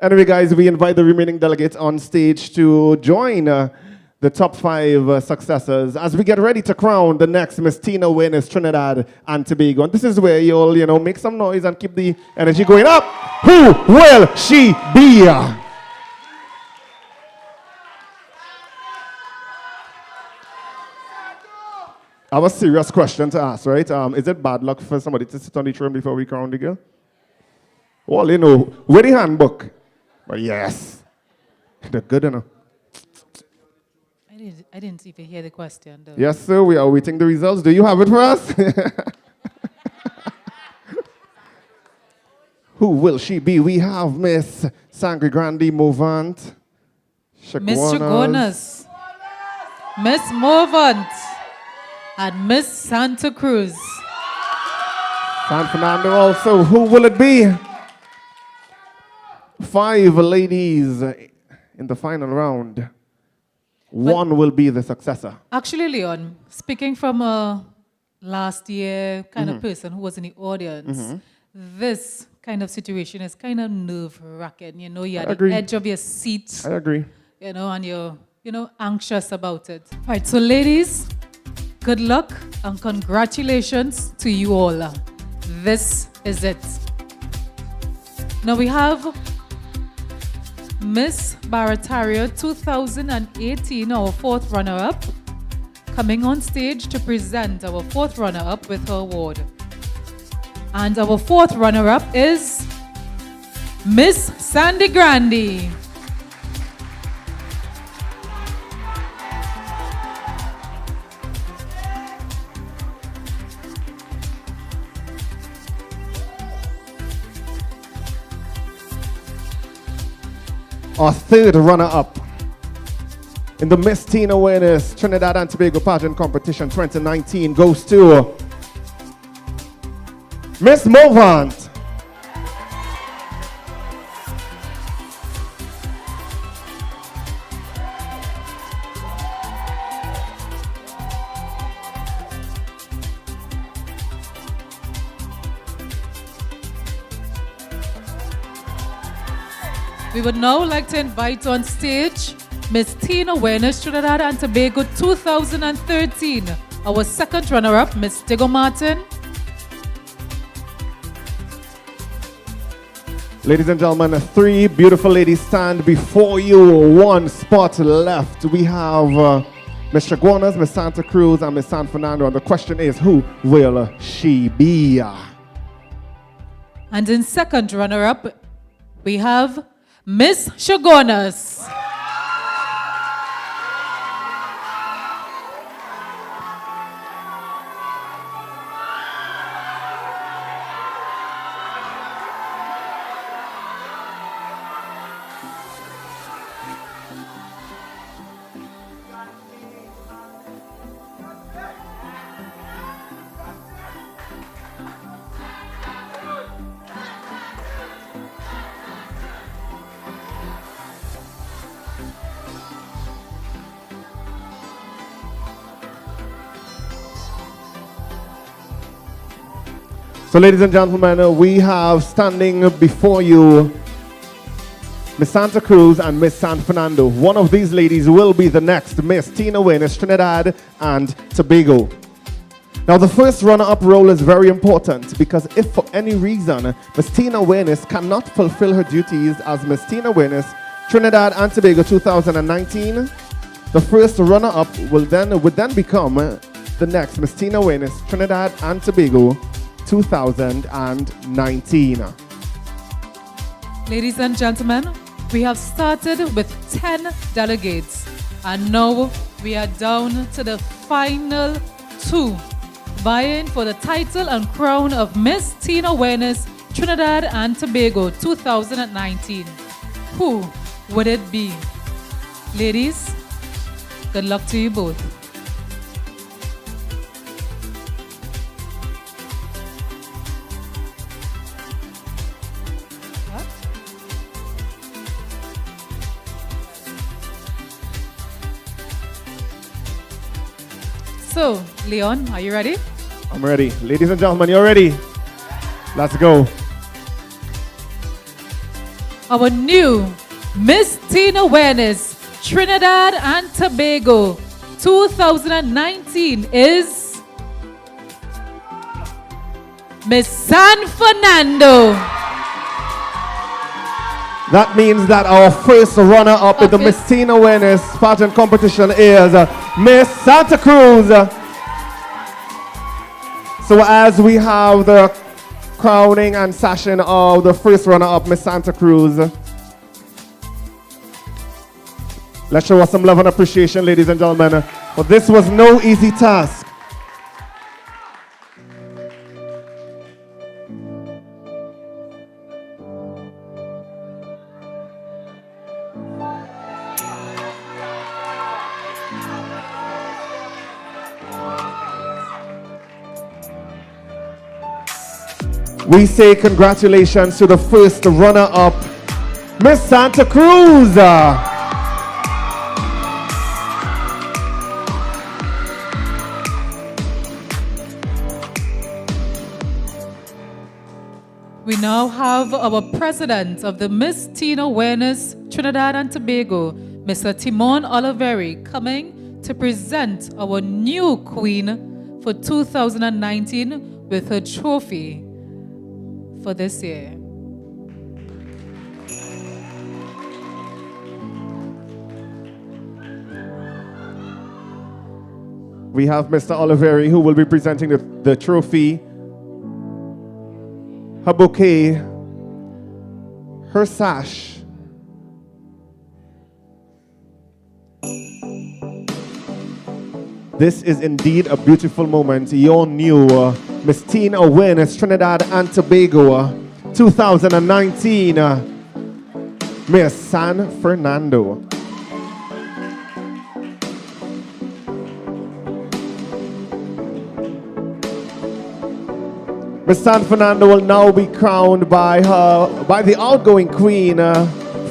Anyway, guys, we invite the remaining delegates on stage to join the top 5 successors as we get ready to crown the next Miss Teen Awareness Trinidad and Tobago. And this is where you'll, make some noise and keep the energy going up. Who will she be? I have a serious question to ask, right? Is it bad luck for somebody to sit on the throne before we crown the girl? Well, with the handbook. But yes, they're good enough. I didn't even hear the question, though. Yes, sir, we are waiting the results. Do you have it for us? Who will she be? We have Miss Sangre Grande Movant. Miss Chagonas, Miss Morvant, and Miss Santa Cruz. San Fernando also. Who will it be? 5 ladies in the final round. One will be the successor. Actually, Leon, speaking from a last year kind of person who was in the audience, this kind of situation is kind of nerve-wracking. You know, you're at the edge of your seat. I agree. You know, and you're, anxious about it. Right, so ladies, good luck and congratulations to you all. This is it. Now we have Miss Barataria 2018, our 4th runner-up, coming on stage to present our 4th runner-up with her award. And our 4th runner-up is Miss Sandy Grandi. Our 3rd runner-up in the Miss Teen Awareness Trinidad and Tobago Pageant Competition 2019 goes to Miss Morvant. We would now like to invite on stage Miss Teen Awareness Trinidad and Tobago 2013, our 2nd runner-up, Miss Digo Martin. Ladies and gentlemen, 3 beautiful ladies stand before you. 1 spot left. We have Miss Chaguanas, Miss Santa Cruz, and Miss San Fernando. And the question is, who will she be? And in 2nd runner-up, we have Miss Chagonas. So ladies and gentlemen, we have standing before you Miss Santa Cruz and Miss San Fernando. One of these ladies will be the next Miss Teen Awareness Trinidad and Tobago. Now the first runner-up role is very important because if for any reason Miss Teen Awareness cannot fulfill her duties as Miss Teen Awareness Trinidad and Tobago 2019, the first runner-up would then become the next Miss Teen Awareness Trinidad and Tobago 2019. Ladies and gentlemen, we have started with 10 delegates, and now we are down to the final 2, vying for the title and crown of Miss Teen Awareness Trinidad and Tobago 2019. Who would it be? Ladies, good luck to you both. So, Leon, are you ready? I'm ready. Ladies and gentlemen, you're ready? Let's go. Our new Miss Teen Awareness Trinidad and Tobago 2019 is Miss San Fernando. That means that our first runner-up in the Miss Teen Awareness Pageant Competition is Miss Santa Cruz. So as we have the crowning and sashing of the first runner-up, Miss Santa Cruz, let's show us some love and appreciation, ladies and gentlemen. But this was no easy task. We say congratulations to the first runner-up, Miss Santa Cruz. We now have our president of the Miss Teen Awareness Trinidad and Tobago, Mr. Timon Oliveri, coming to present our new queen for 2019 with her trophy for this year. We have Mr. Oliveri who will be presenting the trophy, her bouquet, her sash. This is indeed a beautiful moment. Your new Miss Teen Awareness Trinidad and Tobago 2019 Miss San Fernando. Miss San Fernando will now be crowned by the outgoing queen,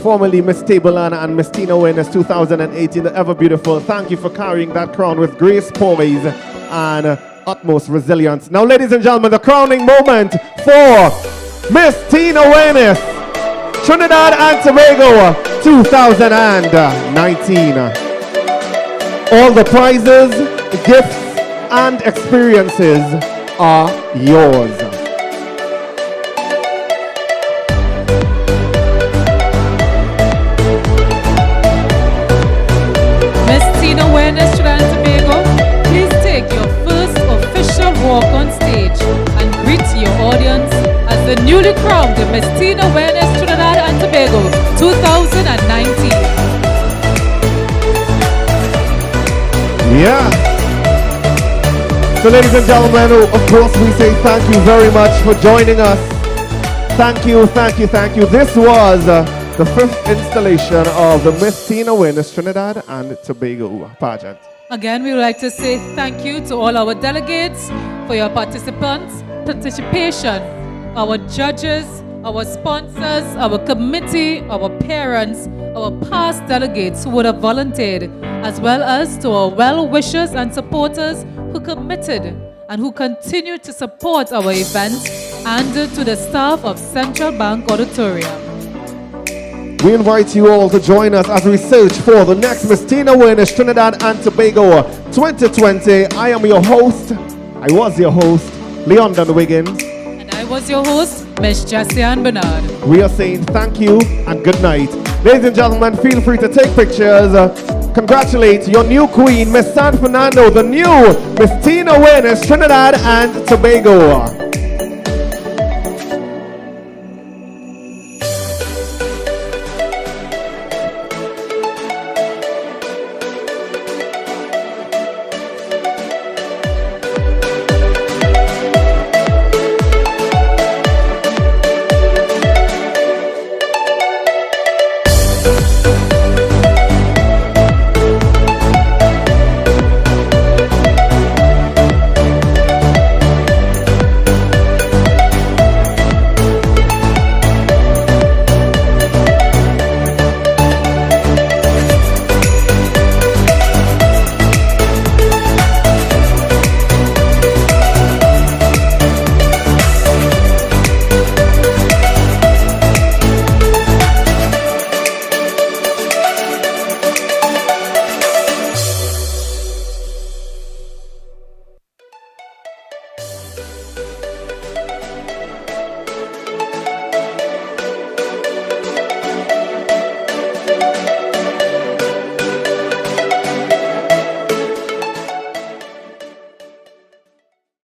formerly Miss Tableland and Miss Teen Awareness 2018, the ever beautiful. Thank you for carrying that crown with grace, poise, and utmost resilience. Now, ladies and gentlemen, the crowning moment for Miss Teen Awareness Trinidad and Tobago 2019. All the prizes, gifts, and experiences are yours. Miss Teen Awareness Trinidad and Tobago, please take your first official walk on stage and greet your audience as the newly crowned Miss Teen Awareness Trinidad and Tobago 2019. Yeah. So ladies and gentlemen, of course we say thank you very much for joining us. Thank you, thank you, thank you. This was the fifth installation of the Miss Teen Awareness Trinidad and Tobago pageant. Again, we would like to say thank you to all our delegates for your participation, our judges, our sponsors, our committee, our parents, our past delegates who would have volunteered, as well as to our well-wishers and supporters who committed and who continue to support our events, and to the staff of Central Bank Auditorium. We invite you all to join us as we search for the next Miss Teen Awareness Trinidad and Tobago 2020. I am your host, I was your host, Leon Don Wiggins. And I was your host, Miss Jessie Ann Bernard. We are saying thank you and good night. Ladies and gentlemen, feel free to take pictures. Congratulate your new queen, Miss San Fernando, the new Miss Teen Awareness Trinidad and Tobago.